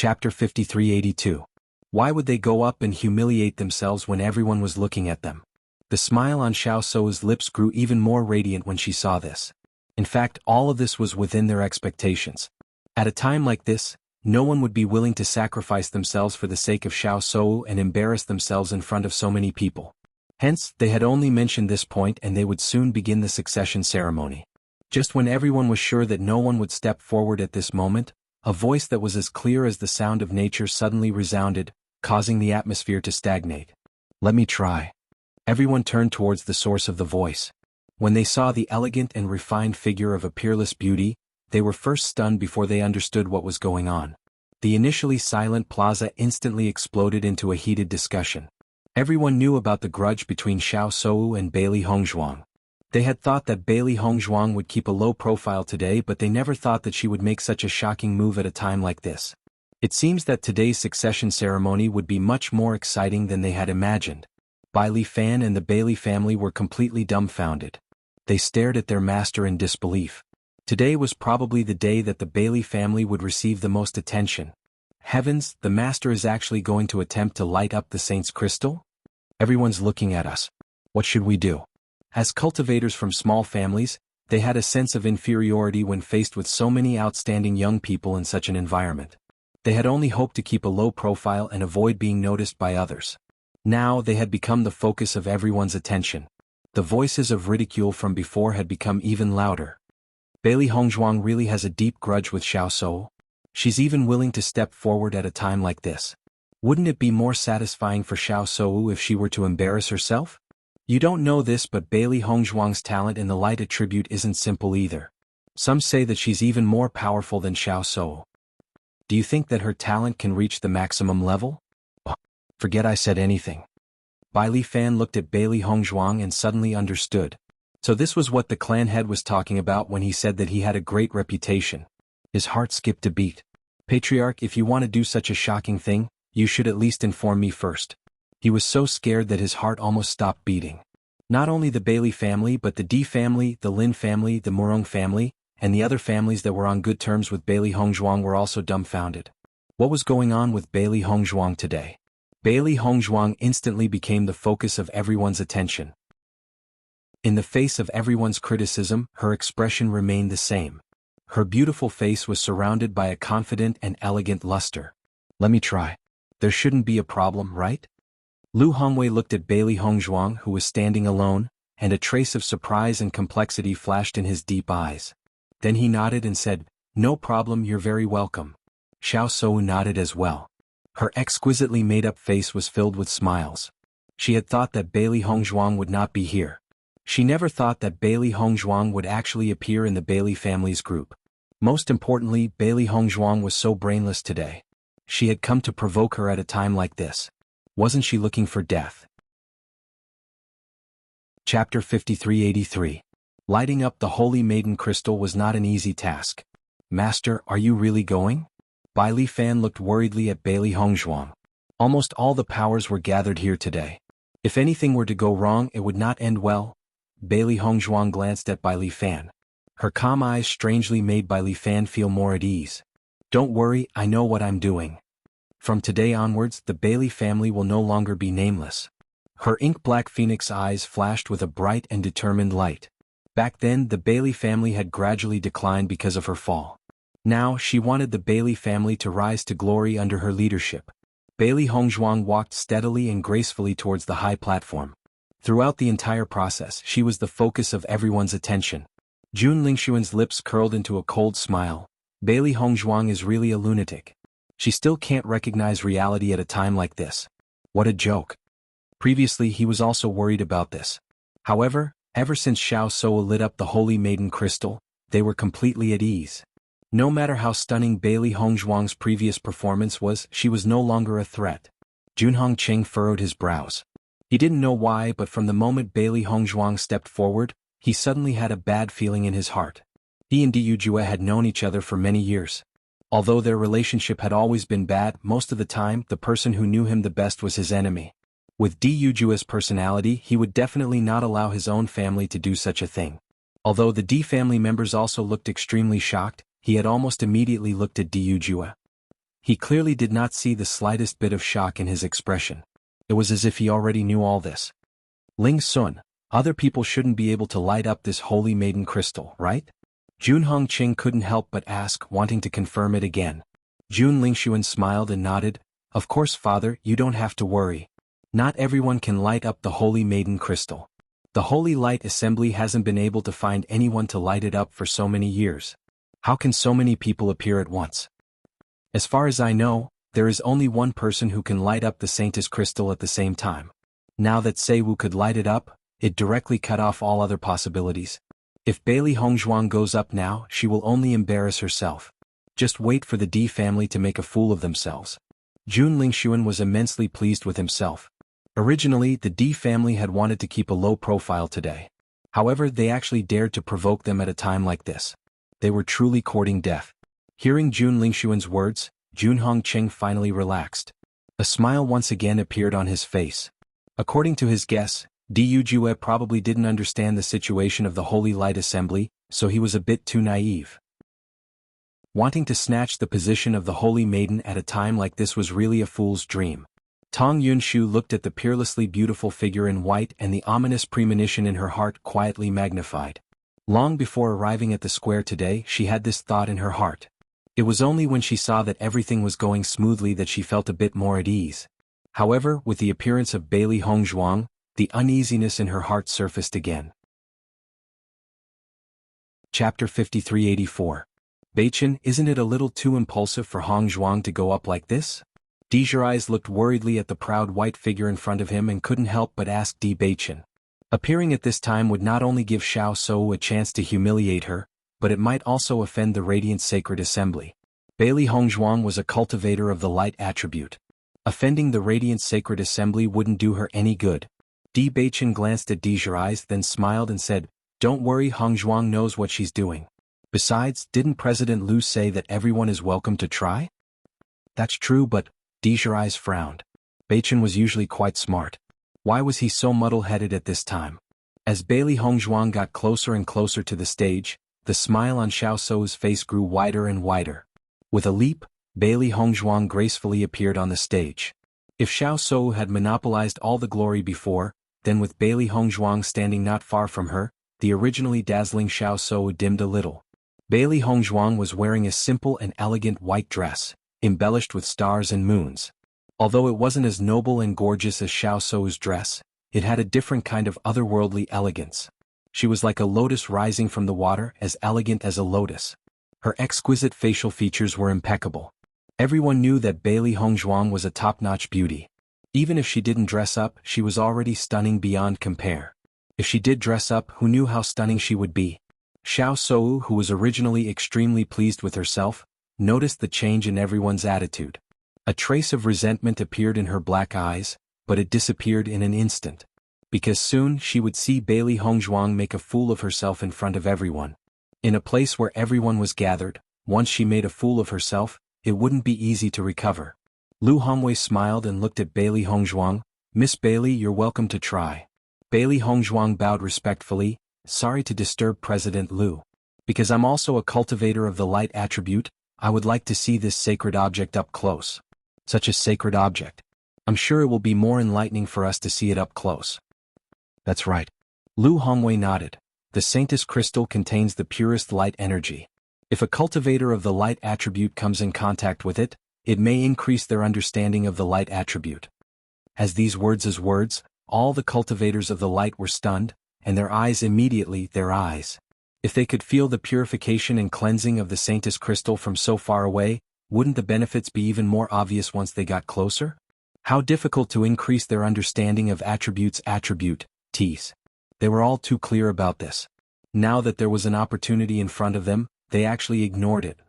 Chapter 5382. Why would they go up and humiliate themselves when everyone was looking at them? The smile on Xiao Sou's lips grew even more radiant when she saw this. In fact, all of this was within their expectations. At a time like this, no one would be willing to sacrifice themselves for the sake of Xiao Sou and embarrass themselves in front of so many people. Hence, they had only mentioned this point and they would soon begin the succession ceremony. Just when everyone was sure that no one would step forward at this moment, a voice that was as clear as the sound of nature suddenly resounded, causing the atmosphere to stagnate. "Let me try." Everyone turned towards the source of the voice. When they saw the elegant and refined figure of a peerless beauty, they were first stunned before they understood what was going on. The initially silent plaza instantly exploded into a heated discussion. Everyone knew about the grudge between Xiao Sou and Bailey Hongzhuang. They had thought that Bailey Hongzhuang would keep a low profile today, but they never thought that she would make such a shocking move at a time like this. It seems that today's succession ceremony would be much more exciting than they had imagined. Bailey Fan and the Bailey family were completely dumbfounded. They stared at their master in disbelief. Today was probably the day that the Bailey family would receive the most attention. Heavens, the master is actually going to attempt to light up the saint's crystal? Everyone's looking at us. What should we do? As cultivators from small families, they had a sense of inferiority when faced with so many outstanding young people in such an environment. They had only hoped to keep a low profile and avoid being noticed by others. Now they had become the focus of everyone's attention. The voices of ridicule from before had become even louder. Bailey Hongzhuang really has a deep grudge with Xiao Sou. She's even willing to step forward at a time like this. Wouldn't it be more satisfying for Xiao Sou if she were to embarrass herself? You don't know this, but Bailey Hongzhuang's talent in the light attribute isn't simple either. Some say that she's even more powerful than Xiao Sou. Do you think that her talent can reach the maximum level? Oh, forget I said anything. Bailey Fan looked at Bailey Hongzhuang and suddenly understood. So this was what the clan head was talking about when he said that he had a great reputation. His heart skipped a beat. Patriarch, if you want to do such a shocking thing, you should at least inform me first. He was so scared that his heart almost stopped beating. Not only the Bailey family but the Di family, the Lin family, the Murong family, and the other families that were on good terms with Bailey Hongzhuang were also dumbfounded. What was going on with Bailey Hongzhuang today? Bailey Hongzhuang instantly became the focus of everyone's attention. In the face of everyone's criticism, her expression remained the same. Her beautiful face was surrounded by a confident and elegant luster. "Let me try. There shouldn't be a problem, right?" Lu Hongwei looked at Bailey Hongzhuang, who was standing alone, and a trace of surprise and complexity flashed in his deep eyes. Then he nodded and said, "No problem, you're very welcome." Xiao Sou nodded as well. Her exquisitely made-up face was filled with smiles. She had thought that Bailey Hongzhuang would not be here. She never thought that Bailey Hongzhuang would actually appear in the Bailey family's group. Most importantly, Bailey Hongzhuang was so brainless today. She had come to provoke her at a time like this. Wasn't she looking for death? Chapter 5383. Lighting up the Holy Maiden Crystal was not an easy task. "Master, are you really going?" Bailey Fan looked worriedly at Bailey Hongzhuang. Almost all the powers were gathered here today. If anything were to go wrong, it would not end well. Bailey Hongzhuang glanced at Bailey Fan. Her calm eyes strangely made Bailey Fan feel more at ease. "Don't worry, I know what I'm doing. From today onwards, the Bailey family will no longer be nameless." Her ink-black phoenix eyes flashed with a bright and determined light. Back then, the Bailey family had gradually declined because of her fall. Now, she wanted the Bailey family to rise to glory under her leadership. Bailey Hongzhuang walked steadily and gracefully towards the high platform. Throughout the entire process, she was the focus of everyone's attention. Jun Lingshuan's lips curled into a cold smile. Bailey Hongzhuang is really a lunatic. She still can't recognize reality at a time like this. What a joke. Previously, he was also worried about this. However, ever since Xiao Sou lit up the Holy Maiden Crystal, they were completely at ease. No matter how stunning Bailey Hongzhuang's previous performance was, she was no longer a threat. Junhong Cheng furrowed his brows. He didn't know why, but from the moment Bailey Hongzhuang stepped forward, he suddenly had a bad feeling in his heart. He and Di Yujue had known each other for many years. Although their relationship had always been bad, most of the time, the person who knew him the best was his enemy. With Di Yujue's personality, he would definitely not allow his own family to do such a thing. Although the Di family members also looked extremely shocked, he had almost immediately looked at Di Yujue. He clearly did not see the slightest bit of shock in his expression. It was as if he already knew all this. Ling Sun, other people shouldn't be able to light up this holy maiden crystal, right? Jun Hongqing couldn't help but ask, wanting to confirm it again. Jun Lingshuan smiled and nodded. Of course, father, you don't have to worry. Not everyone can light up the holy maiden crystal. The Holy Light Assembly hasn't been able to find anyone to light it up for so many years. How can so many people appear at once? As far as I know, there is only one person who can light up the Saintess crystal at the same time. Now that Seiwu could light it up, it directly cut off all other possibilities. If Bailey Hongzhuang goes up now, she will only embarrass herself. Just wait for the D family to make a fool of themselves. Jun Lingshuan was immensely pleased with himself. Originally, the D family had wanted to keep a low profile today. However, they actually dared to provoke them at a time like this. They were truly courting death. Hearing Jun Lingshuan's words, Jun Hongqing finally relaxed. A smile once again appeared on his face. According to his guess, Du Jue probably didn't understand the situation of the Holy Light Assembly, so he was a bit too naive. Wanting to snatch the position of the Holy Maiden at a time like this was really a fool's dream. Tong Yunshu looked at the peerlessly beautiful figure in white, and the ominous premonition in her heart quietly magnified. Long before arriving at the square today, she had this thought in her heart. It was only when she saw that everything was going smoothly that she felt a bit more at ease. However, with the appearance of Bailey Hongzhuang, the uneasiness in her heart surfaced again. Chapter 5384. Beichen, isn't it a little too impulsive for Hongzhuang to go up like this? Dizhai's looked worriedly at the proud white figure in front of him and couldn't help but ask Di Beichen. Appearing at this time would not only give Xiao Sou a chance to humiliate her, but it might also offend the Radiant Sacred Assembly. Bailey Hongzhuang was a cultivator of the light attribute. Offending the Radiant Sacred Assembly wouldn't do her any good. Di Beichen glanced at Dizhai, then smiled and said, "Don't worry, Hongzhuang knows what she's doing. Besides, didn't President Liu say that everyone is welcome to try?" "That's true, but..." Dizhai frowned. Beichen was usually quite smart. Why was he so muddle-headed at this time? As Bailey Hongzhuang got closer and closer to the stage, the smile on Xiao Sou's face grew wider and wider. With a leap, Bailey Hongzhuang gracefully appeared on the stage. If Xiao Sou had monopolized all the glory before, then with Bailey Hongzhuang standing not far from her, the originally dazzling Xiao Sou dimmed a little. Bailey Hongzhuang was wearing a simple and elegant white dress, embellished with stars and moons. Although it wasn't as noble and gorgeous as Xiao Sou's dress, it had a different kind of otherworldly elegance. She was like a lotus rising from the water, as elegant as a lotus. Her exquisite facial features were impeccable. Everyone knew that Bailey Hongzhuang was a top-notch beauty. Even if she didn't dress up, she was already stunning beyond compare. If she did dress up, who knew how stunning she would be? Xiao Sou, who was originally extremely pleased with herself, noticed the change in everyone's attitude. A trace of resentment appeared in her black eyes, but it disappeared in an instant. Because soon she would see Bailey Hongzhuang make a fool of herself in front of everyone. In a place where everyone was gathered, once she made a fool of herself, it wouldn't be easy to recover. Lu Hongwei smiled and looked at Bailey Hongzhuang. "Miss Bailey, you're welcome to try." Bailey Hongzhuang bowed respectfully. "Sorry to disturb President Liu. Because I'm also a cultivator of the light attribute, I would like to see this sacred object up close." "Such a sacred object. I'm sure it will be more enlightening for us to see it up close." "That's right." Lu Hongwei nodded. The Saintess crystal contains the purest light energy. If a cultivator of the light attribute comes in contact with it, it may increase their understanding of the light attribute. As these words, all the cultivators of the light were stunned, and their eyes, if they could feel the purification and cleansing of the Saintess crystal from so far away, wouldn't the benefits be even more obvious once they got closer? How difficult to increase their understanding of attributes. They were all too clear about this. Now that there was an opportunity in front of them, they actually ignored it.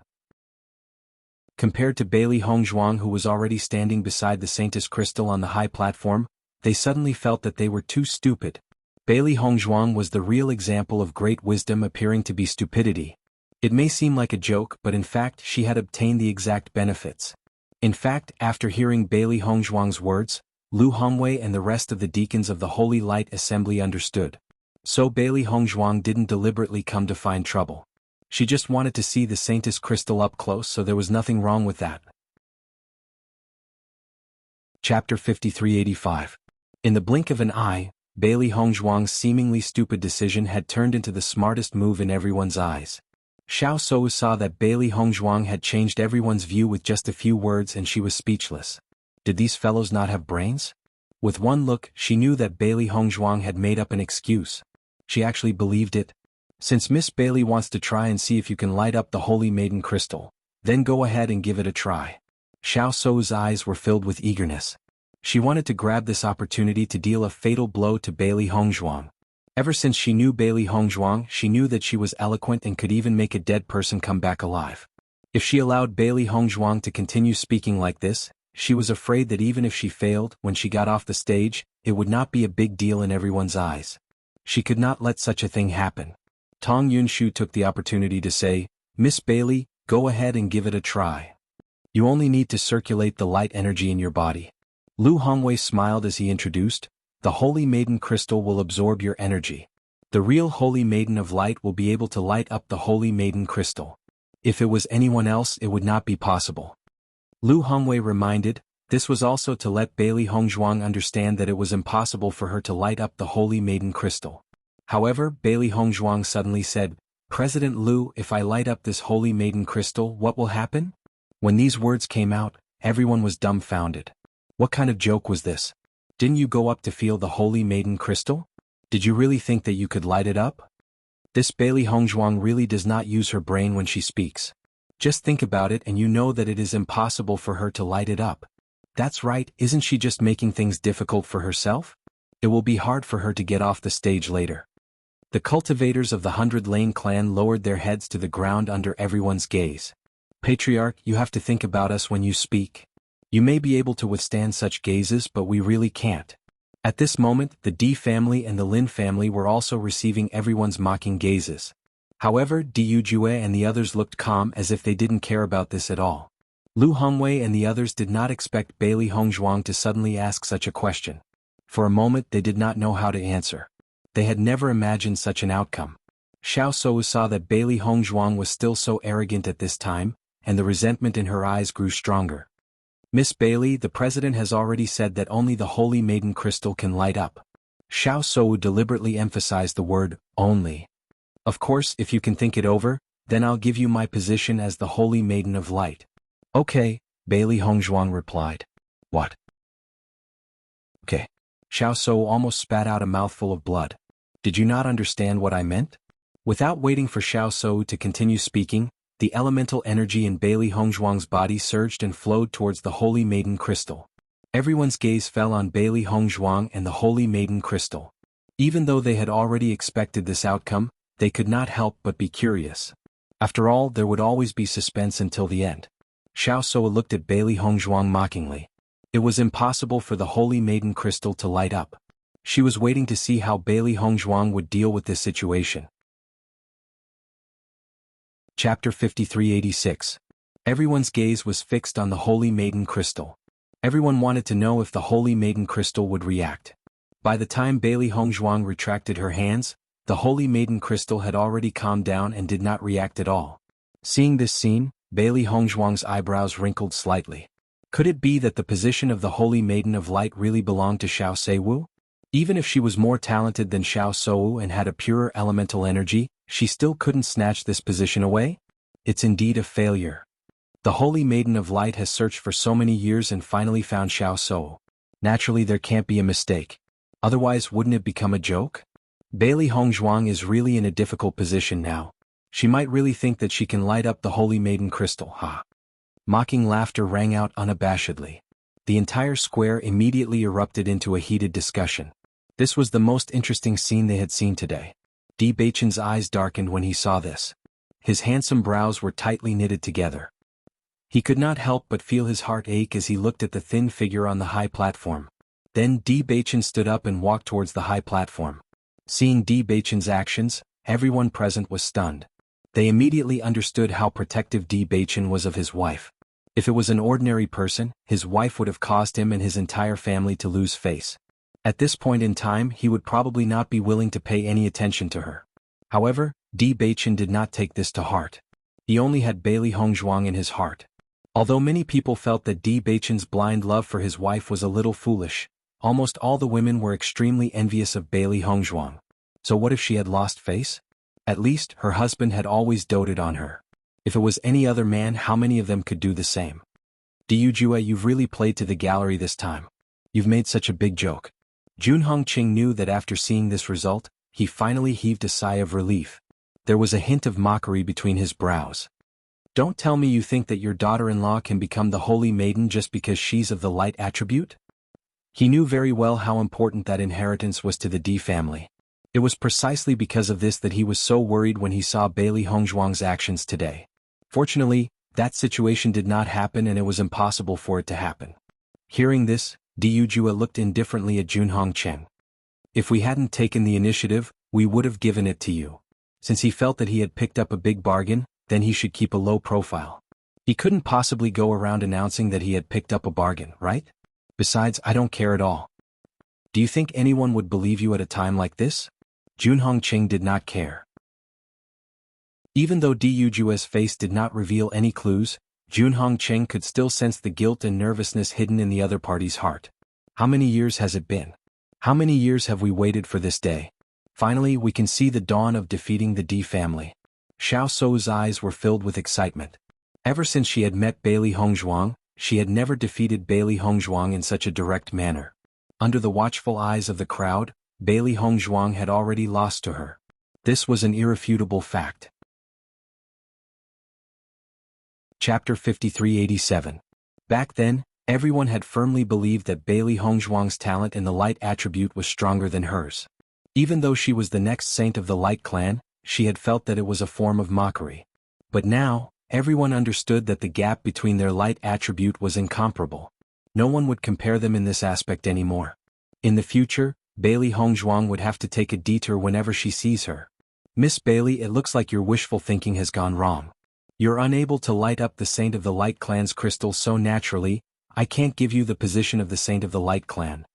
Compared to Bailey Hongzhuang, who was already standing beside the Saintess crystal on the high platform, they suddenly felt that they were too stupid. Bailey Hongzhuang was the real example of great wisdom appearing to be stupidity. It may seem like a joke, but in fact she had obtained the exact benefits. In fact, after hearing Bailey Hongzhuang's words, Lu Hongwei and the rest of the deacons of the Holy Light Assembly understood. So Bailey Hongzhuang didn't deliberately come to find trouble. She just wanted to see the Saintess crystal up close, so there was nothing wrong with that. Chapter 5385. In the blink of an eye, Bailey Hongzhuang's seemingly stupid decision had turned into the smartest move in everyone's eyes. Xiao Sou saw that Bailey Hongzhuang had changed everyone's view with just a few words and she was speechless. Did these fellows not have brains? With one look, she knew that Bailey Hongzhuang had made up an excuse. She actually believed it. Since Miss Bailey wants to try and see if you can light up the Holy Maiden Crystal, then go ahead and give it a try. Xiao Sou's eyes were filled with eagerness. She wanted to grab this opportunity to deal a fatal blow to Bailey Hongzhuang. Ever since she knew Bailey Hongzhuang, she knew that she was eloquent and could even make a dead person come back alive. If she allowed Bailey Hongzhuang to continue speaking like this, she was afraid that even if she failed, when she got off the stage, it would not be a big deal in everyone's eyes. She could not let such a thing happen. Tong Yunshu took the opportunity to say, "Miss Bailey, go ahead and give it a try. You only need to circulate the light energy in your body." Lu Hongwei smiled as he introduced, "The Holy Maiden Crystal will absorb your energy. The real Holy Maiden of Light will be able to light up the Holy Maiden Crystal. If it was anyone else, it would not be possible." Lu Hongwei reminded, this was also to let Bailey Hongzhuang understand that it was impossible for her to light up the Holy Maiden Crystal. However, Bailey Hongzhuang suddenly said, "President Lu, if I light up this Holy Maiden Crystal, what will happen?" When these words came out, everyone was dumbfounded. What kind of joke was this? Didn't you go up to feel the Holy Maiden Crystal? Did you really think that you could light it up? This Bailey Hongzhuang really does not use her brain when she speaks. Just think about it and you know that it is impossible for her to light it up. That's right, isn't she just making things difficult for herself? It will be hard for her to get off the stage later. The cultivators of the 100 Lane clan lowered their heads to the ground under everyone's gaze. "Patriarch, you have to think about us when you speak. You may be able to withstand such gazes, but we really can't." At this moment, the D family and the Lin family were also receiving everyone's mocking gazes. However, Diu Jue and the others looked calm as if they didn't care about this at all. Lu Hongwei and the others did not expect Bailey Hongzhuang to suddenly ask such a question. For a moment they did not know how to answer. They had never imagined such an outcome. Xiao Sou saw that Bailey Hongzhuang was still so arrogant at this time, and the resentment in her eyes grew stronger. "Miss Bailey, the president has already said that only the Holy Maiden Crystal can light up." Xiao Sou deliberately emphasized the word, "only." "Of course, if you can think it over, then I'll give you my position as the Holy Maiden of Light." "Okay," Bailey Hongzhuang replied. "What?" "Okay." Xiao Sou almost spat out a mouthful of blood. "Did you not understand what I meant?" Without waiting for Xiao Sou to continue speaking, the elemental energy in Bailey Hongzhuang's body surged and flowed towards the Holy Maiden Crystal. Everyone's gaze fell on Bailey Hongzhuang and the Holy Maiden Crystal. Even though they had already expected this outcome, they could not help but be curious. After all, there would always be suspense until the end. Xiao Sou looked at Bailey Hongzhuang mockingly. It was impossible for the Holy Maiden Crystal to light up. She was waiting to see how Bailey Hongzhuang would deal with this situation. Chapter 5386. Everyone's gaze was fixed on the Holy Maiden Crystal. Everyone wanted to know if the Holy Maiden Crystal would react. By the time Bailey Hongzhuang retracted her hands, the Holy Maiden Crystal had already calmed down and did not react at all. Seeing this scene, Bailey Hongzhuang's eyebrows wrinkled slightly. Could it be that the position of the Holy Maiden of Light really belonged to Xiao Seiwu? Even if she was more talented than Xiao Sou and had a purer elemental energy, she still couldn't snatch this position away? It's indeed a failure. The Holy Maiden of Light has searched for so many years and finally found Xiao Sou. Naturally there can't be a mistake. Otherwise wouldn't it become a joke? Bailey Hongzhuang is really in a difficult position now. She might really think that she can light up the Holy Maiden Crystal, ha. Mocking laughter rang out unabashedly. The entire square immediately erupted into a heated discussion. This was the most interesting scene they had seen today. Di Beichen's eyes darkened when he saw this. His handsome brows were tightly knitted together. He could not help but feel his heart ache as he looked at the thin figure on the high platform. Then Di Beichen stood up and walked towards the high platform. Seeing Di Beichen's actions, everyone present was stunned. They immediately understood how protective Di Beichen was of his wife. If it was an ordinary person, his wife would have caused him and his entire family to lose face. At this point in time, he would probably not be willing to pay any attention to her. However, Di Beichen did not take this to heart. He only had Bailey Hongzhuang in his heart. Although many people felt that Di Baichen's blind love for his wife was a little foolish, almost all the women were extremely envious of Bailey Hongzhuang. So what if she had lost face? At least, her husband had always doted on her. If it was any other man, how many of them could do the same? Diu Jue, you've really played to the gallery this time. You've made such a big joke. Jun Hongqing knew that after seeing this result, he finally heaved a sigh of relief. There was a hint of mockery between his brows. Don't tell me you think that your daughter-in-law can become the holy maiden just because she's of the light attribute? He knew very well how important that inheritance was to the Di family. It was precisely because of this that he was so worried when he saw Bailey Hongzhuang's actions today. Fortunately, that situation did not happen and it was impossible for it to happen. Hearing this, Diu Jue looked indifferently at Jun Hongqing. If we hadn't taken the initiative, we would have given it to you. Since he felt that he had picked up a big bargain, then he should keep a low profile. He couldn't possibly go around announcing that he had picked up a bargain, right? Besides, I don't care at all. Do you think anyone would believe you at a time like this? Jun Hongqing did not care. Even though Diu Jue's face did not reveal any clues, Jun Hongqing could still sense the guilt and nervousness hidden in the other party's heart. How many years has it been? How many years have we waited for this day? Finally, we can see the dawn of defeating the Di family. Xiao Sou's eyes were filled with excitement. Ever since she had met Bailey Hongzhuang, she had never defeated Bailey Hongzhuang in such a direct manner. Under the watchful eyes of the crowd, Bailey Hongzhuang had already lost to her. This was an irrefutable fact. Chapter 5387. Back then, everyone had firmly believed that Bailey Hongzhuang's talent in the light attribute was stronger than hers. Even though she was the next saint of the Light Clan, she had felt that it was a form of mockery. But now, everyone understood that the gap between their light attribute was incomparable. No one would compare them in this aspect anymore. In the future, Bailey Hongzhuang would have to take a detour whenever she sees her. Miss Bailey, it looks like your wishful thinking has gone wrong. You're unable to light up the Saint of the Light Clan's crystal so naturally, I can't give you the position of the Saint of the Light Clan.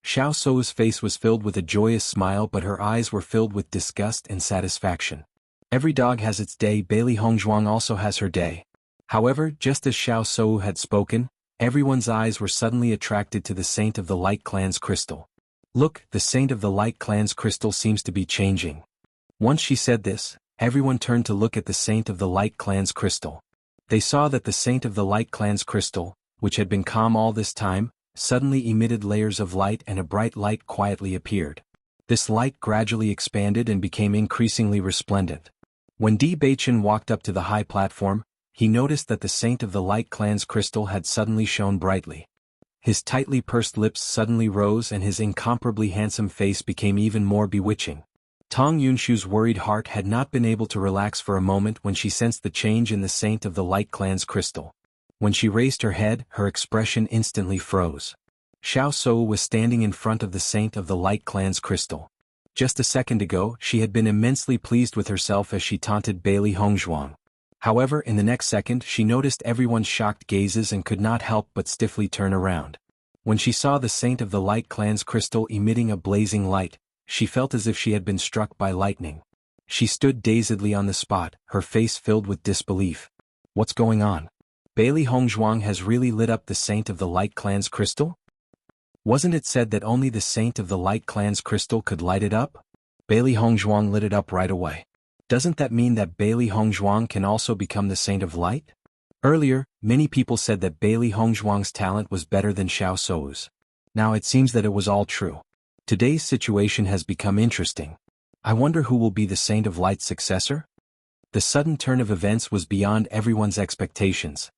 Xiao Sou's face was filled with a joyous smile, but her eyes were filled with disgust and satisfaction. Every dog has its day. Bailey Hongzhuang also has her day. However, just as Xiao Sou had spoken, everyone's eyes were suddenly attracted to the Saint of the Light Clan's crystal. Look, the Saint of the Light Clan's crystal seems to be changing. Once she said this, everyone turned to look at the Saint of the Light Clan's crystal. They saw that the Saint of the Light Clan's crystal, which had been calm all this time, suddenly emitted layers of light, and a bright light quietly appeared. This light gradually expanded and became increasingly resplendent. When Di Baichen walked up to the high platform, he noticed that the Saint of the Light Clan's crystal had suddenly shone brightly. His tightly pursed lips suddenly rose and his incomparably handsome face became even more bewitching. Tong Yunshu's worried heart had not been able to relax for a moment when she sensed the change in the Saint of the Light Clan's crystal. When she raised her head, her expression instantly froze. Xiao Sou was standing in front of the Saint of the Light Clan's crystal. Just a second ago, she had been immensely pleased with herself as she taunted Bailey Hongzhuang. However, in the next second she noticed everyone's shocked gazes and could not help but stiffly turn around. When she saw the Saint of the Light Clan's crystal emitting a blazing light, she felt as if she had been struck by lightning. She stood dazedly on the spot, her face filled with disbelief. What's going on? Bailey Hongzhuang has really lit up the Saint of the Light Clan's crystal? Wasn't it said that only the Saint of the Light Clan's crystal could light it up? Bailey Hongzhuang lit it up right away. Doesn't that mean that Bailey Hongzhuang can also become the Saint of Light? Earlier, many people said that Bailey Hongzhuang's talent was better than Xiao Sou's. Now it seems that it was all true. Today's situation has become interesting. I wonder who will be the Saint of Light's successor? The sudden turn of events was beyond everyone's expectations.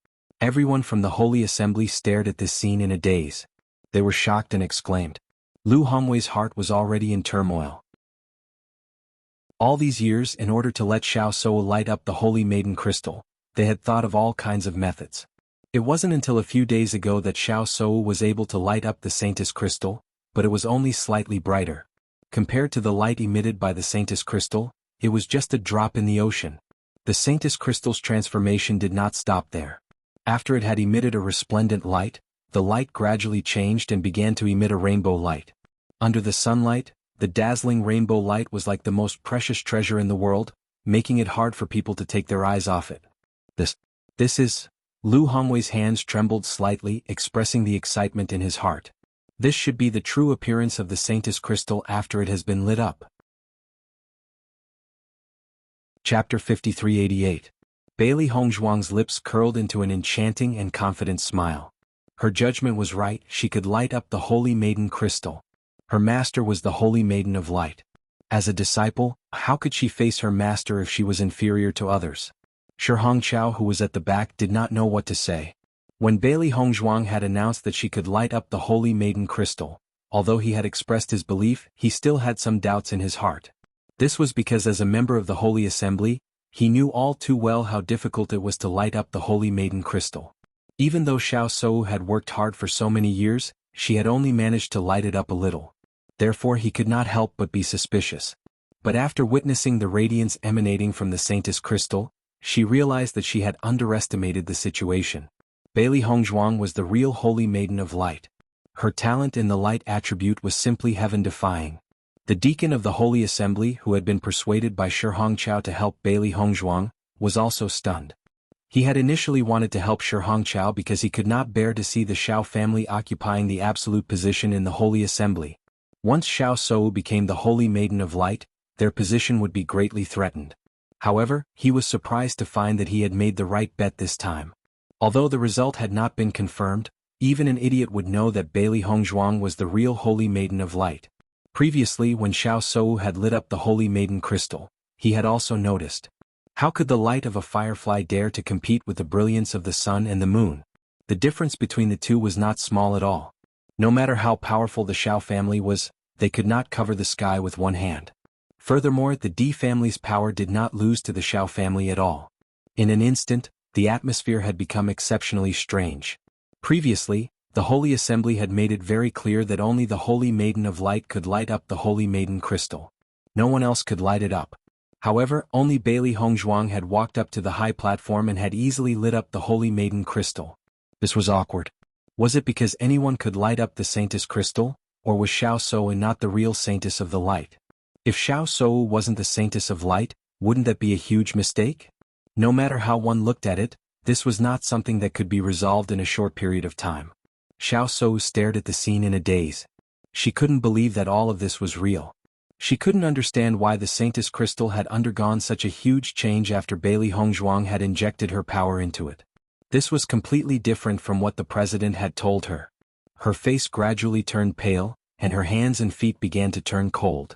Everyone from the Holy Assembly stared at this scene in a daze. They were shocked and exclaimed. Lu Hongwei's heart was already in turmoil. All these years, in order to let Xiao Sou light up the Holy Maiden crystal, they had thought of all kinds of methods. It wasn't until a few days ago that Xiao Sou was able to light up the Saintess crystal, but it was only slightly brighter. Compared to the light emitted by the Saintess crystal, it was just a drop in the ocean. The Saintess crystal's transformation did not stop there. After it had emitted a resplendent light, the light gradually changed and began to emit a rainbow light. Under the sunlight, the dazzling rainbow light was like the most precious treasure in the world, making it hard for people to take their eyes off it. This is... Lu Hongwei's hands trembled slightly, expressing the excitement in his heart. This should be the true appearance of the Saintess crystal after it has been lit up. Chapter 5388. Bailey Hongzhuang's lips curled into an enchanting and confident smile. Her judgment was right, she could light up the Holy Maiden crystal. Her master was the Holy Maiden of Light. As a disciple, how could she face her master if she was inferior to others? Shi Hongqiao, who was at the back, did not know what to say. When Bailey Hongzhuang had announced that she could light up the Holy Maiden crystal, although he had expressed his belief, he still had some doubts in his heart. This was because as a member of the Holy Assembly, he knew all too well how difficult it was to light up the Holy Maiden crystal. Even though Xiao Shou had worked hard for so many years, she had only managed to light it up a little. Therefore he could not help but be suspicious. But after witnessing the radiance emanating from the Saintess crystal, she realized that she had underestimated the situation. Bailey Hongzhuang was the real Holy Maiden of Light. Her talent in the light attribute was simply heaven-defying. The deacon of the Holy Assembly, who had been persuaded by Shi Hongqiao to help Bailey Hongzhuang, was also stunned. He had initially wanted to help Shi Hongqiao because he could not bear to see the Xiao family occupying the absolute position in the Holy Assembly. Once Xiao Shou became the Holy Maiden of Light, their position would be greatly threatened. However, he was surprised to find that he had made the right bet this time. Although the result had not been confirmed, even an idiot would know that Bailey Hongzhuang was the real Holy Maiden of Light. Previously, when Xiao Shou had lit up the Holy Maiden crystal, he had also noticed. How could the light of a firefly dare to compete with the brilliance of the sun and the moon? The difference between the two was not small at all. No matter how powerful the Xiao family was, they could not cover the sky with one hand. Furthermore, the Di family's power did not lose to the Xiao family at all. In an instant, the atmosphere had become exceptionally strange. Previously, the Holy Assembly had made it very clear that only the Holy Maiden of Light could light up the Holy Maiden crystal. No one else could light it up. However, only Bailey Hongzhuang had walked up to the high platform and had easily lit up the Holy Maiden crystal. This was awkward. Was it because anyone could light up the Saintess crystal, or was Xiao Shou not the real Saintess of the Light? If Xiao Shou wasn't the Saintess of Light, wouldn't that be a huge mistake? No matter how one looked at it, this was not something that could be resolved in a short period of time. Xiao Shou stared at the scene in a daze. She couldn't believe that all of this was real. She couldn't understand why the Saintess crystal had undergone such a huge change after Bailey Hongzhuang had injected her power into it. This was completely different from what the president had told her. Her face gradually turned pale, and her hands and feet began to turn cold.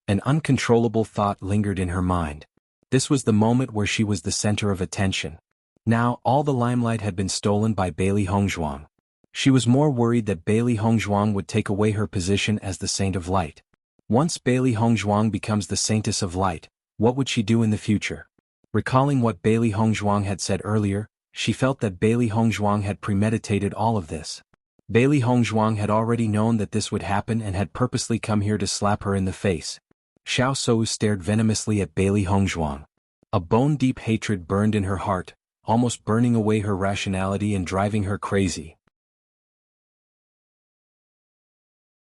An uncontrollable thought lingered in her mind. This was the moment where she was the center of attention. Now, all the limelight had been stolen by Bailey Hongzhuang. She was more worried that Bailey Hongzhuang would take away her position as the Saint of Light. Once Bailey Hongzhuang becomes the Saintess of Light, what would she do in the future? Recalling what Bailey Hongzhuang had said earlier, she felt that Bailey Hongzhuang had premeditated all of this. Bailey Hongzhuang had already known that this would happen and had purposely come here to slap her in the face. Xiao Shou stared venomously at Bailey Hongzhuang. A bone-deep hatred burned in her heart, almost burning away her rationality and driving her crazy.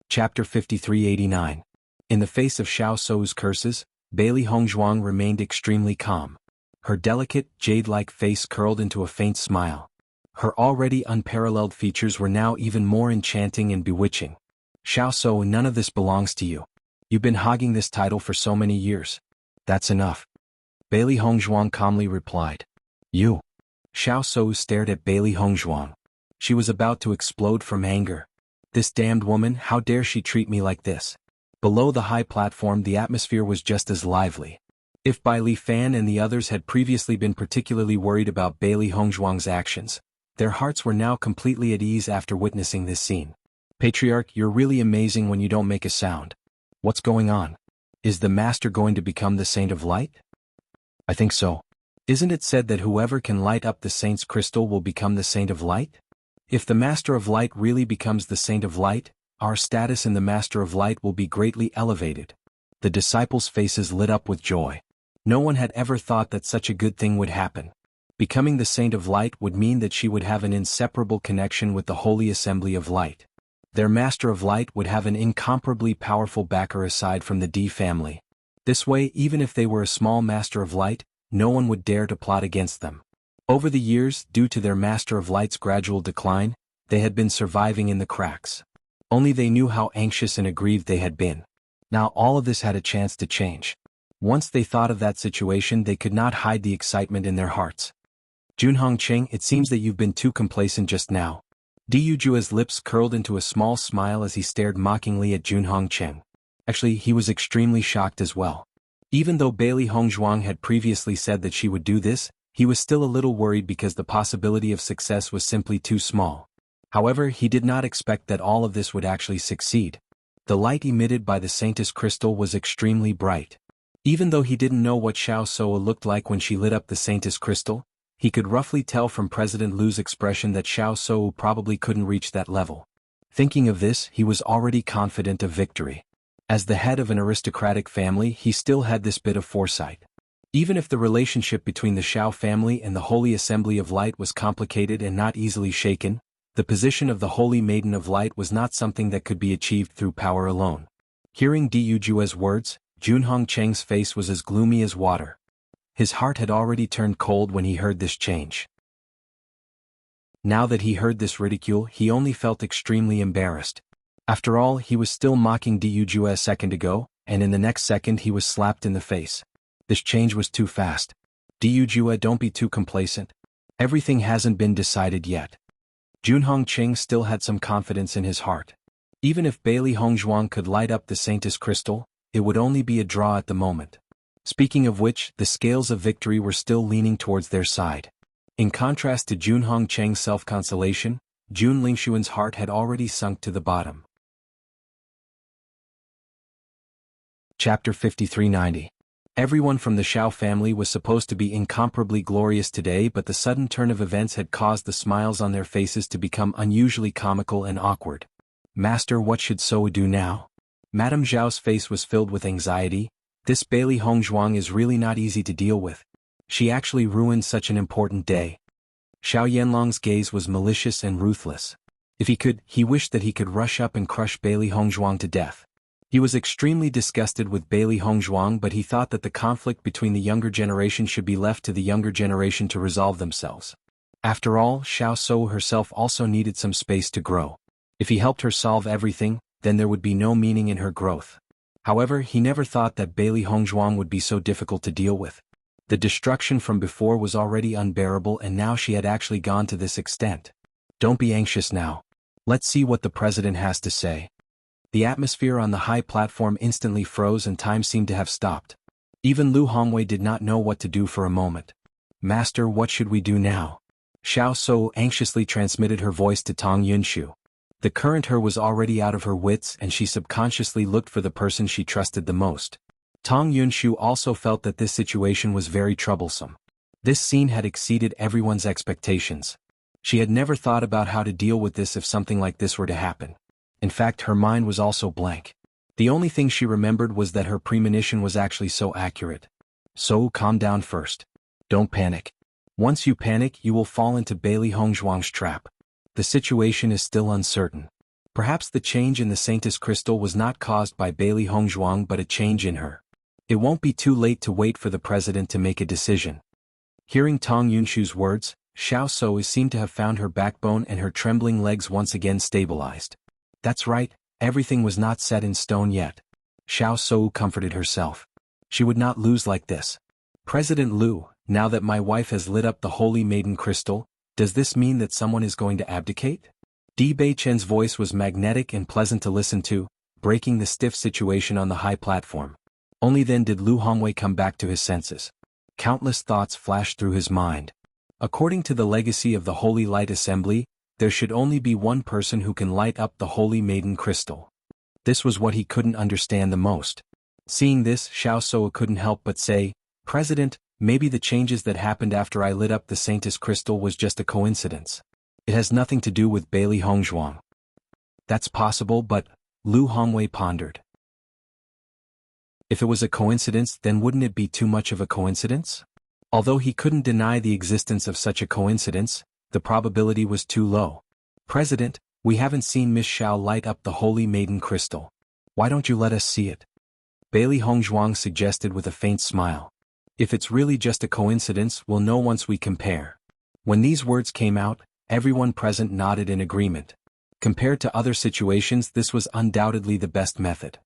Chapter 5389. In the face of Xiao Shou's curses, Bailey Hongzhuang remained extremely calm. Her delicate, jade-like face curled into a faint smile. Her already unparalleled features were now even more enchanting and bewitching. Xiao Shou, none of this belongs to you. You've been hogging this title for so many years. That's enough. Bailey Hongzhuang calmly replied. You. Xiao Shou stared at Bailey Hongzhuang. She was about to explode from anger. This damned woman, how dare she treat me like this? Below the high platform, the atmosphere was just as lively. If Bai Li Fan and the others had previously been particularly worried about Bailey Hongzhuang's actions, their hearts were now completely at ease after witnessing this scene. Patriarch, you're really amazing when you don't make a sound. What's going on? Is the Master going to become the Saint of Light? I think so. Isn't it said that whoever can light up the Saint's crystal will become the Saint of Light? If the Master of Light really becomes the Saint of Light, our status in the Master of Light will be greatly elevated. The disciples' faces lit up with joy. No one had ever thought that such a good thing would happen. Becoming the Saint of Light would mean that she would have an inseparable connection with the Holy Assembly of Light. Their Master of Light would have an incomparably powerful backer aside from the Di family. This way, even if they were a small Master of Light, no one would dare to plot against them. Over the years, due to their Master of Light's gradual decline, they had been surviving in the cracks. Only they knew how anxious and aggrieved they had been. Now all of this had a chance to change. Once they thought of that situation, they could not hide the excitement in their hearts. Junhong Cheng, it seems that you've been too complacent just now. Diyu Jua's lips curled into a small smile as he stared mockingly at Junhong Cheng. Actually, he was extremely shocked as well. Even though Bailey Hongzhuang had previously said that she would do this, he was still a little worried because the possibility of success was simply too small. However, he did not expect that all of this would actually succeed. The light emitted by the Saintess crystal was extremely bright. Even though he didn't know what Xiao Soa looked like when she lit up the Saintess crystal, he could roughly tell from President Lu's expression that Xiao Soa probably couldn't reach that level. Thinking of this, he was already confident of victory. As the head of an aristocratic family, he still had this bit of foresight. Even if the relationship between the Xiao family and the Holy Assembly of Light was complicated and not easily shaken, the position of the Holy Maiden of Light was not something that could be achieved through power alone. Hearing Diyu Jua's words, Junhong Cheng's face was as gloomy as water. His heart had already turned cold when he heard this change. Now that he heard this ridicule, he only felt extremely embarrassed. After all, he was still mocking Diyu Jua a second ago, and in the next second he was slapped in the face. This change was too fast. Diyu Jua, don't be too complacent. Everything hasn't been decided yet. Junhong Cheng still had some confidence in his heart. Even if Bailey Hongzhuang could light up the Saintess crystal, it would only be a draw at the moment. Speaking of which, the scales of victory were still leaning towards their side. In contrast to Junhong Cheng's self-consolation, Jun Lingshuan's heart had already sunk to the bottom. Chapter 5390. Everyone from the Xiao family was supposed to be incomparably glorious today, but the sudden turn of events had caused the smiles on their faces to become unusually comical and awkward. Master, what should Soa do now? Madame Zhao's face was filled with anxiety. This Bailey Hongzhuang is really not easy to deal with. She actually ruined such an important day. Xiao Yanlong's gaze was malicious and ruthless. If he could, he wished that he could rush up and crush Bailey Hongzhuang to death. He was extremely disgusted with Bailey Hongzhuang, but he thought that the conflict between the younger generation should be left to the younger generation to resolve themselves. After all, Xiao Soa herself also needed some space to grow. If he helped her solve everything, then there would be no meaning in her growth. However, he never thought that Bailey Hongzhuang would be so difficult to deal with. The destruction from before was already unbearable, and now she had actually gone to this extent. Don't be anxious now. Let's see what the president has to say. The atmosphere on the high platform instantly froze and time seemed to have stopped. Even Lu Hongwei did not know what to do for a moment. Master, what should we do now? Xiao Soa anxiously transmitted her voice to Tong Yunshu. The current her was already out of her wits, and she subconsciously looked for the person she trusted the most. Tong Yunshu also felt that this situation was very troublesome. This scene had exceeded everyone's expectations. She had never thought about how to deal with this if something like this were to happen. In fact, her mind was also blank. The only thing she remembered was that her premonition was actually so accurate. So, calm down first. Don't panic. Once you panic, you will fall into Bailey Hongzhuang's trap. The situation is still uncertain. Perhaps the change in the Saintess crystal was not caused by Bailey Hongzhuang but a change in her. It won't be too late to wait for the president to make a decision. Hearing Tong Yunshu's words, Xiao Soa seemed to have found her backbone and her trembling legs once again stabilized. That's right, everything was not set in stone yet. Xiao Soa comforted herself. She would not lose like this. President Lu, now that my wife has lit up the Holy Maiden crystal, does this mean that someone is going to abdicate? Di Beichen's voice was magnetic and pleasant to listen to, breaking the stiff situation on the high platform. Only then did Lu Hongwei come back to his senses. Countless thoughts flashed through his mind. According to the legacy of the Holy Light Assembly, there should only be one person who can light up the Holy Maiden crystal. This was what he couldn't understand the most. Seeing this, Xiao Soa couldn't help but say, President, maybe the changes that happened after I lit up the Saintess crystal was just a coincidence. It has nothing to do with Bailey Hongzhuang. That's possible, but, Lu Hongwei pondered. If it was a coincidence, then wouldn't it be too much of a coincidence? Although he couldn't deny the existence of such a coincidence, the probability was too low. President, we haven't seen Miss Xiao light up the Holy Maiden crystal. Why don't you let us see it? Bailey Hongzhuang suggested with a faint smile. If it's really just a coincidence, we'll know once we compare. When these words came out, everyone present nodded in agreement. Compared to other situations, this was undoubtedly the best method.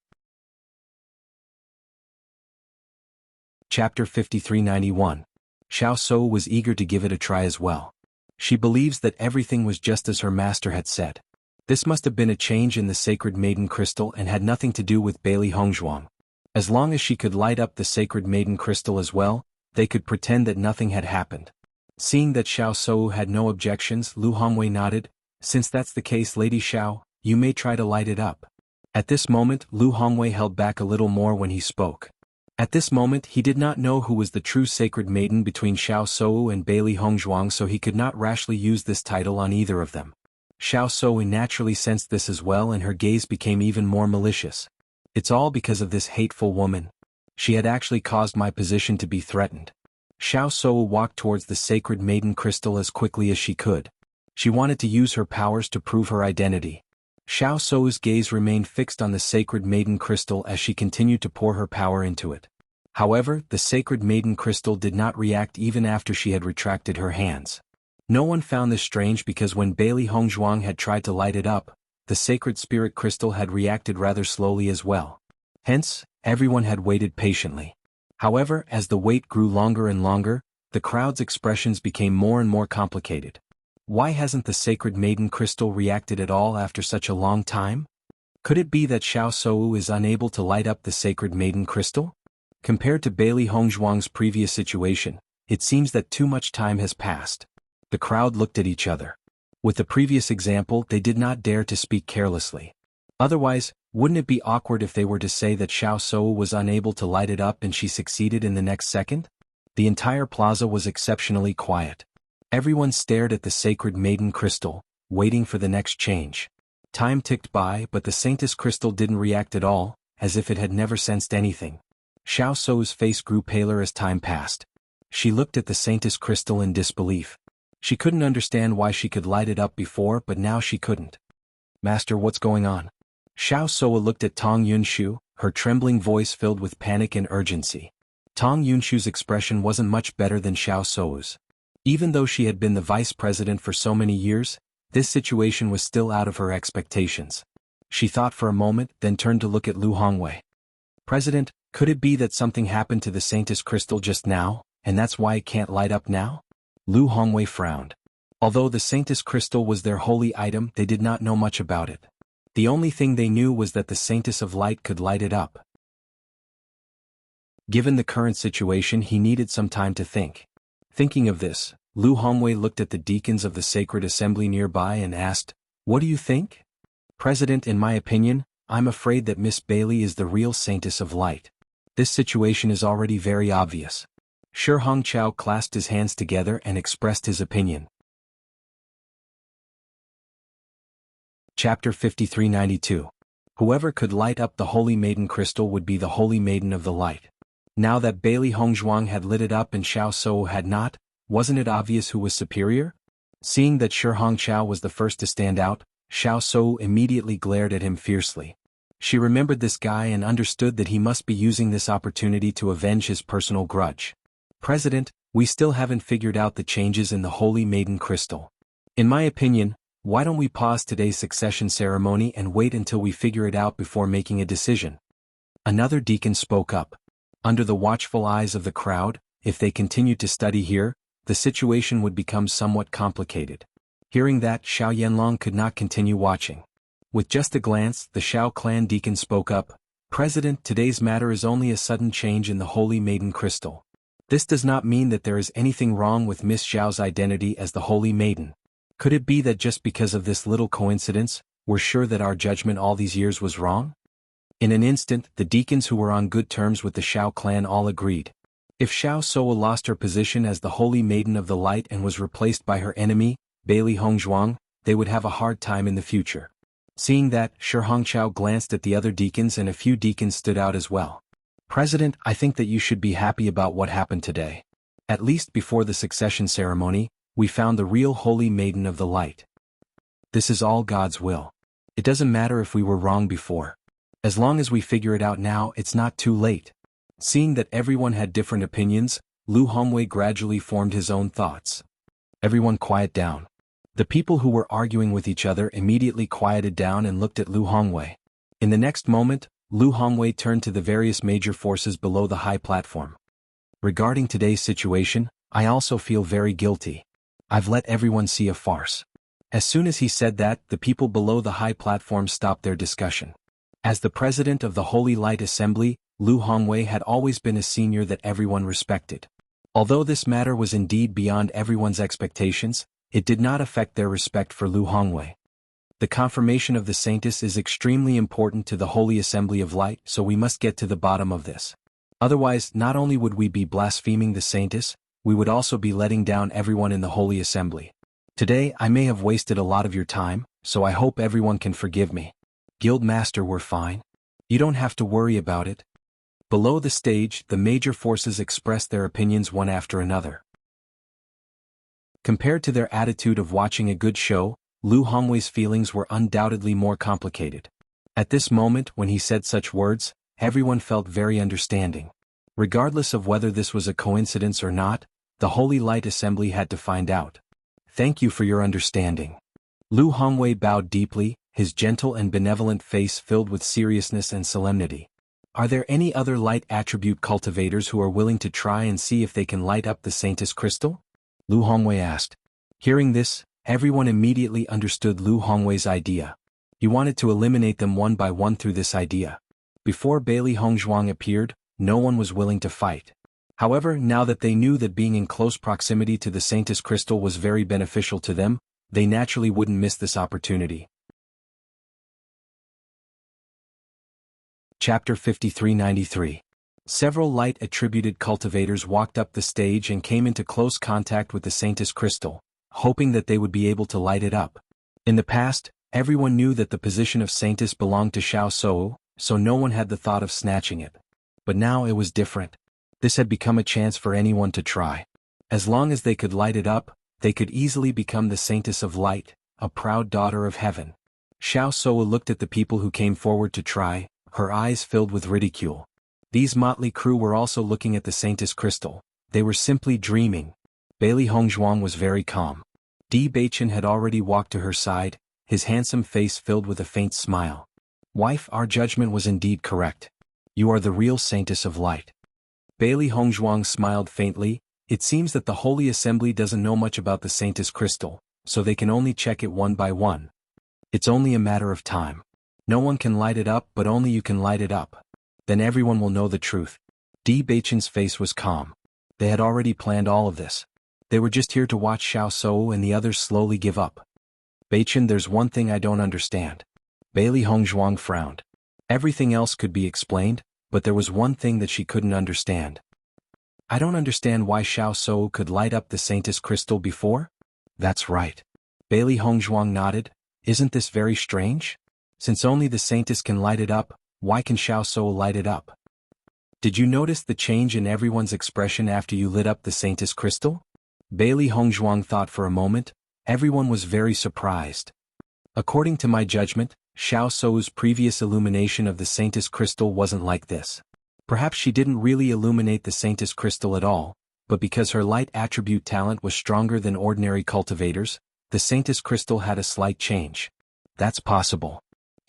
Chapter 5391. Xiao Shou was eager to give it a try as well. She believes that everything was just as her master had said. This must have been a change in the sacred maiden crystal and had nothing to do with Bailey Hongzhuang. As long as she could light up the sacred maiden crystal as well, they could pretend that nothing had happened. Seeing that Xiao Shou had no objections, Lu Hongwei nodded. Since that's the case, Lady Xiao, you may try to light it up. At this moment, Lu Hongwei held back a little more when he spoke. At this moment he did not know who was the true sacred maiden between Xiao Shou and Bailey Hongzhuang, so he could not rashly use this title on either of them. Xiao Shou naturally sensed this as well, and her gaze became even more malicious. It's all because of this hateful woman. She had actually caused my position to be threatened. Xiao Shou walked towards the sacred maiden crystal as quickly as she could. She wanted to use her powers to prove her identity. Xiao Shou's gaze remained fixed on the sacred maiden crystal as she continued to pour her power into it. However, the sacred maiden crystal did not react even after she had retracted her hands. No one found this strange because when Bailey Hongzhuang had tried to light it up, the sacred spirit crystal had reacted rather slowly as well. Hence, everyone had waited patiently. However, as the wait grew longer and longer, the crowd's expressions became more and more complicated. Why hasn't the sacred maiden crystal reacted at all after such a long time? Could it be that Xiao Shou is unable to light up the sacred maiden crystal? Compared to Bailey Hongzhuang's previous situation, it seems that too much time has passed. The crowd looked at each other. With the previous example, they did not dare to speak carelessly. Otherwise, wouldn't it be awkward if they were to say that Xiao Shou was unable to light it up and she succeeded in the next second? The entire plaza was exceptionally quiet. Everyone stared at the sacred maiden crystal, waiting for the next change. Time ticked by, but the Saintess crystal didn't react at all, as if it had never sensed anything. Xiao Shou's face grew paler as time passed. She looked at the Saintess crystal in disbelief. She couldn't understand why she could light it up before, but now she couldn't. Master, what's going on? Xiao Shou looked at Tong Yunshu, her trembling voice filled with panic and urgency. Tong Yunshu's expression wasn't much better than Xiao Shou's. Even though she had been the vice president for so many years, this situation was still out of her expectations. She thought for a moment, then turned to look at Lu Hongwei. President, could it be that something happened to the Saintess crystal just now, and that's why it can't light up now? Lu Hongwei frowned. Although the Saintess crystal was their holy item, they did not know much about it. The only thing they knew was that the Saintess of Light could light it up. Given the current situation, he needed some time to think. Thinking of this, Lu Hongwei looked at the deacons of the sacred assembly nearby and asked, "What do you think?" President, in my opinion, I'm afraid that Miss Bailey is the real Saintess of Light. This situation is already very obvious. Shi Hongqiao clasped his hands together and expressed his opinion. Chapter 5392. Whoever could light up the Holy Maiden crystal would be the Holy Maiden of the Light. Now that Bailey Hongzhuang had lit it up and Xiao Shou had not, wasn't it obvious who was superior? Seeing that Shi Hongqiao was the first to stand out, Xiao Shou immediately glared at him fiercely. She remembered this guy and understood that he must be using this opportunity to avenge his personal grudge. President, we still haven't figured out the changes in the Holy Maiden crystal. In my opinion, why don't we pause today's succession ceremony and wait until we figure it out before making a decision? Another deacon spoke up. Under the watchful eyes of the crowd, if they continued to study here, the situation would become somewhat complicated. Hearing that, Xiao Yanlong could not continue watching. With just a glance, the Xiao clan deacon spoke up. President, today's matter is only a sudden change in the Holy Maiden crystal. This does not mean that there is anything wrong with Miss Xiao's identity as the Holy Maiden. Could it be that just because of this little coincidence, we're sure that our judgment all these years was wrong? In an instant, the deacons who were on good terms with the Xiao clan all agreed. If Xiao Shou lost her position as the Holy Maiden of the Light and was replaced by her enemy, Bailey Hongzhuang, they would have a hard time in the future. Seeing that, Shi Hongqiao glanced at the other deacons and a few deacons stood out as well. President, I think that you should be happy about what happened today. At least before the succession ceremony, we found the real Holy Maiden of the Light. This is all God's will. It doesn't matter if we were wrong before. As long as we figure it out now, it's not too late. Seeing that everyone had different opinions, Lu Hongwei gradually formed his own thoughts. Everyone quiet down. The people who were arguing with each other immediately quieted down and looked at Lu Hongwei. In the next moment, Lu Hongwei turned to the various major forces below the high platform. Regarding today's situation, I also feel very guilty. I've let everyone see a farce. As soon as he said that, the people below the high platform stopped their discussion. As the president of the Holy Light Assembly, Lu Hongwei had always been a senior that everyone respected. Although this matter was indeed beyond everyone's expectations, it did not affect their respect for Lu Hongwei. The confirmation of the Saintess is extremely important to the Holy Assembly of Light, so we must get to the bottom of this. Otherwise, not only would we be blaspheming the Saintess, we would also be letting down everyone in the Holy Assembly. Today I may have wasted a lot of your time, so I hope everyone can forgive me. Guildmaster, we're fine. You don't have to worry about it. Below the stage, the major forces expressed their opinions one after another. Compared to their attitude of watching a good show, Lu Hongwei's feelings were undoubtedly more complicated. At this moment, when he said such words, everyone felt very understanding. Regardless of whether this was a coincidence or not, the Holy Light Assembly had to find out. Thank you for your understanding. Lu Hongwei bowed deeply, his gentle and benevolent face filled with seriousness and solemnity. Are there any other light attribute cultivators who are willing to try and see if they can light up the Saintess crystal? Lu Hongwei asked. Hearing this, everyone immediately understood Lu Hongwei's idea. He wanted to eliminate them one by one through this idea. Before Bailey Hongzhuang appeared, no one was willing to fight. However, now that they knew that being in close proximity to the Saintess crystal was very beneficial to them, they naturally wouldn't miss this opportunity. Chapter 5393. Several light-attributed cultivators walked up the stage and came into close contact with the Saintess crystal, hoping that they would be able to light it up. In the past, everyone knew that the position of Saintess belonged to Xiao Sou, so no one had the thought of snatching it. But now it was different. This had become a chance for anyone to try. As long as they could light it up, they could easily become the Saintess of Light, a proud daughter of heaven. Xiao Sou looked at the people who came forward to try, her eyes filled with ridicule. These motley crew were also looking at the Saintess crystal. They were simply dreaming. Bailey Hongzhuang was very calm. Di Beichen had already walked to her side, his handsome face filled with a faint smile. Wife, our judgment was indeed correct. You are the real Saintess of Light. Bailey Hongzhuang smiled faintly. It seems that the Holy Assembly doesn't know much about the Saintess crystal, so they can only check it one by one. It's only a matter of time. No one can light it up, but only you can light it up. Then everyone will know the truth. Di Beichen's face was calm. They had already planned all of this. They were just here to watch Xiao Sou and the others slowly give up. Beichen, there's one thing I don't understand. Bailey Hongzhuang frowned. Everything else could be explained, but there was one thing that she couldn't understand. I don't understand why Xiao Sou could light up the Saintess crystal before? That's right. Bailey Hongzhuang nodded. Isn't this very strange? Since only the Saintess can light it up, why can Xiao Sou light it up? Did you notice the change in everyone's expression after you lit up the Saintess crystal? Bailey Hongzhuang thought for a moment. Everyone was very surprised. According to my judgment, Xiao Sou's previous illumination of the Saintess crystal wasn't like this. Perhaps she didn't really illuminate the Saintess crystal at all, but because her light attribute talent was stronger than ordinary cultivators, the Saintess crystal had a slight change. That's possible.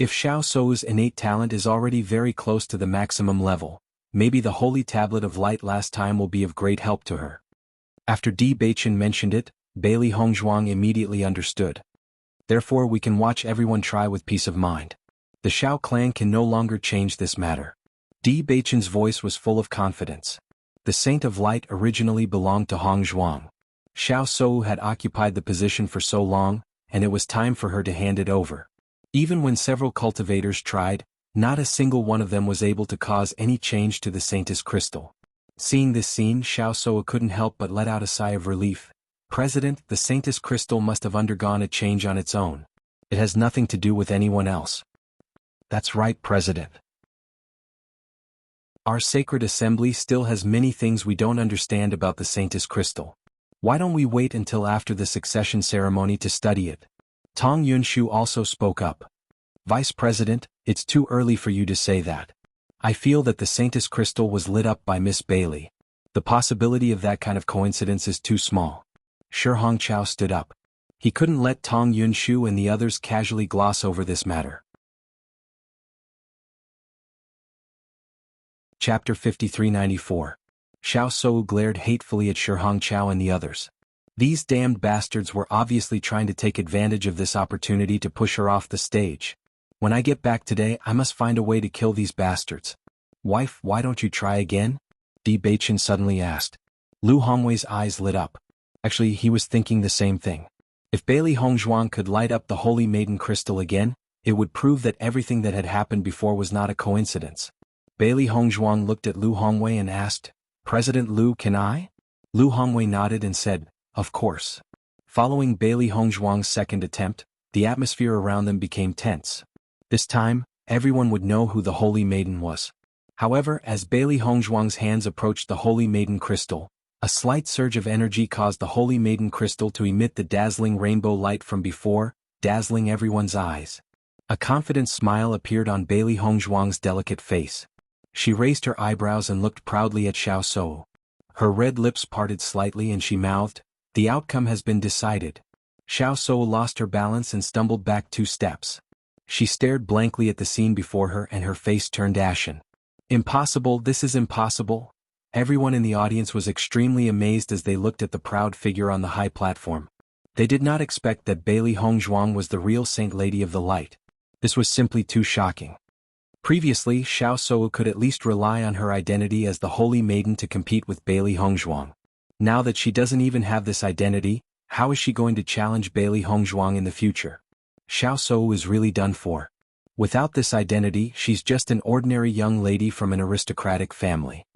If Xiao Sou's innate talent is already very close to the maximum level, maybe the Holy Tablet of Light last time will be of great help to her. After Di Beichen mentioned it, Bailey Hongzhuang immediately understood. Therefore we can watch everyone try with peace of mind. The Xiao clan can no longer change this matter. Di Beichen's voice was full of confidence. The Saint of Light originally belonged to Hongzhuang. Xiao Sou had occupied the position for so long, and it was time for her to hand it over. Even when several cultivators tried, not a single one of them was able to cause any change to the Saintess crystal. Seeing this scene, Xiao Sou couldn't help but let out a sigh of relief. President, the Saintess crystal must have undergone a change on its own. It has nothing to do with anyone else. That's right, President. Our sacred assembly still has many things we don't understand about the Saintess crystal. Why don't we wait until after the succession ceremony to study it? Tong Yunshu also spoke up. Vice President, it's too early for you to say that. I feel that the Saintess crystal was lit up by Miss Bailey. The possibility of that kind of coincidence is too small. Shi Hongqiao stood up. He couldn't let Tong Yunshu and the others casually gloss over this matter. Chapter 5394. Xiao Sou glared hatefully at Shi Hongqiao and the others. These damned bastards were obviously trying to take advantage of this opportunity to push her off the stage. When I get back today, I must find a way to kill these bastards. Wife, why don't you try again? Di Beichen suddenly asked. Lu Hongwei's eyes lit up. Actually, he was thinking the same thing. If Bailey Hongzhuang could light up the Holy Maiden crystal again, it would prove that everything that had happened before was not a coincidence. Bailey Hongzhuang looked at Lu Hongwei and asked, President Lu, can I? Lu Hongwei nodded and said, of course. Following Bailey Hongzhuang's second attempt, the atmosphere around them became tense. This time, everyone would know who the Holy Maiden was. However, as Bailey Hongzhuang's hands approached the Holy Maiden crystal, a slight surge of energy caused the Holy Maiden crystal to emit the dazzling rainbow light from before, dazzling everyone's eyes. A confident smile appeared on Bailey Hongzhuang's delicate face. She raised her eyebrows and looked proudly at Xiao Sou. Her red lips parted slightly and she mouthed, the outcome has been decided. Xiao Sou lost her balance and stumbled back 2 steps. She stared blankly at the scene before her and her face turned ashen. Impossible, this is impossible. Everyone in the audience was extremely amazed as they looked at the proud figure on the high platform. They did not expect that Bailey Hongzhuang was the real Saint Lady of the Light. This was simply too shocking. Previously, Xiao Sou could at least rely on her identity as the Holy Maiden to compete with Bailey Hongzhuang. Now that she doesn't even have this identity, how is she going to challenge Bailey Hongzhuang in the future? Xiao Sou is really done for. Without this identity, she's just an ordinary young lady from an aristocratic family.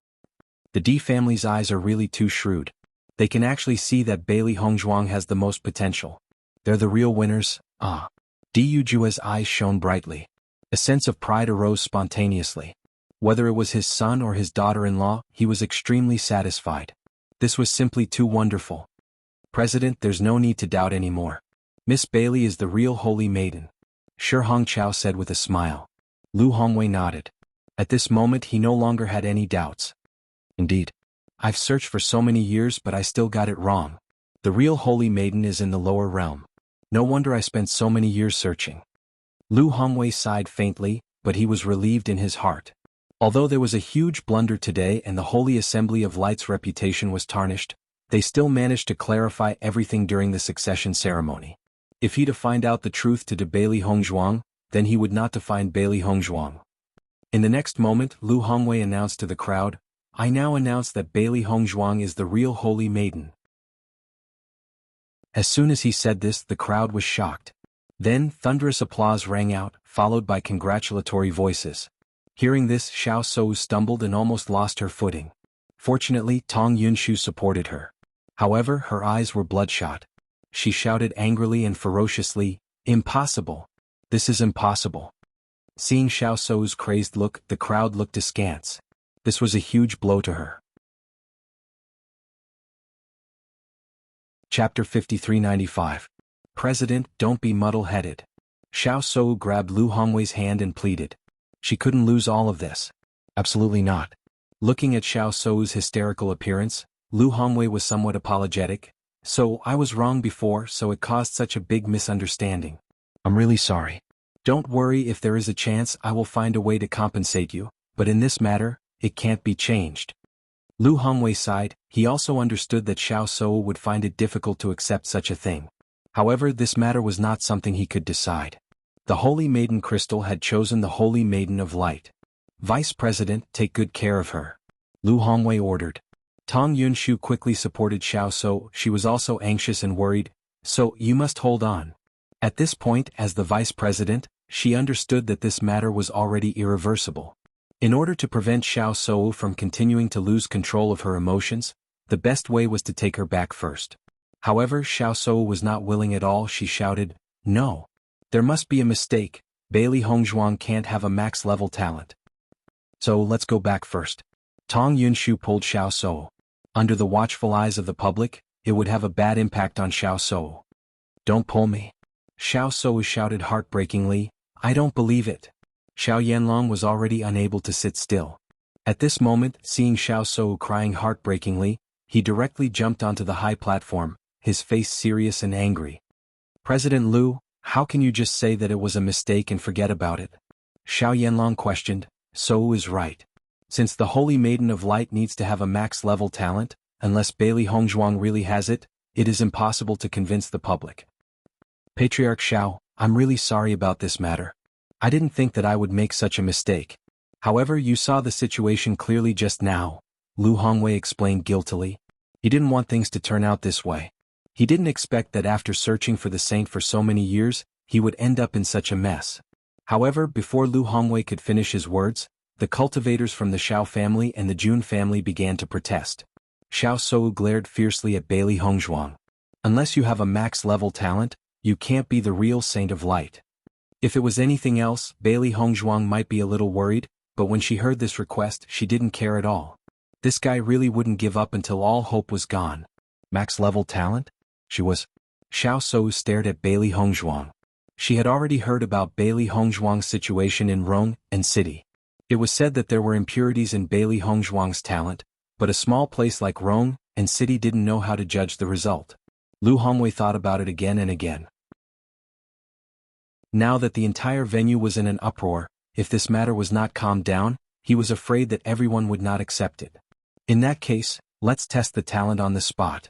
The Di family's eyes are really too shrewd. They can actually see that Bailey Hongzhuang has the most potential. They're the real winners, ah. Di Yujua's eyes shone brightly. A sense of pride arose spontaneously. Whether it was his son or his daughter-in-law, he was extremely satisfied. This was simply too wonderful. President, there's no need to doubt anymore. Miss Bailey is the real Holy Maiden. Shi Hongqiao said with a smile. Lu Hongwei nodded. At this moment he no longer had any doubts. Indeed. I've searched for so many years but I still got it wrong. The real Holy Maiden is in the lower realm. No wonder I spent so many years searching. Lu Hongwei sighed faintly, but he was relieved in his heart. Although there was a huge blunder today and the Holy Assembly of Light's reputation was tarnished, they still managed to clarify everything during the succession ceremony. If he'd find out the truth to Bailey Hongzhuang, then he would not define Bailey Hongzhuang. In the next moment, Lu Hongwei announced to the crowd, I now announce that Bailey Hongzhuang is the real Holy Maiden. As soon as he said this, the crowd was shocked. Then, thunderous applause rang out, followed by congratulatory voices. Hearing this, Xiao Sou stumbled and almost lost her footing. Fortunately, Tong Yunshu supported her. However, her eyes were bloodshot. She shouted angrily and ferociously, Impossible! This is impossible! Seeing Xiao Sou's crazed look, the crowd looked askance. This was a huge blow to her. Chapter 5395. President, don't be muddle-headed. Xiao Sou grabbed Lu Hongwei's hand and pleaded. She couldn't lose all of this. Absolutely not. Looking at Xiao Sou's hysterical appearance, Lu Hongwei was somewhat apologetic. So, I was wrong before, so it caused such a big misunderstanding. I'm really sorry. Don't worry, if there is a chance I will find a way to compensate you, but in this matter, it can't be changed. Lu Hongwei sighed. He also understood that Xiao Sou would find it difficult to accept such a thing. However, this matter was not something he could decide. The Holy Maiden Crystal had chosen the Holy Maiden of Light. Vice President, take good care of her. Lu Hongwei ordered. Tong Yunshu quickly supported Xiao Sou. She was also anxious and worried. So, you must hold on. At this point, as the Vice President, she understood that this matter was already irreversible. In order to prevent Xiao Sou from continuing to lose control of her emotions, the best way was to take her back first. However, Xiao Sou was not willing at all. She shouted, No. There must be a mistake. Bailey Hongzhuang can't have a max-level talent. So let's go back first. Tong Yunshu pulled Xiao Sou. Under the watchful eyes of the public, it would have a bad impact on Xiao Sou. Don't pull me. Xiao Sou shouted heartbreakingly, I don't believe it. Xiao Yanlong was already unable to sit still. At this moment, seeing Xiao Sou crying heartbreakingly, he directly jumped onto the high platform, his face serious and angry. "President Liu, how can you just say that it was a mistake and forget about it?" Xiao Yanlong questioned. "So is right. Since the Holy Maiden of Light needs to have a max-level talent, unless Bailey Hongzhuang really has it, it is impossible to convince the public." "Patriarch Xiao, I'm really sorry about this matter. I didn't think that I would make such a mistake. However, you saw the situation clearly just now," Lu Hongwei explained guiltily. He didn't want things to turn out this way. He didn't expect that after searching for the saint for so many years, he would end up in such a mess. However, before Lu Hongwei could finish his words, the cultivators from the Xiao family and the Jun family began to protest. Xiao Shou glared fiercely at Bailey Hongzhuang. "Unless you have a max-level talent, you can't be the real Saint of Light." If it was anything else, Bailey Hongzhuang might be a little worried, but when she heard this request, she didn't care at all. This guy really wouldn't give up until all hope was gone. Max-level talent? She was. Xiao Shou stared at Bailey Hongzhuang. She had already heard about Bailey Hongzhuang's situation in Rong and City. It was said that there were impurities in Bailey Hongzhuang's talent, but a small place like Rong and City didn't know how to judge the result. Lu Hongwei thought about it again and again. Now that the entire venue was in an uproar, if this matter was not calmed down, he was afraid that everyone would not accept it. In that case, let's test the talent on the spot.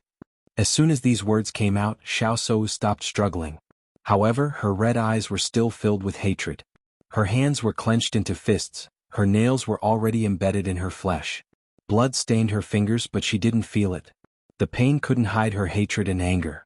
As soon as these words came out, Xiao Shou stopped struggling. However, her red eyes were still filled with hatred. Her hands were clenched into fists, her nails were already embedded in her flesh. Blood stained her fingers, but she didn't feel it. The pain couldn't hide her hatred and anger.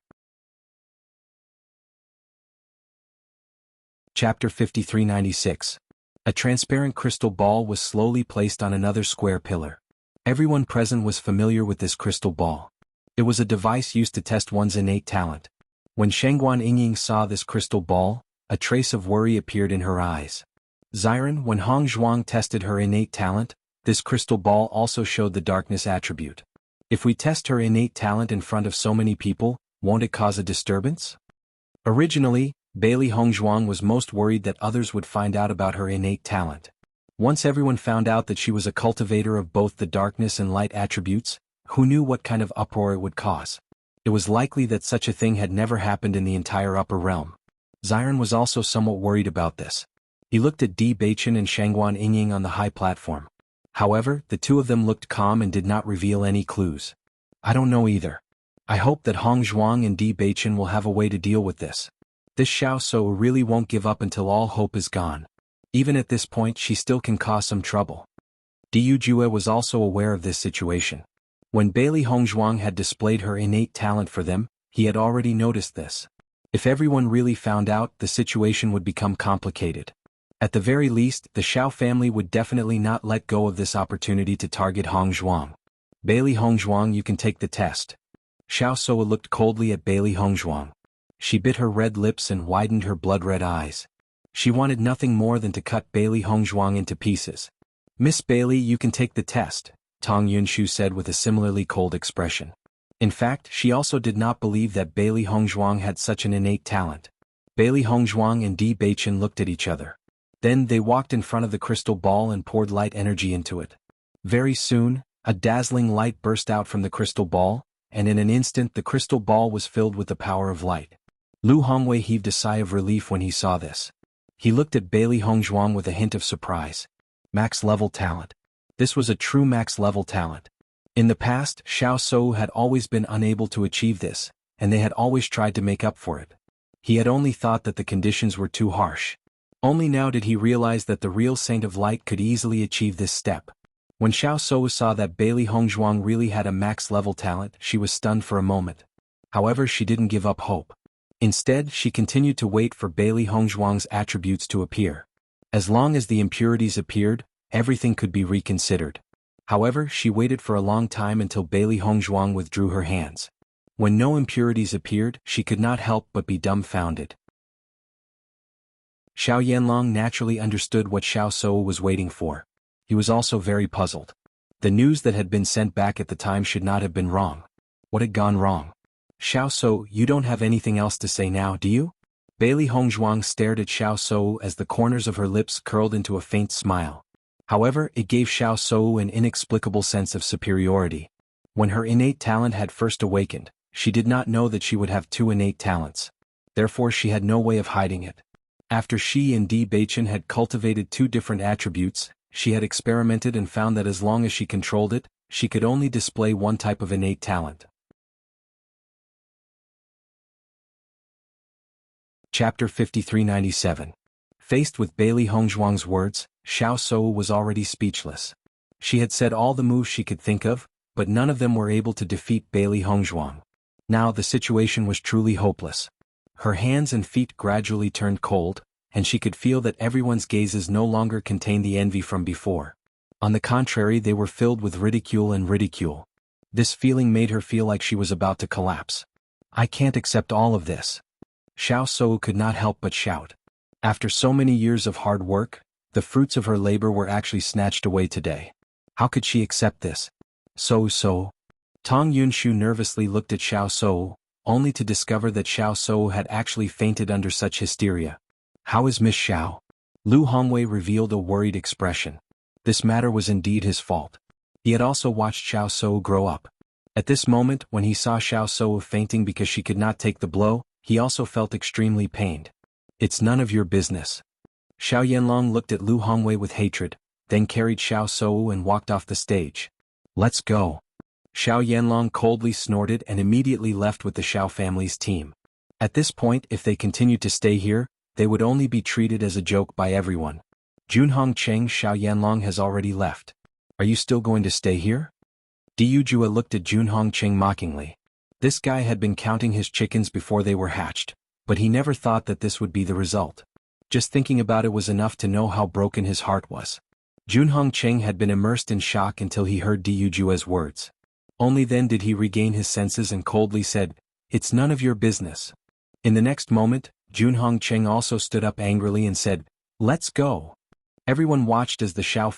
Chapter 5396. A transparent crystal ball was slowly placed on another square pillar. Everyone present was familiar with this crystal ball. It was a device used to test one's innate talent. When Shangguan Yingying saw this crystal ball, a trace of worry appeared in her eyes. Xiren, when Hong Zhuang tested her innate talent, this crystal ball also showed the darkness attribute. If we test her innate talent in front of so many people, won't it cause a disturbance? Originally, Bailey Hongzhuang was most worried that others would find out about her innate talent. Once everyone found out that she was a cultivator of both the darkness and light attributes, who knew what kind of uproar it would cause? It was likely that such a thing had never happened in the entire upper realm. Xiren was also somewhat worried about this. He looked at Di Beichen and Shangguan Yingying on the high platform. However, the two of them looked calm and did not reveal any clues. "I don't know either. I hope that Hong Zhuang and Di Beichen will have a way to deal with this. This Xiao Shou really won't give up until all hope is gone. Even at this point, she still can cause some trouble." Diyu Jue was also aware of this situation. When Bailey Hongzhuang had displayed her innate talent for them, he had already noticed this. If everyone really found out, the situation would become complicated. At the very least, the Xiao family would definitely not let go of this opportunity to target Hongzhuang. "Bailey Hongzhuang, you can take the test." Xiao Shou looked coldly at Bailey Hongzhuang. She bit her red lips and widened her blood-red eyes. She wanted nothing more than to cut Bailey Hongzhuang into pieces. "Miss Bailey, you can take the test," Tong Yunshu said with a similarly cold expression. In fact, she also did not believe that Bailey Hongzhuang had such an innate talent. Bailey Hongzhuang and Di Beichen looked at each other. Then they walked in front of the crystal ball and poured light energy into it. Very soon, a dazzling light burst out from the crystal ball, and in an instant the crystal ball was filled with the power of light. Lu Hongwei heaved a sigh of relief when he saw this. He looked at Bailey Hongzhuang with a hint of surprise. Max-level talent. This was a true max-level talent. In the past, Xiao Shou had always been unable to achieve this, and they had always tried to make up for it. He had only thought that the conditions were too harsh. Only now did he realize that the real Saint of Light could easily achieve this step. When Xiao Shou saw that Bailey Hongzhuang really had a max-level talent, she was stunned for a moment. However, she didn't give up hope. Instead, she continued to wait for Bailey Hongzhuang's attributes to appear. As long as the impurities appeared, everything could be reconsidered. However, she waited for a long time until Bailey Hongzhuang withdrew her hands. When no impurities appeared, she could not help but be dumbfounded. Xiao Yanlong naturally understood what Xiao Shou was waiting for. He was also very puzzled. The news that had been sent back at the time should not have been wrong. What had gone wrong? "Xiao Shou, you don't have anything else to say now, do you?" Bailey Hongzhuang stared at Xiao Shou as the corners of her lips curled into a faint smile. However, it gave Xiao Shou an inexplicable sense of superiority. When her innate talent had first awakened, She did not know that she would have two innate talents. Therefore she had no way of hiding it. After she and Di Baichen had cultivated two different attributes, she had experimented and found that as long as she controlled it, she could only display one type of innate talent. Chapter 5397. Faced with Bailey Hongzhuang's words, Xiao Shou was already speechless. She had said all the moves she could think of, but none of them were able to defeat Bailey Hongzhuang. Now the situation was truly hopeless. Her hands and feet gradually turned cold, and she could feel that everyone's gazes no longer contained the envy from before. On the contrary, they were filled with ridicule and ridicule. This feeling made her feel like she was about to collapse. I can't accept all of this. Xiao Shou could not help but shout. After so many years of hard work, the fruits of her labor were actually snatched away today. How could she accept this? So. Tong Yunshu nervously looked at Xiao Shou, only to discover that Xiao Shou had actually fainted under such hysteria. How is Miss Xiao? Lu Hongwei revealed a worried expression. This matter was indeed his fault. He had also watched Xiao Shou grow up. At this moment, when he saw Xiao Shou fainting because she could not take the blow, he also felt extremely pained. It's none of your business. Xiao Yanlong looked at Lu Hongwei with hatred, then carried Xiao Shou and walked off the stage. Let's go. Xiao Yanlong coldly snorted and immediately left with the Xiao family's team. At this point, if they continued to stay here, they would only be treated as a joke by everyone. Junhong Cheng, Xiao Yanlong has already left. Are you still going to stay here? Diu Jua looked at Junhong Cheng mockingly. This guy had been counting his chickens before they were hatched, but he never thought that this would be the result. Just thinking about it was enough to know how broken his heart was. Junhong Cheng had been immersed in shock until he heard Diu Jua's words. Only then did he regain his senses and coldly said, "It's none of your business." In the next moment, Junhong Cheng also stood up angrily and said, "Let's go." Everyone watched as the Xiao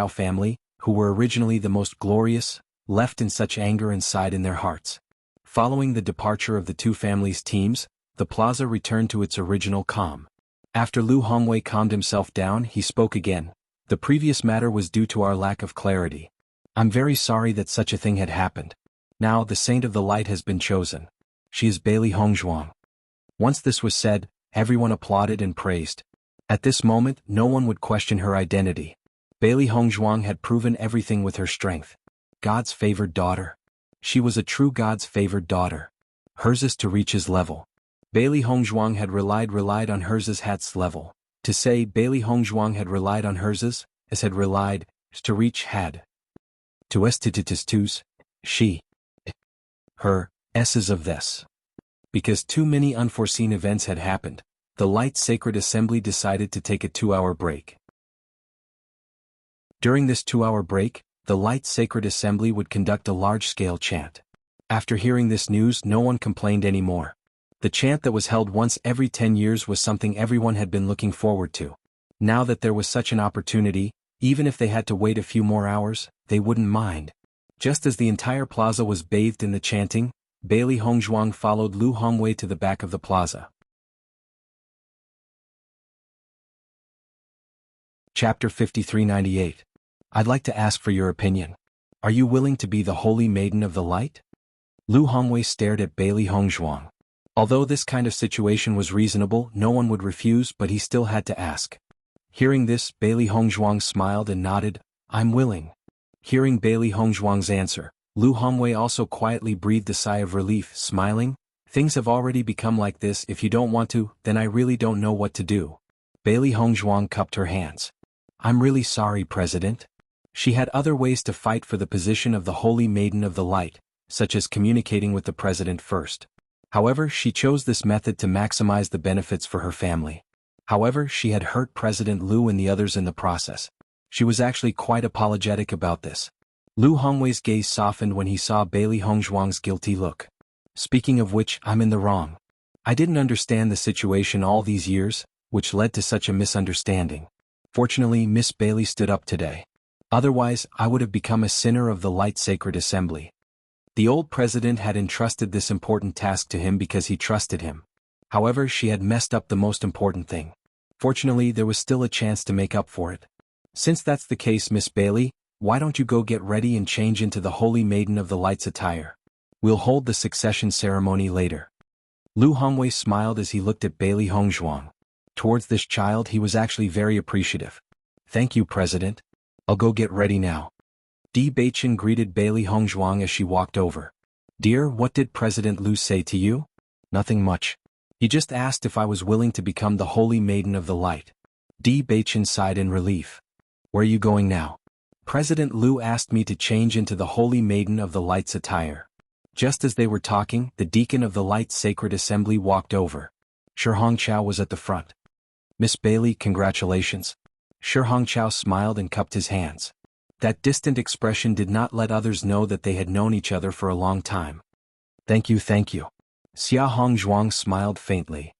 family, who were originally the most glorious, left in such anger and sighed in their hearts. Following the departure of the two families' teams, the plaza returned to its original calm. After Lu Hongwei calmed himself down, he spoke again. The previous matter was due to our lack of clarity. I'm very sorry that such a thing had happened. Now the Saint of the Light has been chosen. She is Bailey Hongzhuang. Once this was said, everyone applauded and praised. At this moment, no one would question her identity. Bailey Hongzhuang had proven everything with her strength. God's favored daughter. She was a true God's favored daughter. Hers is to reach his level. Bailey Hongzhuang had relied on hers hat's level. To say Bailey Hongzhuang had relied on hers as had relied to reach had. To estititus, she. Her, s's of this. Because too many unforeseen events had happened, the Light Sacred Assembly decided to take a 2-hour break. During this 2-hour break, the Light Sacred Assembly would conduct a large-scale chant. After hearing this news, no one complained anymore. The chant that was held once every 10 years was something everyone had been looking forward to. Now that there was such an opportunity, even if they had to wait a few more hours, they wouldn't mind. Just as the entire plaza was bathed in the chanting, Bailey Hongzhuang followed Lu Hongwei to the back of the plaza. Chapter 5398. I'd like to ask for your opinion. Are you willing to be the Holy Maiden of the Light? Lu Hongwei stared at Bailey Hongzhuang. Although this kind of situation was reasonable, no one would refuse, but he still had to ask. Hearing this, Bailey Hongzhuang smiled and nodded, "I'm willing." Hearing Bailey Hongzhuang's answer, Lu Hongwei also quietly breathed a sigh of relief, smiling, "Things have already become like this. If you don't want to, then I really don't know what to do." Bailey Hongzhuang cupped her hands. "I'm really sorry, President." She had other ways to fight for the position of the Holy Maiden of the Light, such as communicating with the President first. However, she chose this method to maximize the benefits for her family. However, she had hurt President Lu and the others in the process. She was actually quite apologetic about this. Lu Hongwei's gaze softened when he saw Bailey Hongzhuang's guilty look. "Speaking of which, I'm in the wrong. I didn't understand the situation all these years, which led to such a misunderstanding. Fortunately, Miss Bailey stood up today. Otherwise, I would have become a sinner of the Light Sacred Assembly." The old president had entrusted this important task to him because he trusted him. However, she had messed up the most important thing. Fortunately, there was still a chance to make up for it. "Since that's the case, Miss Bailey, why don't you go get ready and change into the Holy Maiden of the Light's attire?" We'll hold the succession ceremony later. Lu Hongwei smiled as he looked at Bailey Hongzhuang. Towards this child he was actually very appreciative. Thank you, President. I'll go get ready now. Di Beichen greeted Bailey Hongzhuang as she walked over. Dear, what did President Lu say to you? Nothing much. He just asked if I was willing to become the Holy Maiden of the Light. Di Beichen sighed in relief. Where are you going now? President Lu asked me to change into the Holy Maiden of the Light's attire. Just as they were talking, the Deacon of the Light's Sacred Assembly walked over. Shi Hongqiao was at the front. Miss Bailey, congratulations. Shi Hongqiao smiled and cupped his hands. That distant expression did not let others know that they had known each other for a long time. Thank you, thank you. Xia Hongzhuang smiled faintly.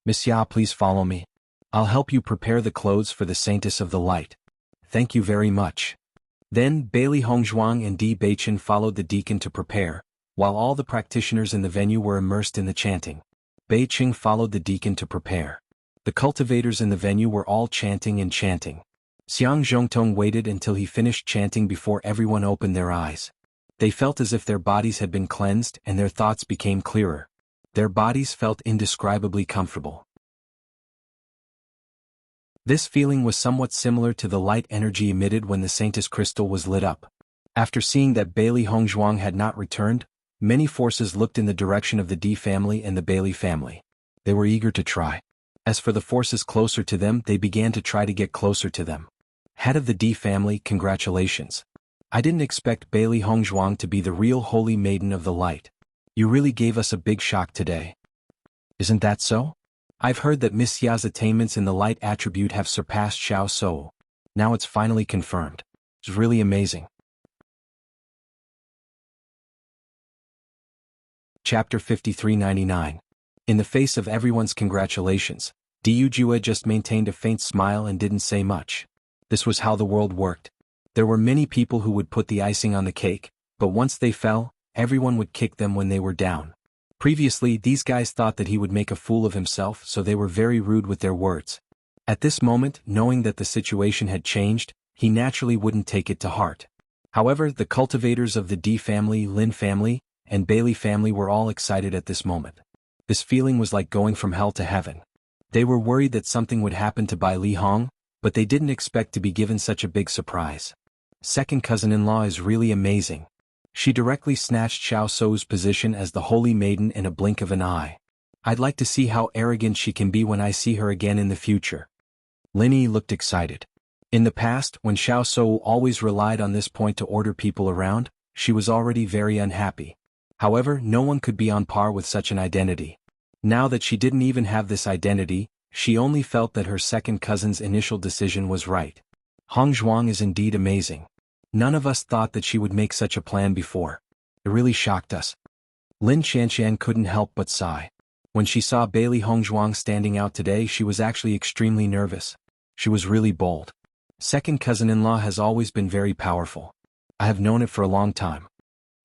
Miss Xia, please follow me. I'll help you prepare the clothes for the Saintess of the Light. Thank you very much. Then Bailey Hongzhuang and Di Beichen followed the deacon to prepare, while all the practitioners in the venue were immersed in the chanting. Beiqing followed the deacon to prepare. The cultivators in the venue were all chanting and chanting. Xiang Zhongtong waited until he finished chanting before everyone opened their eyes. They felt as if their bodies had been cleansed and their thoughts became clearer. Their bodies felt indescribably comfortable. This feeling was somewhat similar to the light energy emitted when the Saintess crystal was lit up. After seeing that Bailey Hongzhuang had not returned, many forces looked in the direction of the Di family and the Bailey family. They were eager to try. As for the forces closer to them, they began to try to get closer to them. Head of the Di family, congratulations. I didn't expect Bailey Hongzhuang to be the real Holy Maiden of the Light. You really gave us a big shock today. Isn't that so? I've heard that Miss Xia's attainments in the light attribute have surpassed Xiao Shou. Now it's finally confirmed. It's really amazing. Chapter 5399. In the face of everyone's congratulations, Diu Jue just maintained a faint smile and didn't say much. This was how the world worked. There were many people who would put the icing on the cake, but once they fell, everyone would kick them when they were down. Previously, these guys thought that he would make a fool of himself, so they were very rude with their words. At this moment, knowing that the situation had changed, he naturally wouldn't take it to heart. However, the cultivators of the Di family, Lin family, and Bailey family were all excited at this moment. This feeling was like going from hell to heaven. They were worried that something would happen to Bai Li Hong, but they didn't expect to be given such a big surprise. Second cousin-in-law is really amazing. She directly snatched Xiao Shou's position as the Holy Maiden in a blink of an eye. I'd like to see how arrogant she can be when I see her again in the future. Lin Yi looked excited. In the past, when Xiao Shou always relied on this point to order people around, she was already very unhappy. However, no one could be on par with such an identity. Now that she didn't even have this identity, she only felt that her second cousin's initial decision was right. Hongzhuang is indeed amazing. None of us thought that she would make such a plan before. It really shocked us. Lin Qianqian couldn't help but sigh. When she saw Bailey Hongzhuang standing out today, she was actually extremely nervous. She was really bold. Second cousin-in-law has always been very powerful. I have known it for a long time.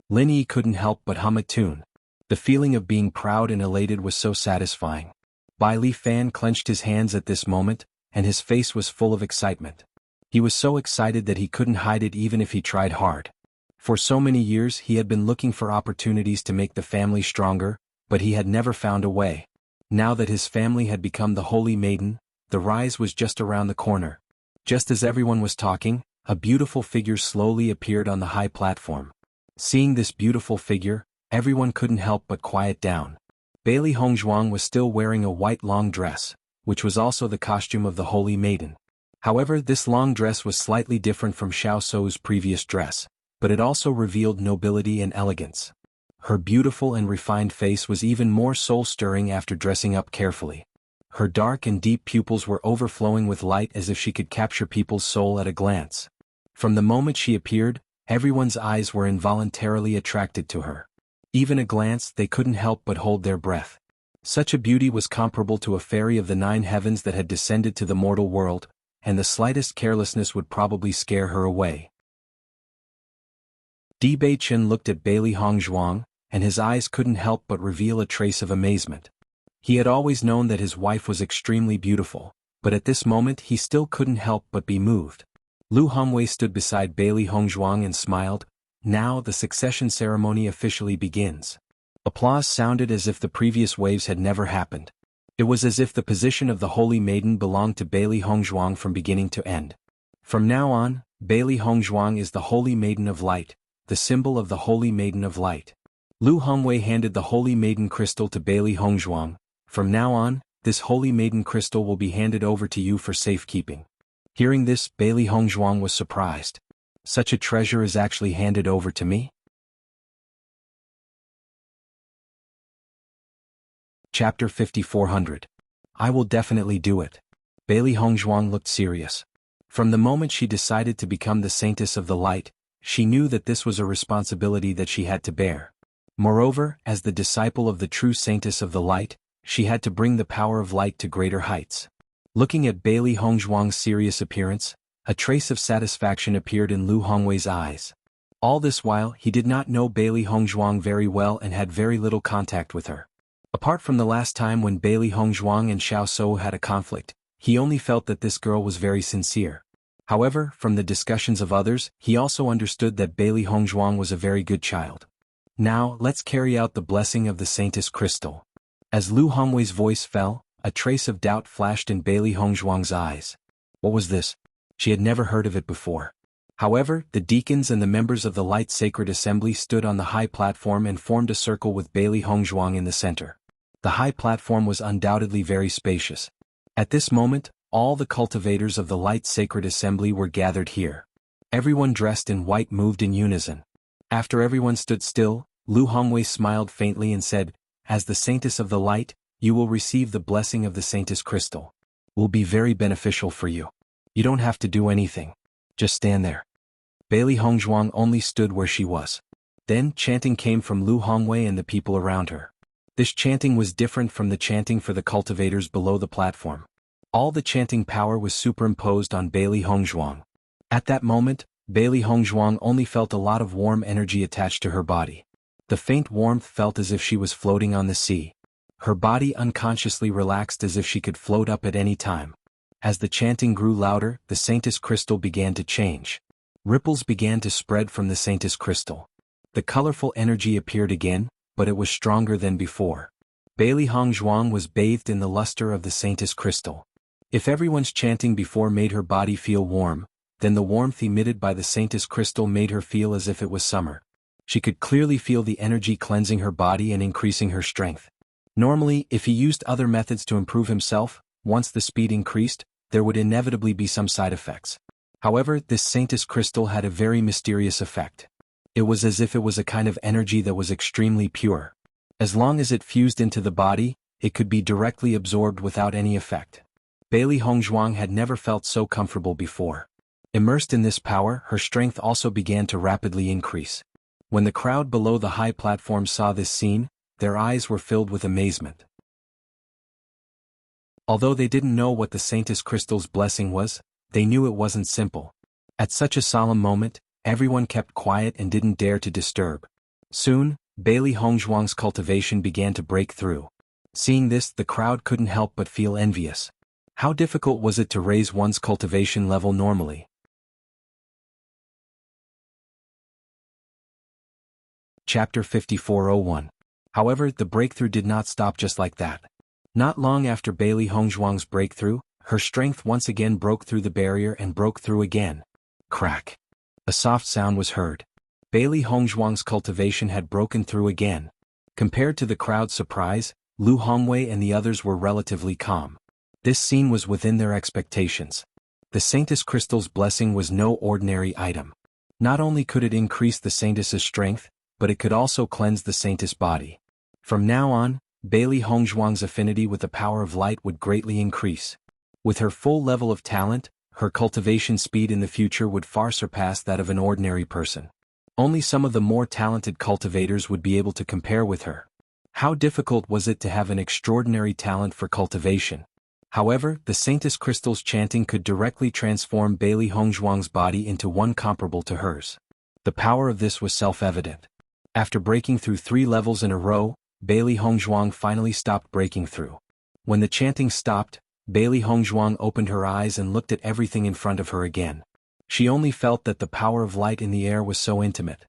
Lin Yi couldn't help but hum a tune. The feeling of being proud and elated was so satisfying. Bai Li Fan clenched his hands at this moment, and his face was full of excitement. He was so excited that he couldn't hide it even if he tried hard. For so many years he had been looking for opportunities to make the family stronger, but he had never found a way. Now that his family had become the Holy Maiden, the rise was just around the corner. Just as everyone was talking, a beautiful figure slowly appeared on the high platform. Seeing this beautiful figure, everyone couldn't help but quiet down. Bailey Hongzhuang was still wearing a white long dress, which was also the costume of the Holy Maiden. However, this long dress was slightly different from Xiao Shou's previous dress, but it also revealed nobility and elegance. Her beautiful and refined face was even more soul-stirring after dressing up carefully. Her dark and deep pupils were overflowing with light as if she could capture people's soul at a glance. From the moment she appeared, everyone's eyes were involuntarily attracted to her. Even a glance, they couldn't help but hold their breath. Such a beauty was comparable to a fairy of the 9 heavens that had descended to the mortal world, and the slightest carelessness would probably scare her away. Di Beichen looked at Bailey Hongzhuang, and his eyes couldn't help but reveal a trace of amazement. He had always known that his wife was extremely beautiful, but at this moment he still couldn't help but be moved. Lu Hongwei stood beside Bailey Hongzhuang and smiled, Now the succession ceremony officially begins. Applause sounded as if the previous waves had never happened. It was as if the position of the Holy Maiden belonged to Bailey Hongzhuang from beginning to end. From now on, Bailey Hongzhuang is the Holy Maiden of Light, the symbol of the Holy Maiden of Light. Lu Hongwei handed the Holy Maiden crystal to Bailey Hongzhuang. From now on, this Holy Maiden crystal will be handed over to you for safekeeping. Hearing this, Bailey Hongzhuang was surprised. Such a treasure is actually handed over to me? Chapter 5400. I will definitely do it. Bailey Hongzhuang looked serious. From the moment she decided to become the Saintess of the Light, she knew that this was a responsibility that she had to bear. Moreover, as the disciple of the true Saintess of the Light, she had to bring the power of light to greater heights. Looking at Bailey Hongzhuang's serious appearance, a trace of satisfaction appeared in Lu Hongwei's eyes. All this while, he did not know Bailey Hongzhuang very well and had very little contact with her. Apart from the last time when Bailey Hongzhuang and Xiao Shou had a conflict, he only felt that this girl was very sincere. However, from the discussions of others, he also understood that Bailey Hongzhuang was a very good child. Now, let's carry out the blessing of the Saintess Crystal. As Lu Hongwei's voice fell, a trace of doubt flashed in Bailey Hongzhuang's eyes. What was this? She had never heard of it before. However, the deacons and the members of the Light Sacred Assembly stood on the high platform and formed a circle with Bailey Hongzhuang in the center. The high platform was undoubtedly very spacious. At this moment, all the cultivators of the Light Sacred Assembly were gathered here. Everyone dressed in white moved in unison. After everyone stood still, Lu Hongwei smiled faintly and said, "As the Saintess of the Light, you will receive the blessing of the Saintess Crystal. Will be very beneficial for you. You don't have to do anything. Just stand there." Bailey Hongzhuang only stood where she was. Then chanting came from Lu Hongwei and the people around her. This chanting was different from the chanting for the cultivators below the platform. All the chanting power was superimposed on Bailey Hongzhuang. At that moment, Bailey Hongzhuang only felt a lot of warm energy attached to her body. The faint warmth felt as if she was floating on the sea. Her body unconsciously relaxed as if she could float up at any time. As the chanting grew louder, the Saintess Crystal began to change. Ripples began to spread from the Saintess Crystal. The colorful energy appeared again, but it was stronger than before. Bailey Hongzhuang was bathed in the luster of the Saintess Crystal. If everyone's chanting before made her body feel warm, then the warmth emitted by the Saintess Crystal made her feel as if it was summer. She could clearly feel the energy cleansing her body and increasing her strength. Normally, if he used other methods to improve himself, once the speed increased, there would inevitably be some side effects. However, this Saintess Crystal had a very mysterious effect. It was as if it was a kind of energy that was extremely pure. As long as it fused into the body, it could be directly absorbed without any effect. Bailey Hongzhuang had never felt so comfortable before. Immersed in this power, her strength also began to rapidly increase. When the crowd below the high platform saw this scene, their eyes were filled with amazement. Although they didn't know what the Saintess Crystal's blessing was, they knew it wasn't simple. At such a solemn moment, everyone kept quiet and didn't dare to disturb. Soon, Bailey Hongzhuang's cultivation began to break through. Seeing this, the crowd couldn't help but feel envious. How difficult was it to raise one's cultivation level normally? Chapter 5401. However, the breakthrough did not stop just like that. Not long after Bailey Hongzhuang's breakthrough, her strength once again broke through the barrier and broke through again. Crack. A soft sound was heard. Bailey Hongzhuang's cultivation had broken through again. Compared to the crowd's surprise, Lu Hongwei and the others were relatively calm. This scene was within their expectations. The Saintess Crystal's blessing was no ordinary item. Not only could it increase the Saintess's strength, but it could also cleanse the Saintess body. From now on, Bailey Hongzhuang's affinity with the power of light would greatly increase. With her full level of talent, her cultivation speed in the future would far surpass that of an ordinary person. Only some of the more talented cultivators would be able to compare with her. How difficult was it to have an extraordinary talent for cultivation? However, the Saintess Crystal's chanting could directly transform Bailey Hongzhuang's body into one comparable to hers. The power of this was self-evident. After breaking through 3 levels in a row, Bailey Hongzhuang finally stopped breaking through. When the chanting stopped, Bailey Hongzhuang opened her eyes and looked at everything in front of her again. She only felt that the power of light in the air was so intimate.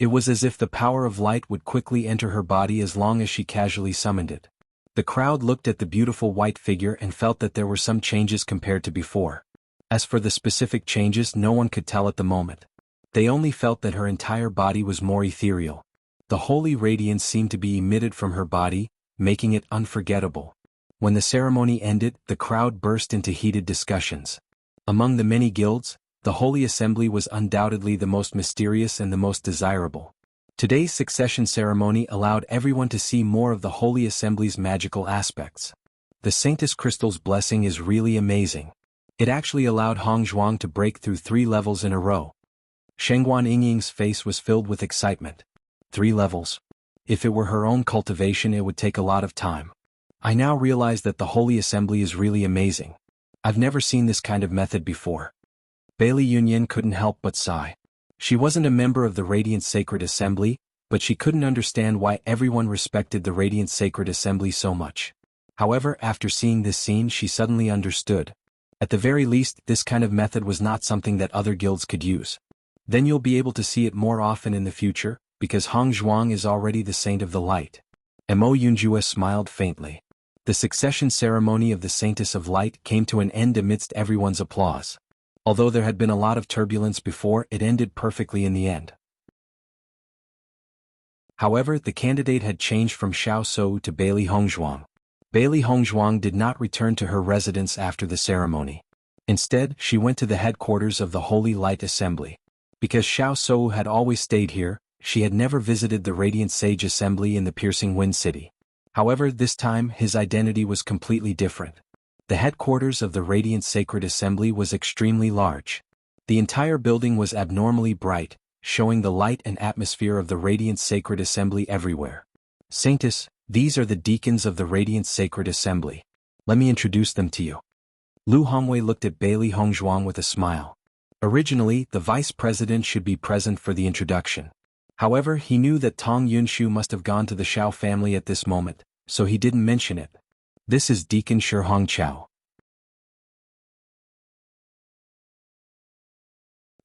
It was as if the power of light would quickly enter her body as long as she casually summoned it. The crowd looked at the beautiful white figure and felt that there were some changes compared to before. As for the specific changes, no one could tell at the moment. They only felt that her entire body was more ethereal. The holy radiance seemed to be emitted from her body, making it unforgettable. When the ceremony ended, the crowd burst into heated discussions. Among the many guilds, the Holy Assembly was undoubtedly the most mysterious and the most desirable. Today's succession ceremony allowed everyone to see more of the Holy Assembly's magical aspects. The Saintess Crystal's blessing is really amazing. It actually allowed Hong Zhuang to break through 3 levels in a row. Shengguan Yingying's face was filled with excitement. 3 levels. If it were her own cultivation, it would take a lot of time. I now realize that the Holy Assembly is really amazing. I've never seen this kind of method before. Bailey Yunyan couldn't help but sigh. She wasn't a member of the Radiant Sacred Assembly, but she couldn't understand why everyone respected the Radiant Sacred Assembly so much. However, after seeing this scene, she suddenly understood. At the very least, this kind of method was not something that other guilds could use. Then you'll be able to see it more often in the future, because Hong Zhuang is already the Saint of the Light. Mo Yunjue smiled faintly. The succession ceremony of the Saintess of Light came to an end amidst everyone's applause. Although there had been a lot of turbulence before, it ended perfectly in the end. However, the candidate had changed from Xiao Shou to Bailey Hongzhuang. Bailey Hongzhuang did not return to her residence after the ceremony. Instead, she went to the headquarters of the Holy Light Assembly. Because Xiao Shou had always stayed here, she had never visited the Radiant Sage Assembly in the Piercing Wind City. However, this time his identity was completely different. The headquarters of the Radiant Sacred Assembly was extremely large. The entire building was abnormally bright, showing the light and atmosphere of the Radiant Sacred Assembly everywhere. Saintess, these are the deacons of the Radiant Sacred Assembly. Let me introduce them to you. Lu Hongwei looked at Bailey Hongzhuang with a smile. Originally, the vice president should be present for the introduction. However, he knew that Tong Yunshu must have gone to the Xiao family at this moment, so he didn't mention it. This is Deacon Shi Hongqiao.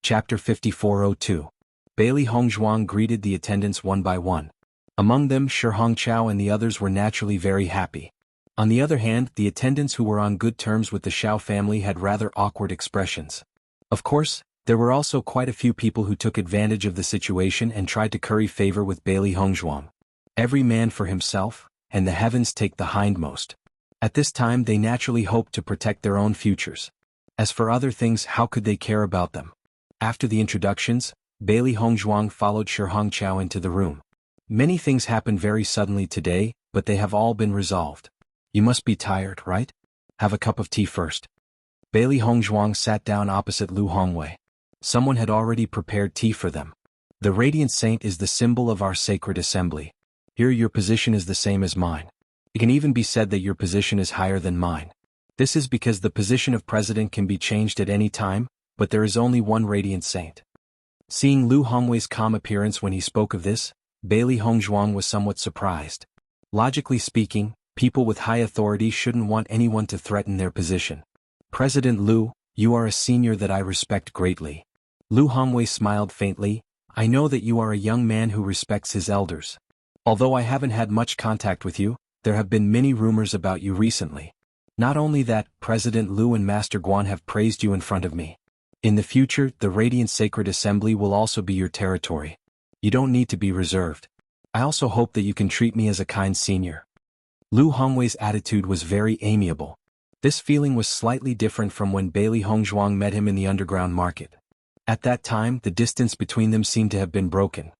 Chapter 5402. Bailey Hongzhuang greeted the attendants one by one. Among them, Shi Hongqiao and the others were naturally very happy. On the other hand, the attendants who were on good terms with the Xiao family had rather awkward expressions. Of course, there were also quite a few people who took advantage of the situation and tried to curry favor with Bailey Hongzhuang. Every man for himself, and the heavens take the hindmost. At this time they naturally hoped to protect their own futures. As for other things, how could they care about them? After the introductions, Bailey Hongzhuang followed Shi Hongqiao into the room. Many things happened very suddenly today, but they have all been resolved. You must be tired, right? Have a cup of tea first. Bailey Hongzhuang sat down opposite Lu Hongwei. Someone had already prepared tea for them. The Radiant Saint is the symbol of our sacred assembly. Here your position is the same as mine. It can even be said that your position is higher than mine. This is because the position of president can be changed at any time, but there is only one Radiant Saint. Seeing Lu Hongwei's calm appearance when he spoke of this, Bailey Hongzhuang was somewhat surprised. Logically speaking, people with high authority shouldn't want anyone to threaten their position. President Lu, you are a senior that I respect greatly. Lu Hongwei smiled faintly. I know that you are a young man who respects his elders. Although I haven't had much contact with you, there have been many rumors about you recently. Not only that, President Lu and Master Guan have praised you in front of me. In the future, the Radiant Sacred Assembly will also be your territory. You don't need to be reserved. I also hope that you can treat me as a kind senior. Lu Hongwei's attitude was very amiable. This feeling was slightly different from when Bailey Hongzhuang met him in the underground market. At that time, the distance between them seemed to have been broken.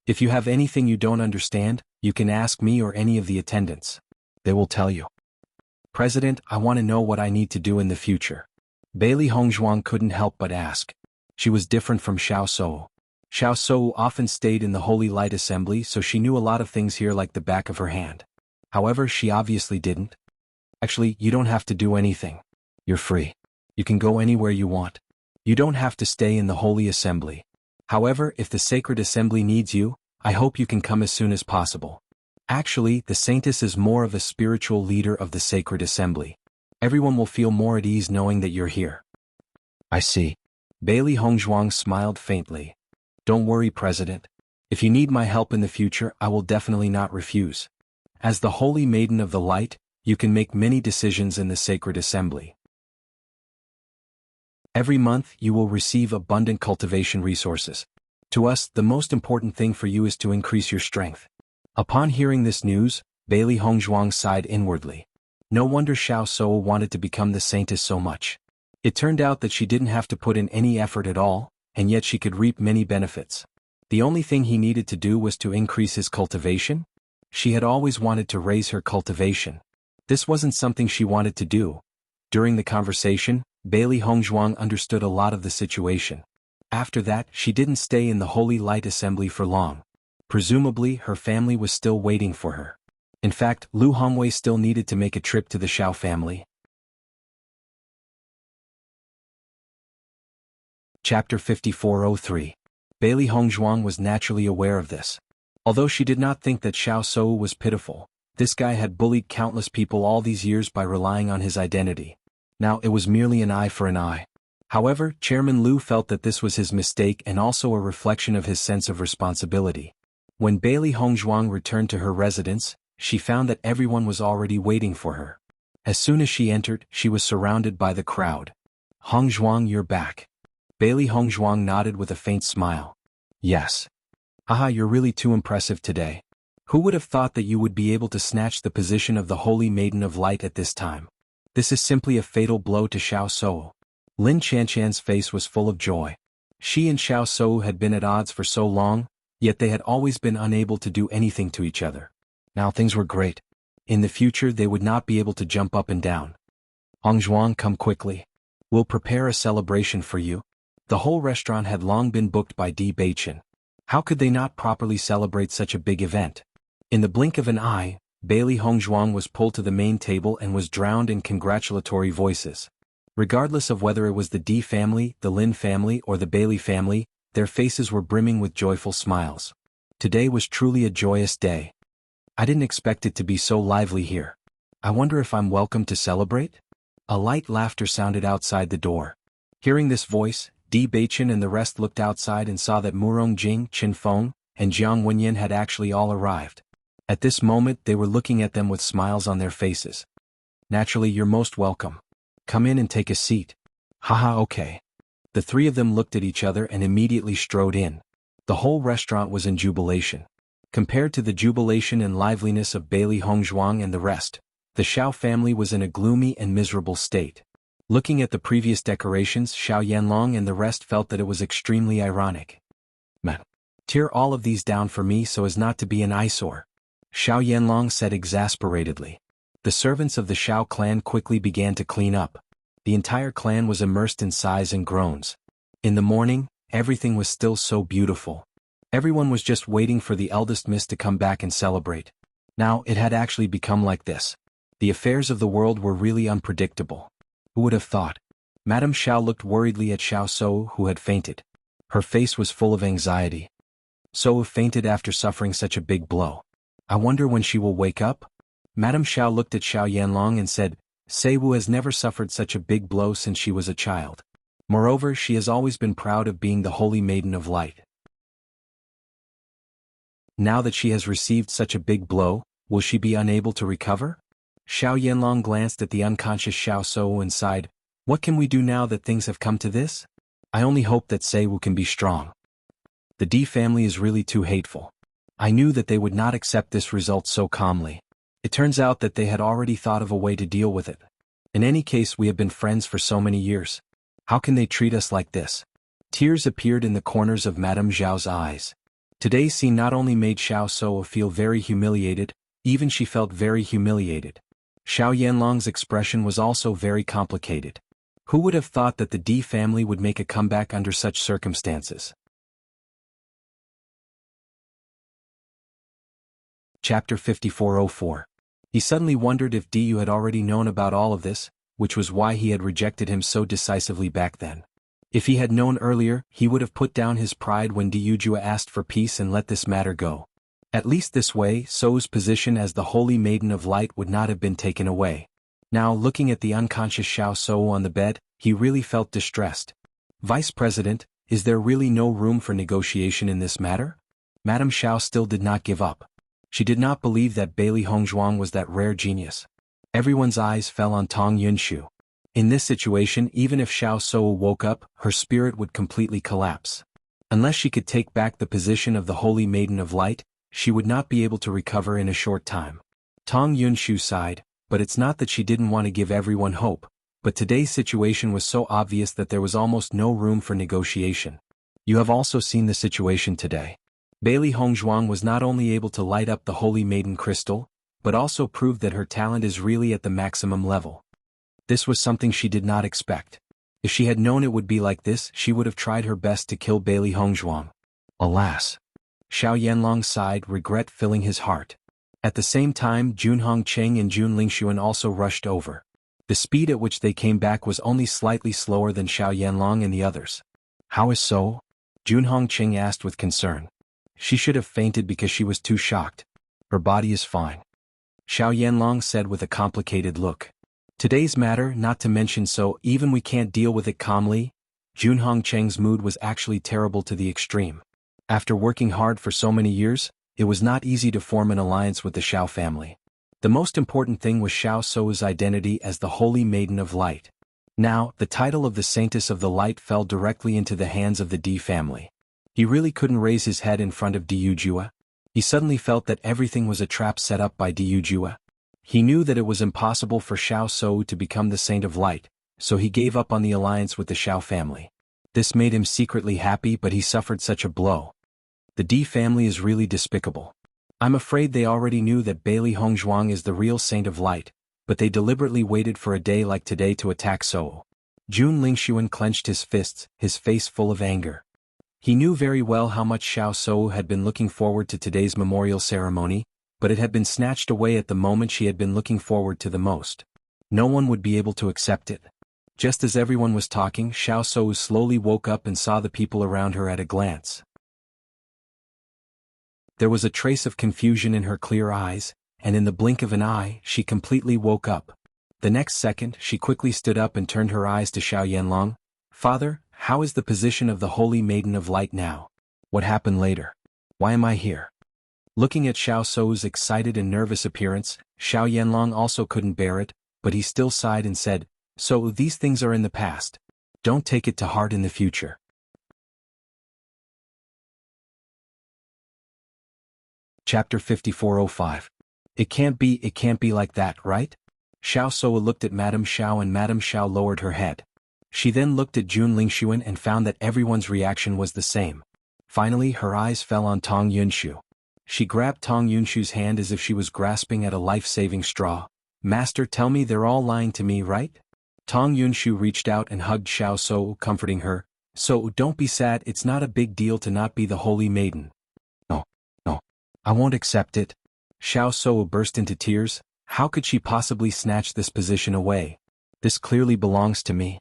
If you have anything you don't understand, you can ask me or any of the attendants. They will tell you. President, I want to know what I need to do in the future. Bailey Hongzhuang couldn't help but ask. She was different from Xiao Shou. Xiao Shou often stayed in the Holy Light Assembly, so she knew a lot of things here like the back of her hand. However, she obviously didn't. Actually, you don't have to do anything. You're free. You can go anywhere you want. You don't have to stay in the Holy Assembly. However, if the Sacred Assembly needs you, I hope you can come as soon as possible. Actually, the Saintess is more of a spiritual leader of the Sacred Assembly. Everyone will feel more at ease knowing that you're here. I see. Bailey Hongzhuang smiled faintly. Don't worry, President. If you need my help in the future, I will definitely not refuse. As the Holy Maiden of the Light, you can make many decisions in the sacred assembly. Every month, you will receive abundant cultivation resources. To us, the most important thing for you is to increase your strength. Upon hearing this news, Bailey Hongzhuang sighed inwardly. No wonder Xiao Souo wanted to become the saintess so much. It turned out that she didn't have to put in any effort at all, and yet she could reap many benefits. The only thing he needed to do was to increase his cultivation. She had always wanted to raise her cultivation. This wasn't something she wanted to do. During the conversation, Bailey Hongzhuang understood a lot of the situation. After that, she didn't stay in the Holy Light Assembly for long. Presumably, her family was still waiting for her. In fact, Lu Hongwei still needed to make a trip to the Xiao family. Chapter 5403. Bailey Hongzhuang was naturally aware of this. Although she did not think that Xiao Souo was pitiful, this guy had bullied countless people all these years by relying on his identity. Now it was merely an eye for an eye. However, Chairman Lu felt that this was his mistake and also a reflection of his sense of responsibility. When Bailey Hongzhuang returned to her residence, she found that everyone was already waiting for her. As soon as she entered, she was surrounded by the crowd. "Hongzhuang, you're back." Bailey Hongzhuang nodded with a faint smile. "Yes. Haha, you're really too impressive today. Who would have thought that you would be able to snatch the position of the Holy Maiden of Light at this time? This is simply a fatal blow to Xiao Souo." Lin Chanchan's face was full of joy. She and Xiao Souo had been at odds for so long, yet they had always been unable to do anything to each other. Now things were great. In the future they would not be able to jump up and down. "Hongzhuang, come quickly. We'll prepare a celebration for you." The whole restaurant had long been booked by Di Beichen. How could they not properly celebrate such a big event? In the blink of an eye, Bailey Hongzhuang was pulled to the main table and was drowned in congratulatory voices. Regardless of whether it was the Di family, the Lin family, or the Bailey family, their faces were brimming with joyful smiles. Today was truly a joyous day. I didn't expect it to be so lively here. I wonder if I'm welcome to celebrate? A light laughter sounded outside the door. Hearing this voice, Di Beichen and the rest looked outside and saw that Murong Jing, Qin Feng, and Jiang Wenyan had actually all arrived. At this moment they were looking at them with smiles on their faces. "Naturally, you're most welcome. Come in and take a seat." "Haha, okay." The three of them looked at each other and immediately strode in. The whole restaurant was in jubilation. Compared to the jubilation and liveliness of Bailey Hongzhuang and the rest, the Xiao family was in a gloomy and miserable state. Looking at the previous decorations, Xiao Yanlong and the rest felt that it was extremely ironic. "Man, tear all of these down for me so as not to be an eyesore," Xiao Yanlong said exasperatedly. The servants of the Xiao clan quickly began to clean up. The entire clan was immersed in sighs and groans. In the morning, everything was still so beautiful. Everyone was just waiting for the eldest miss to come back and celebrate. Now it had actually become like this. The affairs of the world were really unpredictable. Who would have thought? Madame Xiao looked worriedly at Xiao Souo, who had fainted. Her face was full of anxiety. Souo fainted after suffering such a big blow. I wonder when she will wake up? Madame Xiao looked at Xiao Yanlong and said, "Seiwu has never suffered such a big blow since she was a child. Moreover, she has always been proud of being the Holy Maiden of Light. Now that she has received such a big blow, will she be unable to recover?" Xiao Yanlong glanced at the unconscious Xiao Souo and sighed, "What can we do now that things have come to this? I only hope that Seiwu can be strong. The Di family is really too hateful. I knew that they would not accept this result so calmly. It turns out that they had already thought of a way to deal with it. In any case, we have been friends for so many years. How can they treat us like this?" Tears appeared in the corners of Madame Zhao's eyes. Today's scene not only made Xiao Souo feel very humiliated, even she felt very humiliated. Xiao Yanlong's expression was also very complicated. Who would have thought that the Di family would make a comeback under such circumstances? Chapter 5404. He suddenly wondered if Diyu had already known about all of this, which was why he had rejected him so decisively back then. If he had known earlier, he would have put down his pride when Diyujua asked for peace and let this matter go. At least this way, Sou's position as the Holy Maiden of Light would not have been taken away. Now, looking at the unconscious Xiao Sou on the bed, he really felt distressed. "Vice President, is there really no room for negotiation in this matter?" Madame Xiao still did not give up. She did not believe that Bailey Hongzhuang was that rare genius. Everyone's eyes fell on Tong Yunshu. In this situation, even if Xiao Sou woke up, her spirit would completely collapse. Unless she could take back the position of the Holy Maiden of Light, she would not be able to recover in a short time. Tong Yunshu sighed, but it's not that she didn't want to give everyone hope, but today's situation was so obvious that there was almost no room for negotiation. You have also seen the situation today. Bailey Hongzhuang was not only able to light up the Holy Maiden crystal, but also proved that her talent is really at the maximum level. This was something she did not expect. If she had known it would be like this, she would have tried her best to kill Bailey Hongzhuang. Alas. Xiao Yanlong sighed, regret filling his heart. At the same time, Jun Hongqing and Jun Lingxuan also rushed over. The speed at which they came back was only slightly slower than Xiao Yanlong and the others. How is so? Jun Hongqing asked with concern. She should have fainted because she was too shocked. Her body is fine. Xiao Yanlong said with a complicated look. Today's matter, not to mention so, even we can't deal with it calmly. Jun Hongqing's mood was actually terrible to the extreme. After working hard for so many years, it was not easy to form an alliance with the Xiao family. The most important thing was Xiao Sou's identity as the Holy Maiden of Light. Now, the title of the Saintess of the Light fell directly into the hands of the Di family. He really couldn't raise his head in front of Di Yujue. He suddenly felt that everything was a trap set up by Di Yujue. He knew that it was impossible for Xiao Sou to become the Saint of Light, so he gave up on the alliance with the Xiao family. This made him secretly happy, but he suffered such a blow. The Di family is really despicable. I'm afraid they already knew that Bailey Hongzhuang is the real Saint of Light, but they deliberately waited for a day like today to attack Sou. Jun Lingxuan clenched his fists, his face full of anger. He knew very well how much Xiao Sou had been looking forward to today's memorial ceremony, but it had been snatched away at the moment she had been looking forward to the most. No one would be able to accept it. Just as everyone was talking, Xiao Sou slowly woke up and saw the people around her at a glance. There was a trace of confusion in her clear eyes, and in the blink of an eye, she completely woke up. The next second, she quickly stood up and turned her eyes to Xiao Yanlong. Father, how is the position of the Holy Maiden of Light now? What happened later? Why am I here? Looking at Xiao Sou's excited and nervous appearance, Xiao Yanlong also couldn't bear it, but he still sighed and said, So these things are in the past. Don't take it to heart in the future. Chapter 5405. It can't be like that, right? Xiao Sou looked at Madame Xiao and Madame Xiao lowered her head. She then looked at Jun Lingxuan and found that everyone's reaction was the same. Finally, her eyes fell on Tong Yunshu. She grabbed Tong Yunshu's hand as if she was grasping at a life-saving straw. Master, tell me they're all lying to me, right? Tong Yunshu reached out and hugged Xiao Sou, comforting her. So, don't be sad, it's not a big deal to not be the Holy Maiden. No. I won't accept it. Xiao Sou burst into tears. How could she possibly snatch this position away? This clearly belongs to me.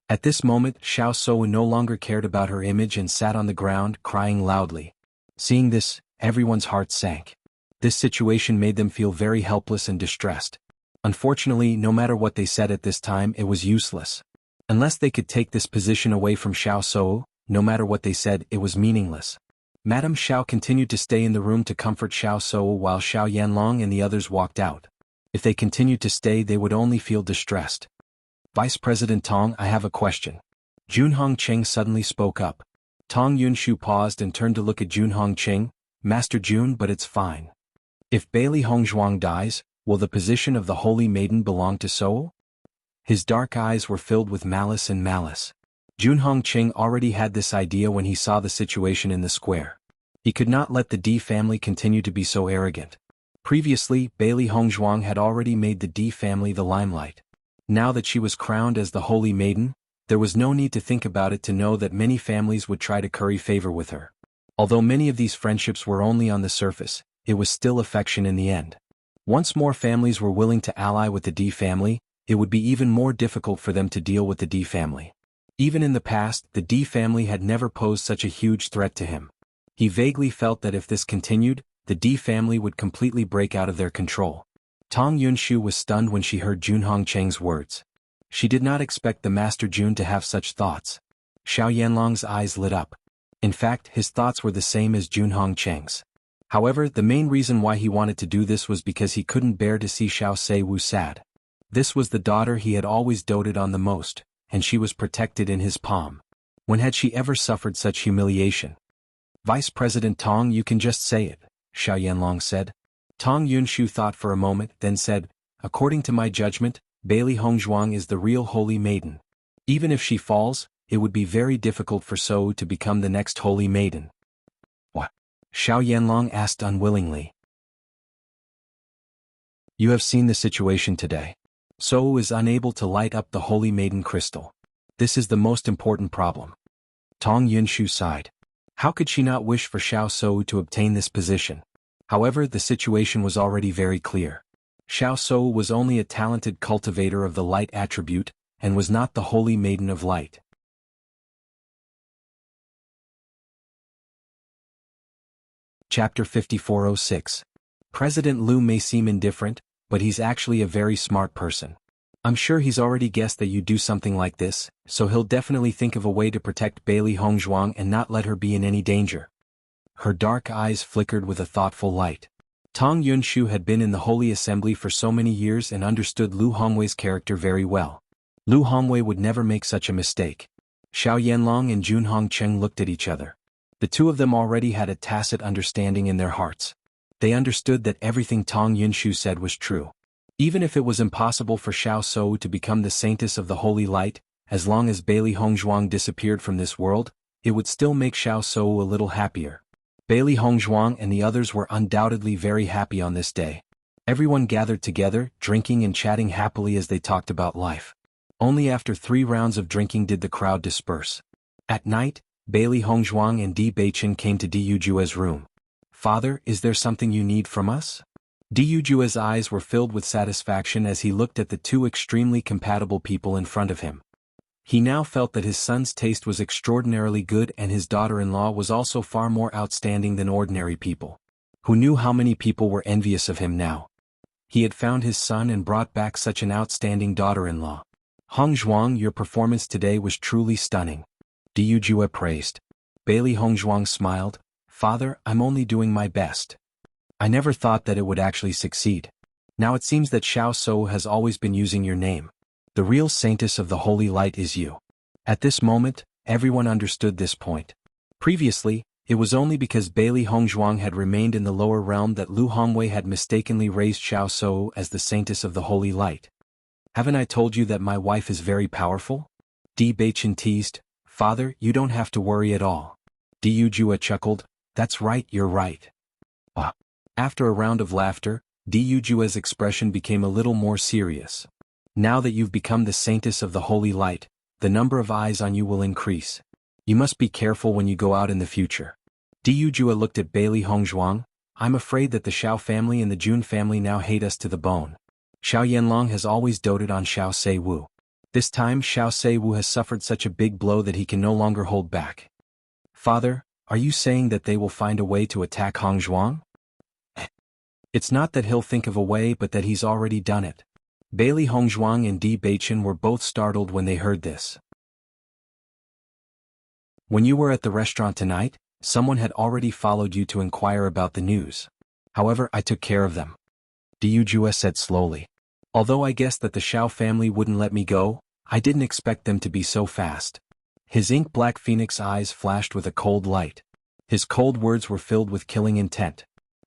At this moment, Xiao Sou no longer cared about her image and sat on the ground, crying loudly. Seeing this, everyone's heart sank. This situation made them feel very helpless and distressed. Unfortunately, no matter what they said at this time, it was useless. Unless they could take this position away from Xiao Sou, no matter what they said, it was meaningless. Madame Xiao continued to stay in the room to comfort Xiao Sou while Xiao Yanlong and the others walked out. If they continued to stay, they would only feel distressed. Vice President Tong, I have a question. Jun Hongqing suddenly spoke up. Tong Yunshu paused and turned to look at Jun Hongqing. Master Jun, but it's fine. If Bailey Hongzhuang dies, will the position of the Holy Maiden belong to Sou? His dark eyes were filled with malice and malice. Jun Hongqing already had this idea when he saw the situation in the square. He could not let the Di family continue to be so arrogant. Previously, Bailey Hongzhuang had already made the Di family the limelight. Now that she was crowned as the Holy Maiden, there was no need to think about it to know that many families would try to curry favor with her. Although many of these friendships were only on the surface, it was still affection in the end. Once more families were willing to ally with the Di family, it would be even more difficult for them to deal with the Di family. Even in the past, the Di family had never posed such a huge threat to him. He vaguely felt that if this continued, the Di family would completely break out of their control. Tong Yunshu was stunned when she heard Jun Hongqing's words. She did not expect the Master Jun to have such thoughts. Xiao Yanlong's eyes lit up. In fact, his thoughts were the same as Junhong Cheng's. However, the main reason why he wanted to do this was because he couldn't bear to see Xiao Seiwu sad. This was the daughter he had always doted on the most, and she was protected in his palm. When had she ever suffered such humiliation? Vice President Tong, you can just say it, Xiao Yanlong said. Tong Yunshu thought for a moment, then said, according to my judgment, Bailey Hongzhuang is the real holy maiden. Even if she falls, it would be very difficult for Sou to become the next holy maiden. What? Xiao Yanlong asked unwillingly. You have seen the situation today. Sou is unable to light up the holy maiden crystal. This is the most important problem. Tong Yunshu sighed. How could she not wish for Xiao Sou to obtain this position? However, the situation was already very clear. Xiao Sou was only a talented cultivator of the light attribute, and was not the holy maiden of light. Chapter 5406. President Liu may seem indifferent, but he's actually a very smart person. I'm sure he's already guessed that you do something like this, so he'll definitely think of a way to protect Bailey Hongzhuang and not let her be in any danger. Her dark eyes flickered with a thoughtful light. Tong Yunshu had been in the Holy Assembly for so many years and understood Lu Hongwei's character very well. Lu Hongwei would never make such a mistake. Xiao Yanlong and Junhong Cheng looked at each other. The two of them already had a tacit understanding in their hearts. They understood that everything Tong Yunshu said was true. Even if it was impossible for Xiao Sou to become the saintess of the holy light, as long as Bailey Hongzhuang disappeared from this world, it would still make Xiao Sou a little happier. Bailey Hongzhuang and the others were undoubtedly very happy on this day. Everyone gathered together, drinking and chatting happily as they talked about life. Only after 3 rounds of drinking did the crowd disperse. At night, Bailey Hongzhuang and Di Beichen came to Di Yujue's room. Father, is there something you need from us? Di Yujue's eyes were filled with satisfaction as he looked at the 2 extremely compatible people in front of him. He now felt that his son's taste was extraordinarily good and his daughter-in-law was also far more outstanding than ordinary people. Who knew how many people were envious of him now? He had found his son and brought back such an outstanding daughter-in-law. Hongzhuang, your performance today was truly stunning. Di Yujue praised. Bailey Hongzhuang smiled. Father, I'm only doing my best. I never thought that it would actually succeed. Now it seems that Xiao Sou has always been using your name. The real saintess of the holy light is you. At this moment, everyone understood this point. Previously, it was only because Bailey Hongzhuang had remained in the lower realm that Lu Hongwei had mistakenly raised Xiao Sou as the saintess of the holy light. Haven't I told you that my wife is very powerful? Di Beichen teased. Father, you don't have to worry at all. Di Yujue chuckled. That's right, you're right. After a round of laughter, Di Yujue's expression became a little more serious. Now that you've become the saintess of the holy light, the number of eyes on you will increase. You must be careful when you go out in the future. Di Yujue looked at Bailey Hongzhuang. I'm afraid that the Xiao family and the Jun family now hate us to the bone. Xiao Yanlong has always doted on Xiao Seiwu. This time Xiao Seiwu has suffered such a big blow that he can no longer hold back. Father, are you saying that they will find a way to attack Hongzhuang? It's not that he'll think of a way but that he's already done it. Bailey Hongzhuang and Di Beichen were both startled when they heard this. When you were at the restaurant tonight, someone had already followed you to inquire about the news. However, I took care of them. Di Yujue said slowly. Although I guessed that the Xiao family wouldn't let me go, I didn't expect them to be so fast. His ink-black phoenix eyes flashed with a cold light. His cold words were filled with killing intent.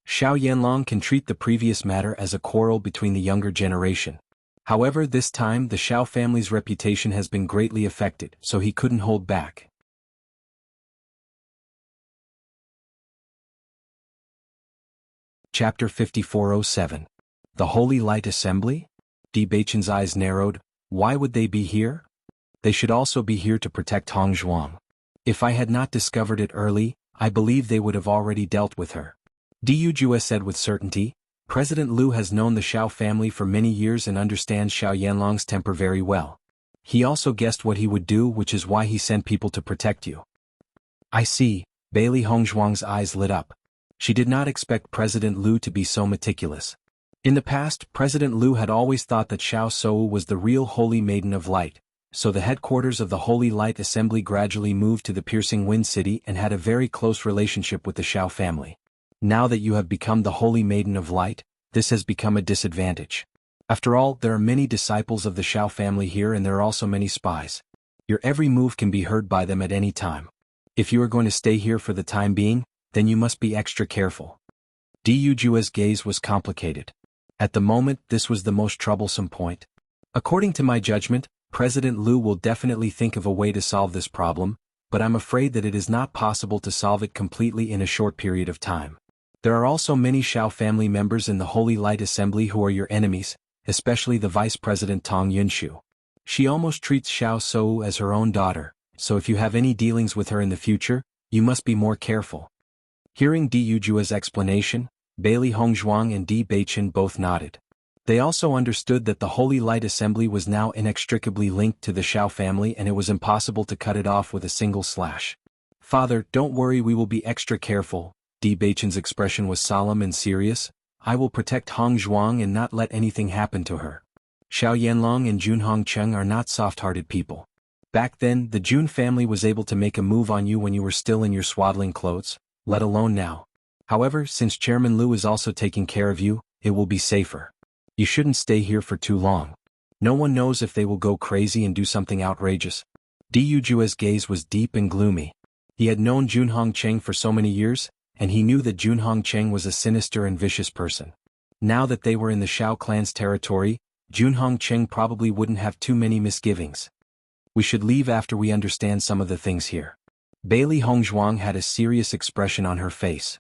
Xiao Yanlong can treat the previous matter as a quarrel between the younger generation. However, this time the Xiao family's reputation has been greatly affected, so he couldn't hold back. Chapter 5407. The Holy Light Assembly? Di Beichen's eyes narrowed. Why would they be here? They should also be here to protect Hongzhuang. If I had not discovered it early, I believe they would have already dealt with her. Di Yujue said with certainty. President Liu has known the Xiao family for many years and understands Xiao Yanlong's temper very well. He also guessed what he would do, which is why he sent people to protect you. I see. Bailey Hongzhuang's eyes lit up. She did not expect President Liu to be so meticulous. In the past, President Liu had always thought that Xiao Sou was the real holy maiden of light, so the headquarters of the Holy Light Assembly gradually moved to the Piercing Wind City and had a very close relationship with the Shao family. Now that you have become the Holy Maiden of Light, this has become a disadvantage. After all, there are many disciples of the Shao family here and there are also many spies. Your every move can be heard by them at any time. If you are going to stay here for the time being, then you must be extra careful. Du Jue's gaze was complicated. At the moment, this was the most troublesome point. According to my judgment, President Liu will definitely think of a way to solve this problem, but I'm afraid that it is not possible to solve it completely in a short period of time. There are also many Shao family members in the Holy Light Assembly who are your enemies, especially the Vice President Tong Yunshu. She almost treats Xiao Sou as her own daughter, so if you have any dealings with her in the future, you must be more careful. Hearing Du Jue's explanation, Bailey Hongzhuang and Di Beichen both nodded. They also understood that the Holy Light Assembly was now inextricably linked to the Shao family and it was impossible to cut it off with a single slash. Father, don't worry, we will be extra careful. Di Beichen's expression was solemn and serious. I will protect Hongzhuang and not let anything happen to her. Xiao Yanlong and Jun Hongcheng are not soft-hearted people. Back then, the Jun family was able to make a move on you when you were still in your swaddling clothes, let alone now. However, since Chairman Liu is also taking care of you, it will be safer. You shouldn't stay here for too long. No one knows if they will go crazy and do something outrageous. Du Jue's gaze was deep and gloomy. He had known Jun Hongcheng for so many years, and he knew that Jun Hongcheng was a sinister and vicious person. Now that they were in the Shao clan's territory, Jun Hongcheng probably wouldn't have too many misgivings. We should leave after we understand some of the things here. Bailey Hongzhuang had a serious expression on her face.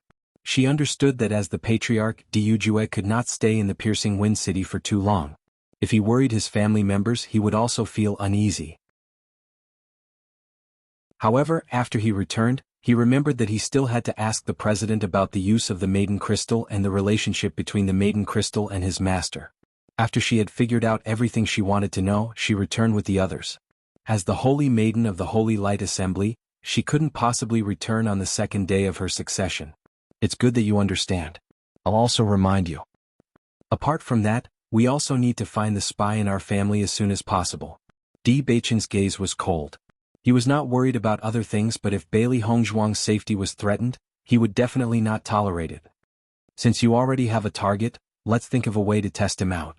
She understood that as the patriarch, Du Jue could not stay in the Piercing Wind City for too long. If he worried his family members, he would also feel uneasy. However, after he returned, he remembered that he still had to ask the president about the use of the Maiden Crystal and the relationship between the Maiden Crystal and his master. After she had figured out everything she wanted to know, she returned with the others. As the Holy Maiden of the Holy Light Assembly, she couldn't possibly return on the second day of her succession. It's good that you understand. I'll also remind you. Apart from that, we also need to find the spy in our family as soon as possible. Di Beichen's gaze was cold. He was not worried about other things, but if Bailey Hongzhuang's safety was threatened, he would definitely not tolerate it. Since you already have a target, let's think of a way to test him out.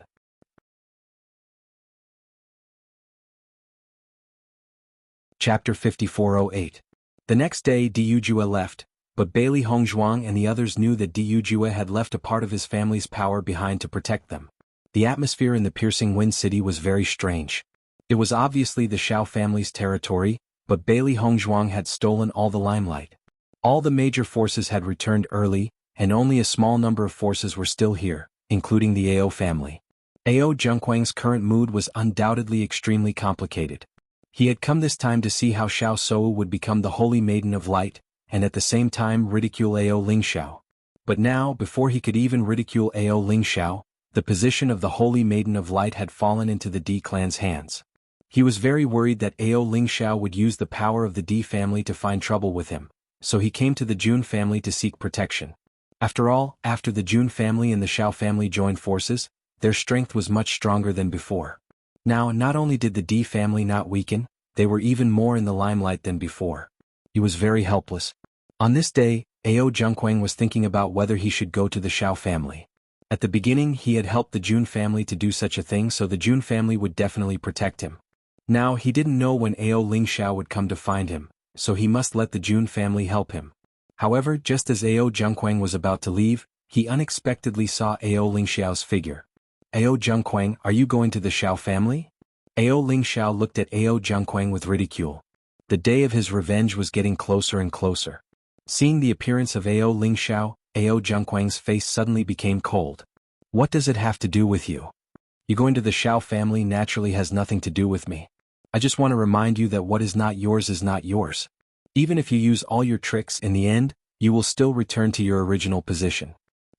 Chapter 5408. The next day Du Jue left, but Bailey Hongzhuang and the others knew that Du Jue had left a part of his family's power behind to protect them. The atmosphere in the Piercing Wind City was very strange. It was obviously the Shao family's territory, but Bailey Hongzhuang had stolen all the limelight. All the major forces had returned early, and only a small number of forces were still here, including the Ao family. Ao Zhengquang's current mood was undoubtedly extremely complicated. He had come this time to see how Xiao Sou would become the Holy Maiden of Light, and at the same time ridicule Ao Lingxiao. But now, before he could even ridicule Ao Lingxiao, the position of the Holy Maiden of Light had fallen into the Di clan's hands. He was very worried that Ao Lingxiao would use the power of the Di family to find trouble with him, so he came to the Jun family to seek protection. After all, after the Jun family and the Xiao family joined forces, their strength was much stronger than before. Now, not only did the Di family not weaken, they were even more in the limelight than before. He was very helpless. On this day, Ao Zhengquang was thinking about whether he should go to the Xiao family. At the beginning, he had helped the Jun family to do such a thing, so the Jun family would definitely protect him. Now, he didn't know when Ao Lingxiao would come to find him, so he must let the Jun family help him. However, just as Ao Zhengquang was about to leave, he unexpectedly saw Ao Lingxiao's figure. Ao Zhengquang, are you going to the Xiao family? Ao Lingxiao looked at Ao Zhengquang with ridicule. The day of his revenge was getting closer and closer. Seeing the appearance of Ao Lingxiao, Ao Zhengquang's face suddenly became cold. What does it have to do with you? You going to the Xiao family naturally has nothing to do with me. I just want to remind you that what is not yours is not yours. Even if you use all your tricks, in the end, you will still return to your original position.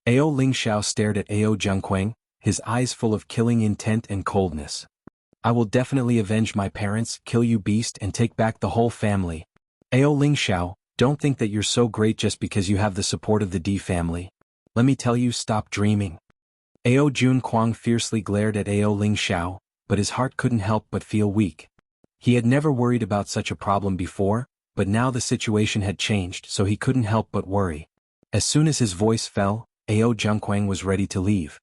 Ao Lingxiao stared at Ao Zhengquang, his eyes full of killing intent and coldness. I will definitely avenge my parents, kill you beast, and take back the whole family. Ao Lingxiao, don't think that you're so great just because you have the support of the Di family. Let me tell you, stop dreaming. Ao Junquang fiercely glared at Ao Lingxiao, but his heart couldn't help but feel weak. He had never worried about such a problem before, but now the situation had changed so he couldn't help but worry. As soon as his voice fell, Ao Zhengquang was ready to leave.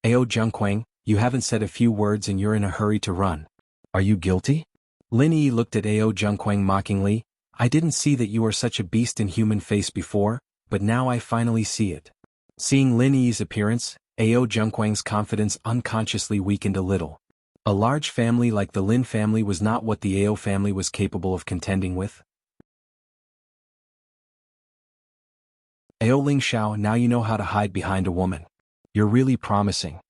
Ao Zhengquang, you haven't said a few words and you're in a hurry to run. Are you guilty? Lin Yi looked at Ao Zhengquang mockingly. I didn't see that you are such a beast in human face before, but now I finally see it. Seeing Lin Yi's appearance, Ao Zhengquang's confidence unconsciously weakened a little. A large family like the Lin family was not what the Ao family was capable of contending with. Ao Lingxiao, now you know how to hide behind a woman. You're really promising.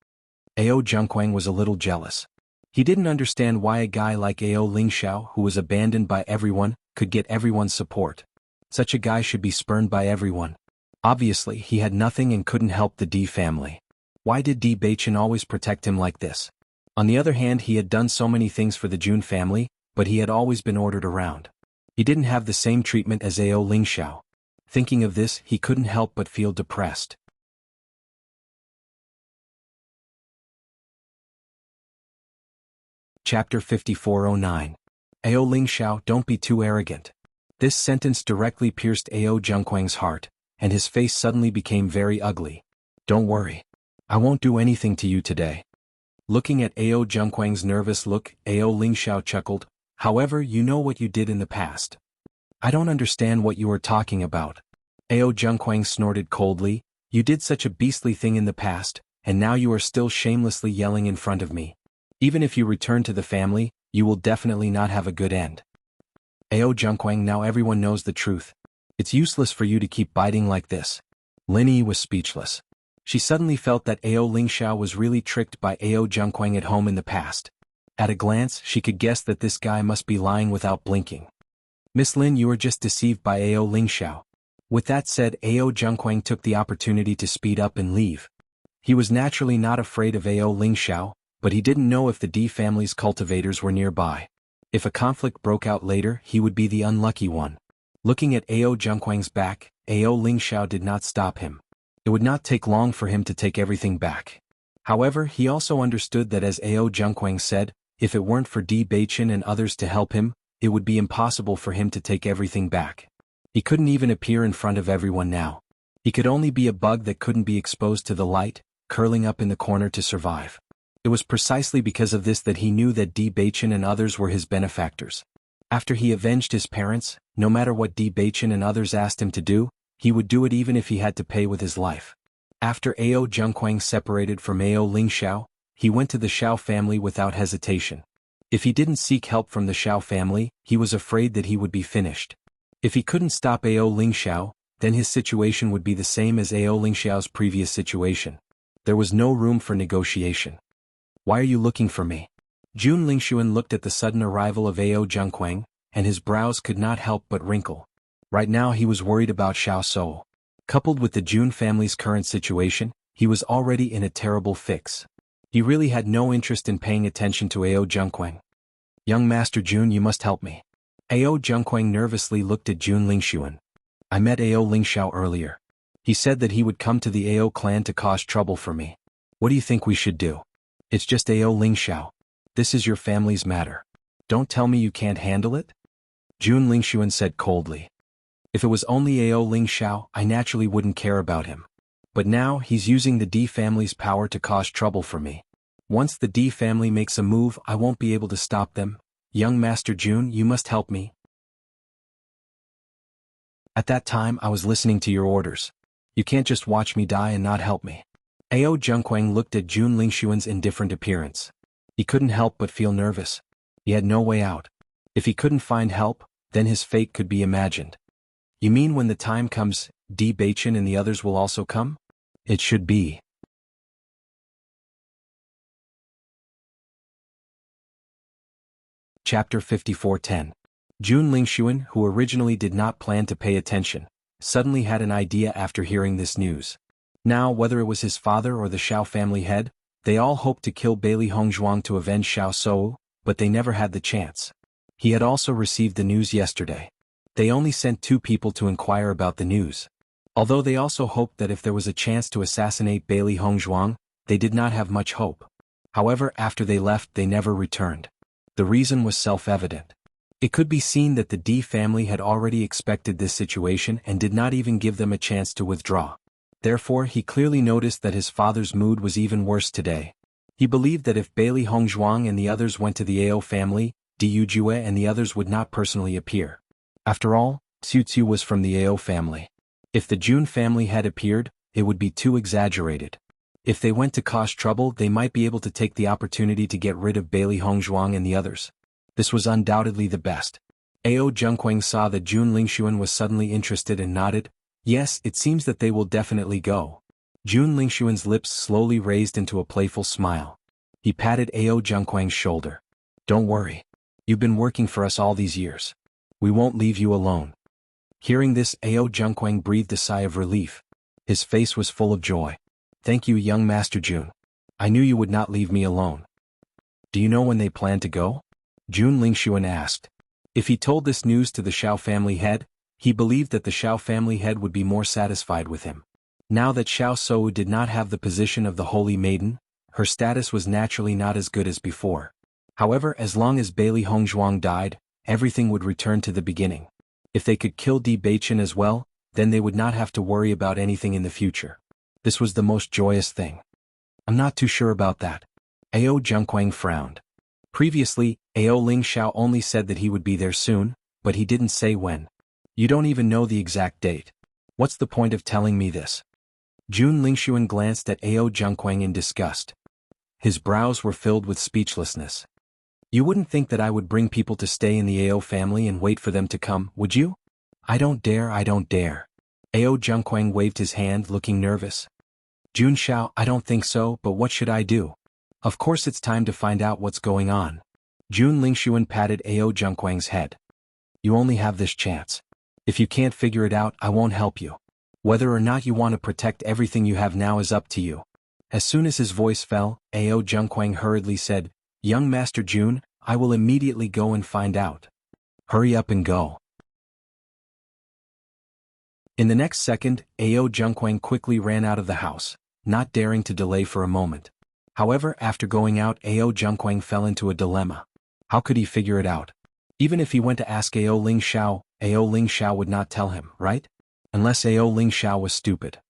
Ao Zhengquang was a little jealous. He didn't understand why a guy like Ao Lingxiao, who was abandoned by everyone, could get everyone's support. Such a guy should be spurned by everyone. Obviously, he had nothing and couldn't help the Di family. Why did Di Beichen always protect him like this? On the other hand, he had done so many things for the Jun family, but he had always been ordered around. He didn't have the same treatment as Ao Lingxiao. Thinking of this, he couldn't help but feel depressed. Chapter 5409. Ao Lingxiao, don't be too arrogant. This sentence directly pierced Ao Zhengquang's heart, and his face suddenly became very ugly. Don't worry. I won't do anything to you today. Looking at Ao Zhengquang's nervous look, Ao Lingxiao chuckled. However, you know what you did in the past. I don't understand what you are talking about. Ao Zhengquang snorted coldly. You did such a beastly thing in the past, and now you are still shamelessly yelling in front of me. Even if you return to the family, you will definitely not have a good end. Ao Zhengquang, now everyone knows the truth. It's useless for you to keep biting like this. Lin Yi was speechless. She suddenly felt that Ao Lingxiao was really tricked by Ao Zhengquang at home in the past. At a glance, she could guess that this guy must be lying without blinking. Miss Lin, you were just deceived by Ao Lingxiao. With that said, Ao Zhengquang took the opportunity to speed up and leave. He was naturally not afraid of Ao Lingxiao, but he didn't know if the Di family's cultivators were nearby. If a conflict broke out later, he would be the unlucky one. Looking at Ao Zhengquang's back, Ao Lingxiao did not stop him. It would not take long for him to take everything back. However, he also understood that, as Ao Zhengquang said, if it weren't for Di Beichen and others to help him, it would be impossible for him to take everything back. He couldn't even appear in front of everyone now. He could only be a bug that couldn't be exposed to the light, curling up in the corner to survive. It was precisely because of this that he knew that Di Beichen and others were his benefactors. After he avenged his parents, no matter what Di Beichen and others asked him to do, he would do it even if he had to pay with his life. After Ao Zhengquang separated from Ao Lingxiao, he went to the Xiao family without hesitation. If he didn't seek help from the Xiao family, he was afraid that he would be finished. If he couldn't stop Ao Lingxiao, then his situation would be the same as Ao Lingxiao's previous situation. There was no room for negotiation. Why are you looking for me? Jun Lingxuan looked at the sudden arrival of Ao Zhengquang, and his brows could not help but wrinkle. Right now he was worried about Xiao Shou. Coupled with the Jun family's current situation, he was already in a terrible fix. He really had no interest in paying attention to Ao Zhengquang. Young Master Jun, you must help me. Ao Zhengquang nervously looked at Jun Lingxuan. I met Ao Lingxiao earlier. He said that he would come to the Ao clan to cause trouble for me. What do you think we should do? It's just Ao Lingxiao. This is your family's matter. Don't tell me you can't handle it? Jun Lingxuan said coldly. If it was only Ao Lingxiao, I naturally wouldn't care about him. But now, he's using the Di family's power to cause trouble for me. Once the Di family makes a move, I won't be able to stop them. Young Master Jun, you must help me. At that time, I was listening to your orders. You can't just watch me die and not help me. Ao Zhengquang looked at Jun Lingxuan's indifferent appearance. He couldn't help but feel nervous. He had no way out. If he couldn't find help, then his fate could be imagined. You mean when the time comes, Di Beichen and the others will also come? It should be. Chapter 5410. Jun Lingxuan, who originally did not plan to pay attention, suddenly had an idea after hearing this news. Now, whether it was his father or the Xiao family head, they all hoped to kill Bailey Hongzhuang to avenge Xiao Shou, but they never had the chance. He had also received the news yesterday. They only sent 2 people to inquire about the news. Although they also hoped that if there was a chance to assassinate Bailey Hongzhuang, they did not have much hope. However, after they left, they never returned. The reason was self-evident. It could be seen that the D family had already expected this situation and did not even give them a chance to withdraw. Therefore, he clearly noticed that his father's mood was even worse today. He believed that if Bailey Hongzhuang and the others went to the Ao family, Diu Jue and the others would not personally appear. After all, Xiu Xiu was from the Ao family. If the Jun family had appeared, it would be too exaggerated. If they went to cause trouble, they might be able to take the opportunity to get rid of Bailey Hongzhuang and the others. This was undoubtedly the best. Ao Zhengquang saw that Jun Lingxuan was suddenly interested and nodded. Yes, it seems that they will definitely go. Jun Lingxuan's lips slowly raised into a playful smile. He patted Ao Zhengquang's shoulder. Don't worry. You've been working for us all these years. We won't leave you alone. Hearing this, Ao Zhengquang breathed a sigh of relief. His face was full of joy. Thank you, young Master Jun. I knew you would not leave me alone. Do you know when they plan to go? Jun Lingxuan asked. If he told this news to the Xiao family head, he believed that the Xiao family head would be more satisfied with him. Now that Xiao Sou did not have the position of the Holy Maiden, her status was naturally not as good as before. However, as long as Bailey Hongzhuang died, everything would return to the beginning. If they could kill Di Beichen as well, then they would not have to worry about anything in the future. This was the most joyous thing. I'm not too sure about that. Ao Zhengquang frowned. Previously, Ao Ling Xiao only said that he would be there soon, but he didn't say when. You don't even know the exact date. What's the point of telling me this? Jun Lingxuan glanced at Ao Zhengquang in disgust. His brows were filled with speechlessness. You wouldn't think that I would bring people to stay in the Ao family and wait for them to come, would you? I don't dare. Ao Zhengquang waved his hand, looking nervous. Jun Xiao, I don't think so, but what should I do? Of course it's time to find out what's going on. Jun Lingxuan patted Ao Zhengquang's head. You only have this chance. If you can't figure it out, I won't help you. Whether or not you want to protect everything you have now is up to you. As soon as his voice fell, Ao Zhengquang hurriedly said, Young Master Jun, I will immediately go and find out. Hurry up and go. In the next second, Ao Zhengquang quickly ran out of the house, not daring to delay for a moment. However, after going out, Ao Zhengquang fell into a dilemma. How could he figure it out? Even if he went to ask Ao Ling Xiao would not tell him, right? Unless Ao Ling Xiao was stupid.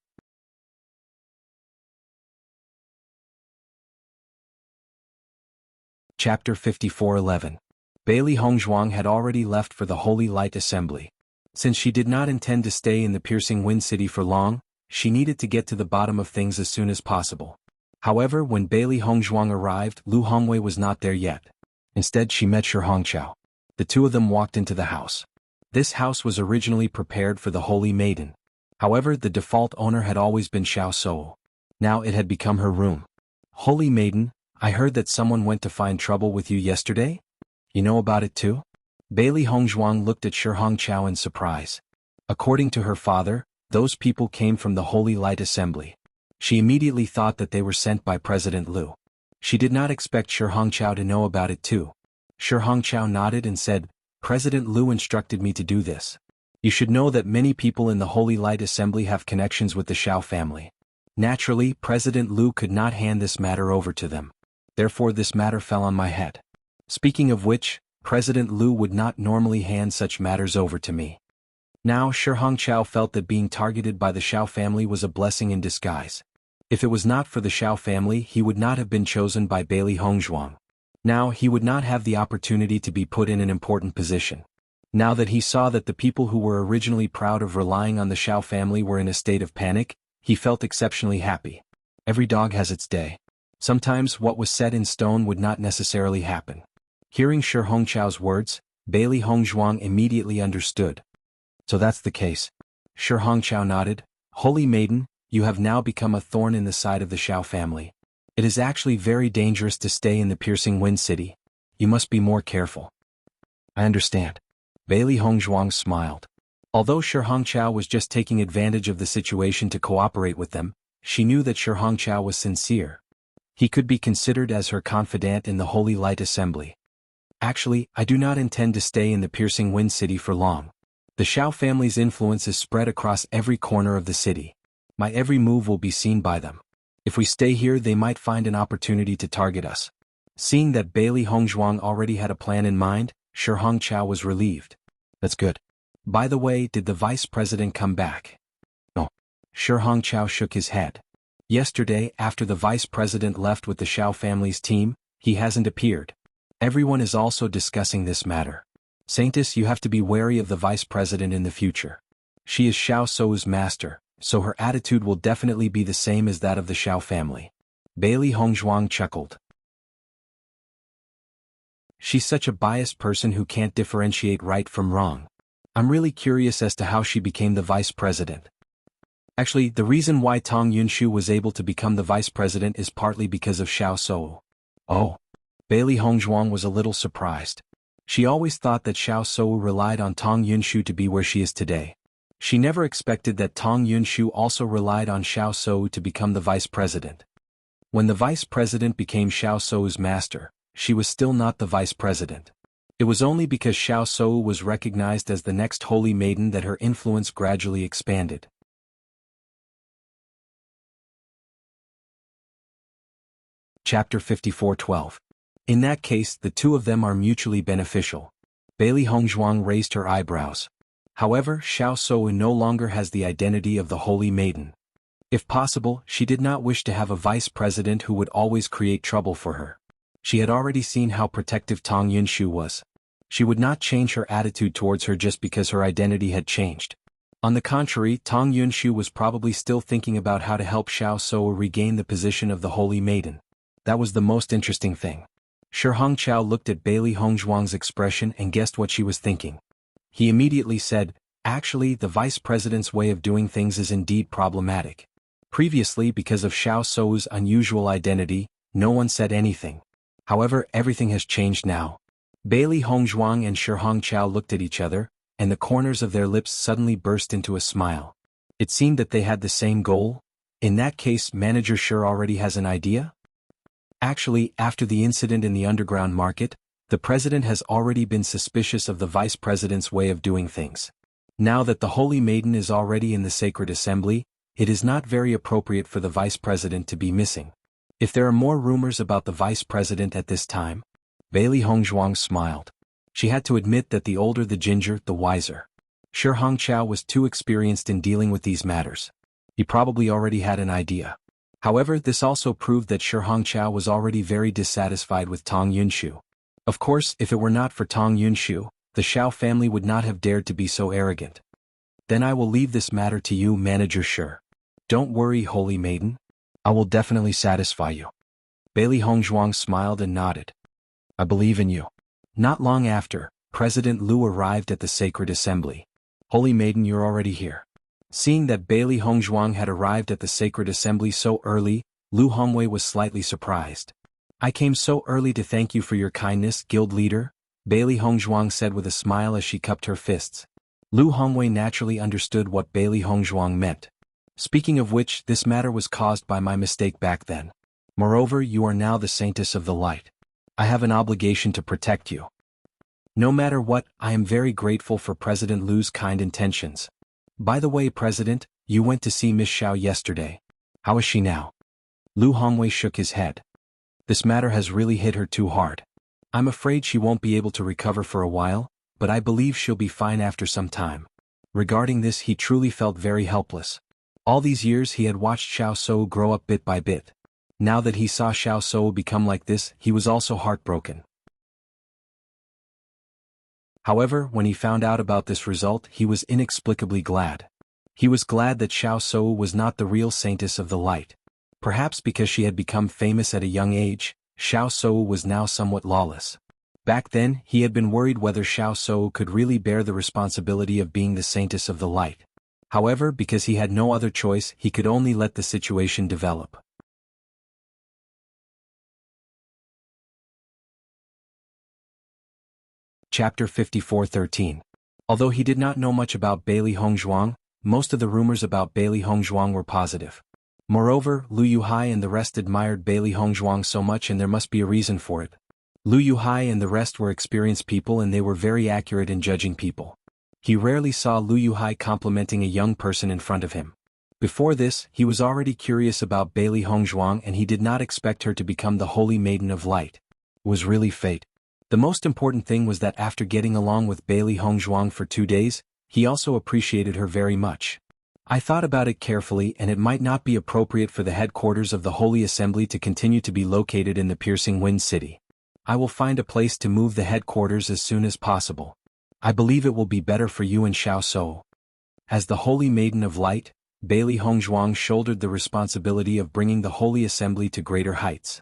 Chapter 54:11. Bailey Hongzhuang had already left for the Holy Light Assembly. Since she did not intend to stay in the Piercing Wind City for long, she needed to get to the bottom of things as soon as possible. However, when Bailey Hongzhuang arrived, Lu Hongwei was not there yet. Instead, she met Shi Hongqiao. The two of them walked into the house. This house was originally prepared for the Holy Maiden. However, the default owner had always been Xiao Sou. Now it had become her room. Holy Maiden, I heard that someone went to find trouble with you yesterday? You know about it too? Bailey Hongzhuang looked at Shi Hongqiao in surprise. According to her father, those people came from the Holy Light Assembly. She immediately thought that they were sent by President Liu. She did not expect Shi Hongqiao to know about it too. Shi Hongqiao nodded and said, President Liu instructed me to do this. You should know that many people in the Holy Light Assembly have connections with the Xiao family. Naturally, President Liu could not hand this matter over to them. Therefore this matter fell on my head. Speaking of which, President Liu would not normally hand such matters over to me. Now Shi Hongqiao felt that being targeted by the Xiao family was a blessing in disguise. If it was not for the Xiao family, he would not have been chosen by Bailey Hongzhuang. Now he would not have the opportunity to be put in an important position. Now that he saw that the people who were originally proud of relying on the Xiao family were in a state of panic, he felt exceptionally happy. Every dog has its day. Sometimes what was set in stone would not necessarily happen. Hearing Shi Hongqiao's words, Bailey Hongzhuang immediately understood. So that's the case. Shi Hongqiao nodded. Holy Maiden, you have now become a thorn in the side of the Xiao family. It is actually very dangerous to stay in the Piercing Wind City. You must be more careful. I understand. Bailey Hongzhuang smiled. Although Shi Hongqiao was just taking advantage of the situation to cooperate with them, she knew that Shi Hongqiao was sincere. He could be considered as her confidant in the Holy Light Assembly. Actually, I do not intend to stay in the Piercing Wind City for long. The Xiao family's influence is spread across every corner of the city. My every move will be seen by them. If we stay here, they might find an opportunity to target us. Seeing that Bailey Hongzhuang already had a plan in mind, Shi Hongqiao was relieved. That's good. By the way, did the vice president come back? No. Shi Hongqiao shook his head. Yesterday, after the vice president left with the Xiao family's team, he hasn't appeared. Everyone is also discussing this matter. Saintess, you have to be wary of the vice president in the future. She is Xiao Sou's master, so her attitude will definitely be the same as that of the Xiao family. Bailey Hongzhuang chuckled. She's such a biased person who can't differentiate right from wrong. I'm really curious as to how she became the vice president. Actually, the reason why Tong Yunshu was able to become the vice president is partly because of Xiao Sou. Oh. Bailey Hongzhuang was a little surprised. She always thought that Xiao Sou relied on Tong Yunshu to be where she is today. She never expected that Tong Yunshu also relied on Xiao Sou to become the vice president. When the vice president became Xiao Sou's master, she was still not the vice president. It was only because Xiao Sou was recognized as the next holy maiden that her influence gradually expanded. Chapter 54:12. In that case, the two of them are mutually beneficial. Bailey Hongzhuang raised her eyebrows. However, Xiao Sou no longer has the identity of the holy maiden. If possible, she did not wish to have a vice president who would always create trouble for her. She had already seen how protective Tong Yunshu was. She would not change her attitude towards her just because her identity had changed. On the contrary, Tong Yunshu was probably still thinking about how to help Xiao Sou regain the position of the holy maiden. That was the most interesting thing. Shi Hongqiao looked at Bailey Hongzhuang's expression and guessed what she was thinking. He immediately said, "Actually, the vice president's way of doing things is indeed problematic." Previously, because of Xiao Sou's unusual identity, no one said anything. However, everything has changed now. Bailey Hongzhuang and Shi Hongqiao looked at each other, and the corners of their lips suddenly burst into a smile. It seemed that they had the same goal. In that case, Manager Shi already has an idea? Actually, after the incident in the underground market, the president has already been suspicious of the vice president's way of doing things. Now that the holy maiden is already in the sacred assembly, it is not very appropriate for the vice president to be missing. If there are more rumors about the vice president at this time, Bailey Hongzhuang smiled. She had to admit that the older the ginger, the wiser. Shi Hongqiao was too experienced in dealing with these matters. He probably already had an idea. However, this also proved that Shi Hongqiao was already very dissatisfied with Tong Yunshu. Of course, if it were not for Tong Yunshu, the Xiao family would not have dared to be so arrogant. Then I will leave this matter to you, Manager Shi. Don't worry, holy maiden. I will definitely satisfy you. Bailey Hongzhuang smiled and nodded. I believe in you. Not long after, President Lu arrived at the sacred assembly. Holy maiden, you're already here. Seeing that Bailey Hongzhuang had arrived at the sacred assembly so early, Lu Hongwei was slightly surprised. I came so early to thank you for your kindness, guild leader, Bailey Hongzhuang said with a smile as she cupped her fists. Lu Hongwei naturally understood what Bailey Hongzhuang meant. Speaking of which, this matter was caused by my mistake back then. Moreover, you are now the saintess of the light. I have an obligation to protect you. No matter what, I am very grateful for President Lu's kind intentions. By the way, President, you went to see Miss Xiao yesterday. How is she now? Lu Hongwei shook his head. This matter has really hit her too hard. I'm afraid she won't be able to recover for a while, but I believe she'll be fine after some time. Regarding this, he truly felt very helpless. All these years he had watched Xiao Sou grow up bit by bit. Now that he saw Xiao Sou become like this, he was also heartbroken. However, when he found out about this result, he was inexplicably glad. He was glad that Xiao Sou was not the real saintess of the light. Perhaps because she had become famous at a young age, Xiao Sou was now somewhat lawless. Back then, he had been worried whether Xiao Sou could really bear the responsibility of being the saintess of the light. However, because he had no other choice, he could only let the situation develop. Chapter 54:13. Although he did not know much about Bailey Hongzhuang, most of the rumors about Bailey Hongzhuang were positive. Moreover, Lu Yuhai and the rest admired Bailey Hongzhuang so much, and there must be a reason for it. Lu Yuhai and the rest were experienced people, and they were very accurate in judging people. He rarely saw Lu Yuhai complimenting a young person in front of him. Before this, he was already curious about Bailey Hongzhuang, and he did not expect her to become the holy maiden of light. was really fate. The most important thing was that after getting along with Bailey Hongzhuang for 2 days, he also appreciated her very much. I thought about it carefully, and it might not be appropriate for the headquarters of the Holy Assembly to continue to be located in the Piercing Wind City. I will find a place to move the headquarters as soon as possible. I believe it will be better for you and Xiao Shou. As the Holy Maiden of Light, Bailey Hongzhuang shouldered the responsibility of bringing the Holy Assembly to greater heights.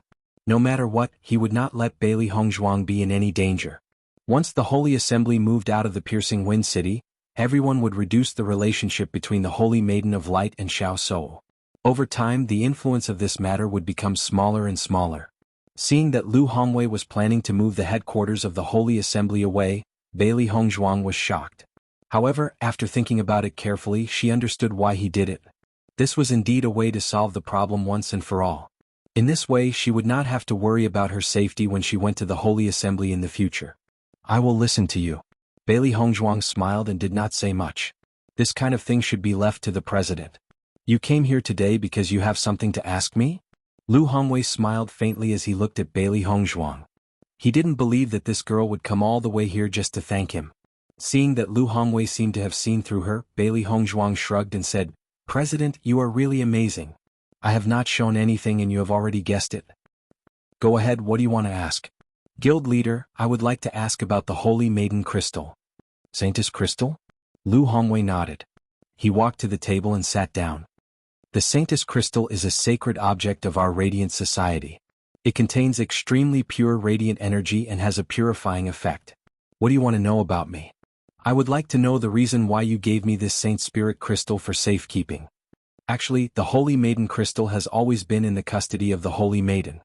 No matter what, he would not let Bailey Hongzhuang be in any danger. Once the Holy Assembly moved out of the Piercing Wind City, everyone would reduce the relationship between the Holy Maiden of Light and Xiao Shou. Over time, the influence of this matter would become smaller and smaller. Seeing that Lu Hongwei was planning to move the headquarters of the Holy Assembly away, Bailey Hongzhuang was shocked. However, after thinking about it carefully, she understood why he did it. This was indeed a way to solve the problem once and for all. In this way, she would not have to worry about her safety when she went to the Holy Assembly in the future. I will listen to you. Bailey Hongzhuang smiled and did not say much. This kind of thing should be left to the president. You came here today because you have something to ask me? Lu Hongwei smiled faintly as he looked at Bailey Hongzhuang. He didn't believe that this girl would come all the way here just to thank him. Seeing that Lu Hongwei seemed to have seen through her, Bailey Hongzhuang shrugged and said, President, you are really amazing. I have not shown anything and you have already guessed it. Go ahead, what do you want to ask? Guild leader, I would like to ask about the Holy Maiden Crystal. Saintess Crystal? Lu Hongwei nodded. He walked to the table and sat down. The Saintess Crystal is a sacred object of our radiant society. It contains extremely pure radiant energy and has a purifying effect. What do you want to know about me? I would like to know the reason why you gave me this Saint Spirit Crystal for safekeeping. Actually, the Holy Maiden Crystal has always been in the custody of the Holy Maiden.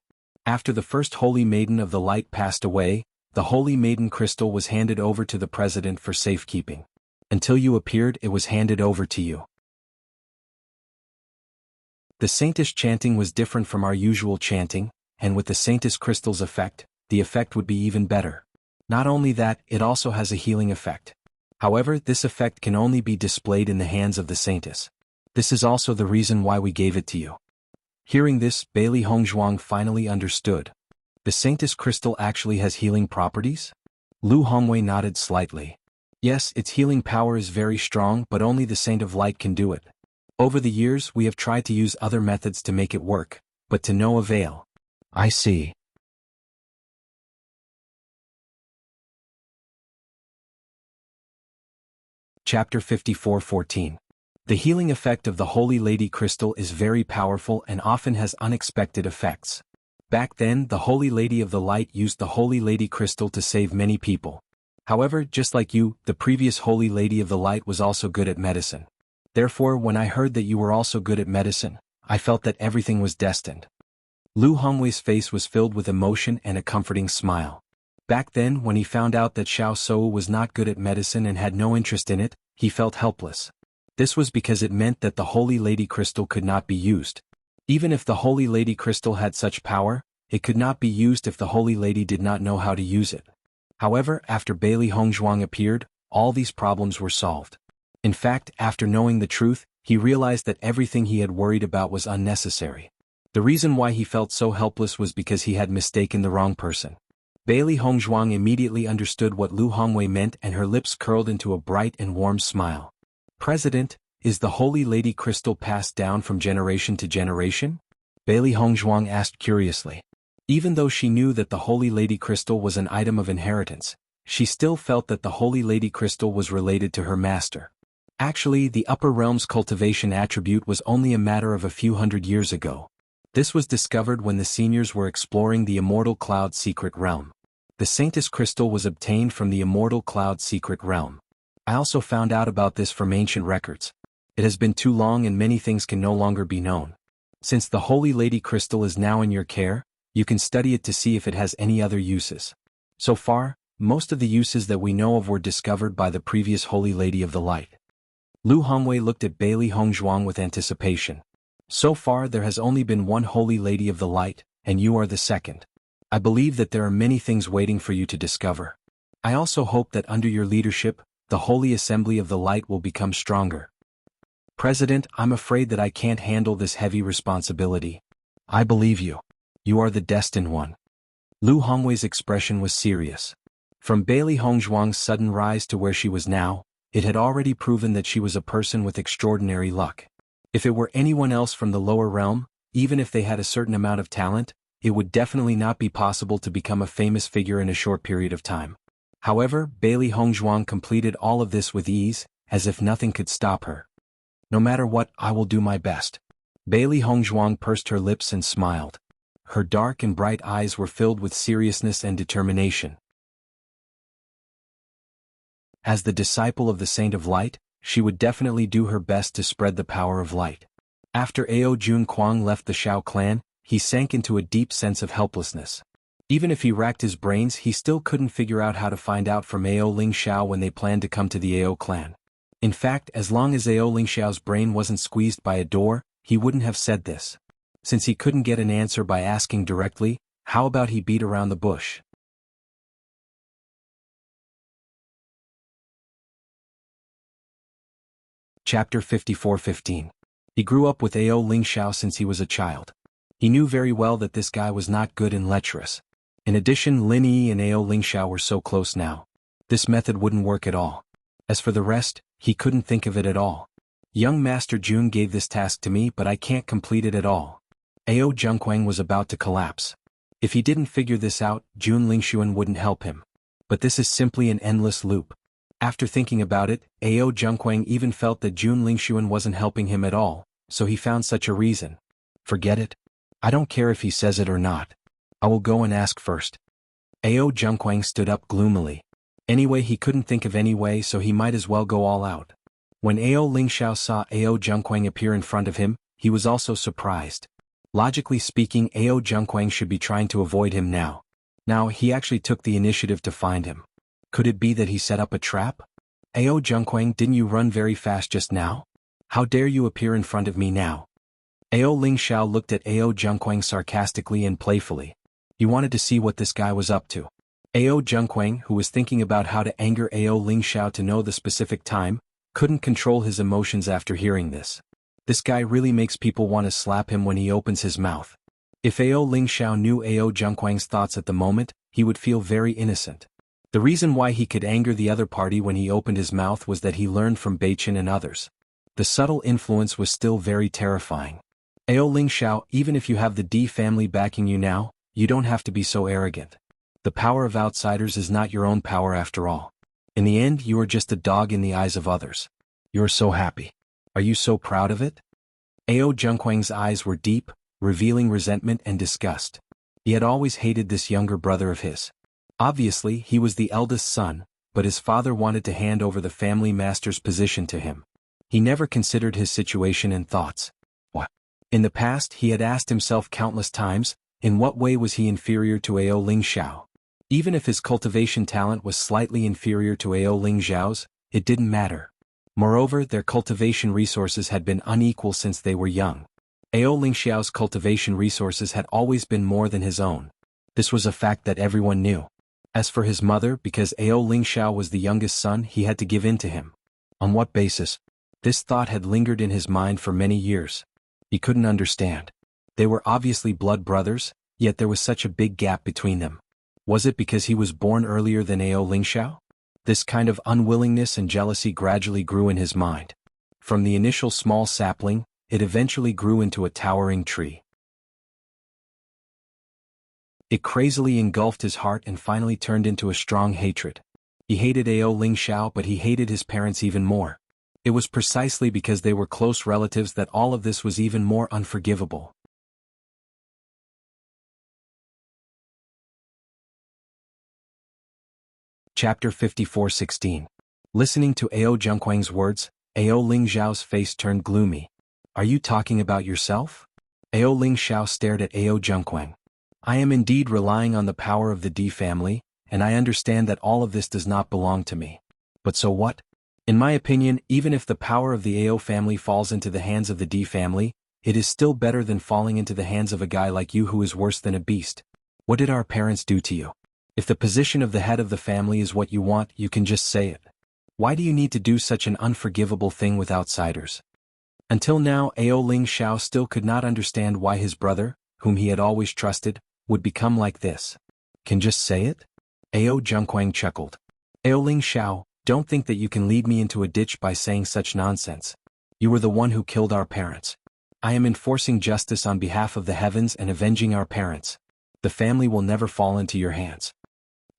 After the first Holy Maiden of the Light passed away, the Holy Maiden Crystal was handed over to the President for safekeeping. Until you appeared, it was handed over to you. The Saintess chanting was different from our usual chanting, and with the Saintess Crystal's effect, the effect would be even better. Not only that, it also has a healing effect. However, this effect can only be displayed in the hands of the Saintess. This is also the reason why we gave it to you. Hearing this, Bailey Hongzhuang finally understood. The Saintess Crystal actually has healing properties? Lu Hongwei nodded slightly. Yes, its healing power is very strong, but only the Saint of Light can do it. Over the years, we have tried to use other methods to make it work, but to no avail. I see. Chapter 54:14. The healing effect of the Holy Lady Crystal is very powerful and often has unexpected effects. Back then, the Holy Lady of the Light used the Holy Lady Crystal to save many people. However, just like you, the previous Holy Lady of the Light was also good at medicine. Therefore, when I heard that you were also good at medicine, I felt that everything was destined. Lu Hongwei's face was filled with emotion and a comforting smile. Back then, when he found out that Xiao Shou was not good at medicine and had no interest in it, he felt helpless. This was because it meant that the Holy Lady Crystal could not be used. Even if the Holy Lady Crystal had such power, it could not be used if the Holy Lady did not know how to use it. However, after Bailey Hongzhuang appeared, all these problems were solved. In fact, after knowing the truth, he realized that everything he had worried about was unnecessary. The reason why he felt so helpless was because he had mistaken the wrong person. Bailey Hongzhuang immediately understood what Lu Hongwei meant and her lips curled into a bright and warm smile. President, is the Holy Lady Crystal passed down from generation to generation? Bailey Hongzhuang asked curiously. Even though she knew that the Holy Lady Crystal was an item of inheritance, she still felt that the Holy Lady Crystal was related to her master. Actually, the upper realm's cultivation attribute was only a matter of a few hundred years ago. This was discovered when the seniors were exploring the Immortal Cloud secret realm. The Saintess Crystal was obtained from the Immortal Cloud secret realm. I also found out about this from ancient records. It has been too long and many things can no longer be known. Since the Holy Lady Crystal is now in your care, you can study it to see if it has any other uses. So far, most of the uses that we know of were discovered by the previous Holy Lady of the Light. Lu Hongwei looked at Bailey Hongzhuang with anticipation. So far there has only been one Holy Lady of the Light, and you are the second. I believe that there are many things waiting for you to discover. I also hope that under your leadership, the Holy Assembly of the Light will become stronger. President, I'm afraid that I can't handle this heavy responsibility. I believe you. You are the destined one. Lu Hongwei's expression was serious. From Bailey Hongzhuang's sudden rise to where she was now, it had already proven that she was a person with extraordinary luck. If it were anyone else from the lower realm, even if they had a certain amount of talent, it would definitely not be possible to become a famous figure in a short period of time. However, Bailey Hongzhuang completed all of this with ease, as if nothing could stop her. No matter what, I will do my best. Bailey Hongzhuang pursed her lips and smiled. Her dark and bright eyes were filled with seriousness and determination. As the disciple of the Saint of Light, she would definitely do her best to spread the power of light. After Ao Junquang left the Shao clan, he sank into a deep sense of helplessness. Even if he racked his brains, he still couldn't figure out how to find out from Ao Ling Xiao when they planned to come to the Ao clan. In fact, as long as Ao Ling Xiao's brain wasn't squeezed by a door, he wouldn't have said this. Since he couldn't get an answer by asking directly, how about he beat around the bush? Chapter 54:15. He grew up with Ao Ling Xiao since he was a child. He knew very well that this guy was not good and lecherous. In addition, Lin Yi and Ao Ling Xiao were so close now. This method wouldn't work at all. As for the rest, he couldn't think of it at all. Young Master Jun gave this task to me, but I can't complete it at all. Ao Junquang was about to collapse. If he didn't figure this out, Jun Lingshuan wouldn't help him. But this is simply an endless loop. After thinking about it, Ao Junquang even felt that Jun Lingshuan wasn't helping him at all, so he found such a reason. Forget it. I don't care if he says it or not. I will go and ask first. Ao Junquang stood up gloomily. Anyway, he couldn't think of any way, so he might as well go all out. When Ao Ling Xiao saw Ao Junquang appear in front of him, he was also surprised. Logically speaking, Ao Junquang should be trying to avoid him now. Now, he actually took the initiative to find him. Could it be that he set up a trap? Ao Junquang, didn't you run very fast just now? How dare you appear in front of me now? Ao Ling Xiao looked at Ao Junquang sarcastically and playfully. He wanted to see what this guy was up to. Ao Junquang, who was thinking about how to anger Ao Ling Xiao to know the specific time, couldn't control his emotions after hearing this. This guy really makes people want to slap him when he opens his mouth. If Ao Ling Xiao knew Ao Junquang's thoughts at the moment, he would feel very innocent. The reason why he could anger the other party when he opened his mouth was that he learned from Beichen and others. The subtle influence was still very terrifying. Ao Ling Xiao, even if you have the D family backing you now, you don't have to be so arrogant. The power of outsiders is not your own power after all. In the end, you are just a dog in the eyes of others. You're so happy. Are you so proud of it? Ao Junquang's eyes were deep, revealing resentment and disgust. He had always hated this younger brother of his. Obviously, he was the eldest son, but his father wanted to hand over the family master's position to him. He never considered his situation and thoughts. What? In the past, he had asked himself countless times, in what way was he inferior to Ao Ling Xiao? Even if his cultivation talent was slightly inferior to Ao Ling Xiao's, it didn't matter. Moreover, their cultivation resources had been unequal since they were young. Ao Ling Xiao's cultivation resources had always been more than his own. This was a fact that everyone knew. As for his mother, because Ao Ling Xiao was the youngest son, he had to give in to him. On what basis? This thought had lingered in his mind for many years. He couldn't understand. They were obviously blood brothers, yet there was such a big gap between them. Was it because he was born earlier than Ao Ling Xiao? This kind of unwillingness and jealousy gradually grew in his mind. From the initial small sapling, it eventually grew into a towering tree. It crazily engulfed his heart and finally turned into a strong hatred. He hated Ao Ling Xiao, but he hated his parents even more. It was precisely because they were close relatives that all of this was even more unforgivable. Chapter 54:16. Listening to Ao Junquang's words, Ao Ling Xiao's face turned gloomy. Are you talking about yourself? Ao Ling Xiao stared at Ao Junquang. I am indeed relying on the power of the D family, and I understand that all of this does not belong to me. But so what? In my opinion, even if the power of the Ao family falls into the hands of the D family, it is still better than falling into the hands of a guy like you who is worse than a beast. What did our parents do to you? If the position of the head of the family is what you want, you can just say it. Why do you need to do such an unforgivable thing with outsiders? Until now, Ao Ling Xiao still could not understand why his brother, whom he had always trusted, would become like this. Can just say it? Ao Zhengquang chuckled. Ao Ling Xiao, don't think that you can lead me into a ditch by saying such nonsense. You were the one who killed our parents. I am enforcing justice on behalf of the heavens and avenging our parents. The family will never fall into your hands.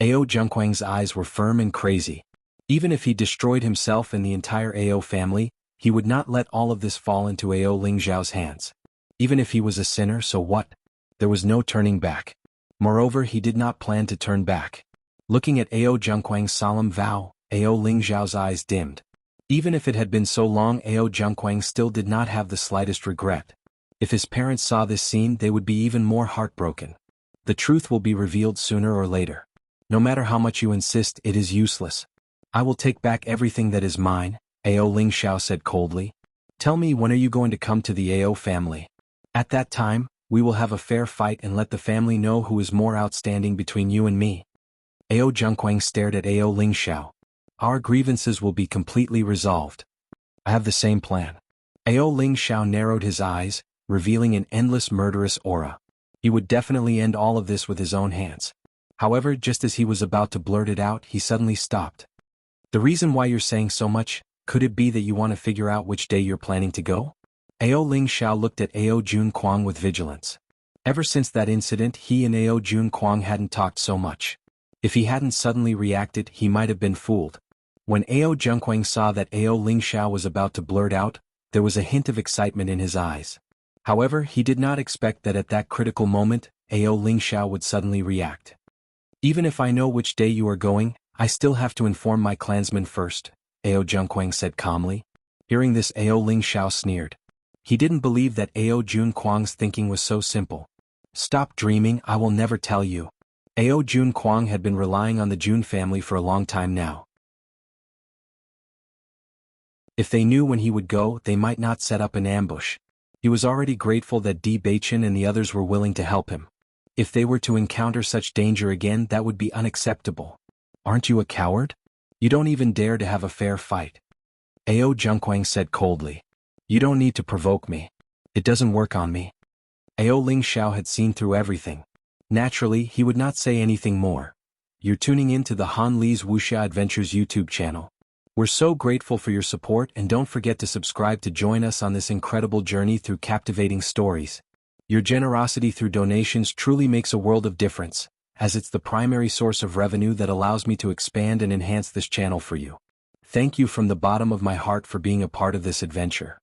Ao Zhengquang's eyes were firm and crazy. Even if he destroyed himself and the entire Ao family, he would not let all of this fall into Ao Ling Xiao's hands. Even if he was a sinner, so what? There was no turning back. Moreover, he did not plan to turn back. Looking at Ao Zhengquang's solemn vow, Ao Ling Xiao's eyes dimmed. Even if it had been so long, Ao Zhengquang still did not have the slightest regret. If his parents saw this scene, they would be even more heartbroken. The truth will be revealed sooner or later. No matter how much you insist, it is useless. I will take back everything that is mine, Ao Ling Xiao said coldly. Tell me, when are you going to come to the Ao family? At that time, we will have a fair fight and let the family know who is more outstanding between you and me. Ao Zhengquang stared at Ao Ling Xiao. Our grievances will be completely resolved. I have the same plan. Ao Ling Xiao narrowed his eyes, revealing an endless murderous aura. He would definitely end all of this with his own hands. However, just as he was about to blurt it out, he suddenly stopped. The reason why you're saying so much, could it be that you want to figure out which day you're planning to go? Ao Ling Xiao looked at Ao Zhengquang with vigilance. Ever since that incident, he and Ao Zhengquang hadn't talked so much. If he hadn't suddenly reacted, he might have been fooled. When Ao Zhengquang saw that Ao Ling Xiao was about to blurt out, there was a hint of excitement in his eyes. However, he did not expect that at that critical moment, Ao Ling Xiao would suddenly react. Even if I know which day you are going, I still have to inform my clansmen first, Ao Zhengquang said calmly. Hearing this, Ao Ling Xiao sneered. He didn't believe that Ao Zhengquang's thinking was so simple. Stop dreaming, I will never tell you. Ao Zhengquang had been relying on the Jun family for a long time now. If they knew when he would go, they might not set up an ambush. He was already grateful that Di Baichen and the others were willing to help him. If they were to encounter such danger again, that would be unacceptable. Aren't you a coward? You don't even dare to have a fair fight. Ao Zhengquang said coldly. You don't need to provoke me. It doesn't work on me. Ao Ling Xiao had seen through everything. Naturally, he would not say anything more. You're tuning in to the Han Li's Wuxia Adventures YouTube channel. We're so grateful for your support, and don't forget to subscribe to join us on this incredible journey through captivating stories. Your generosity through donations truly makes a world of difference, as it's the primary source of revenue that allows me to expand and enhance this channel for you. Thank you from the bottom of my heart for being a part of this adventure.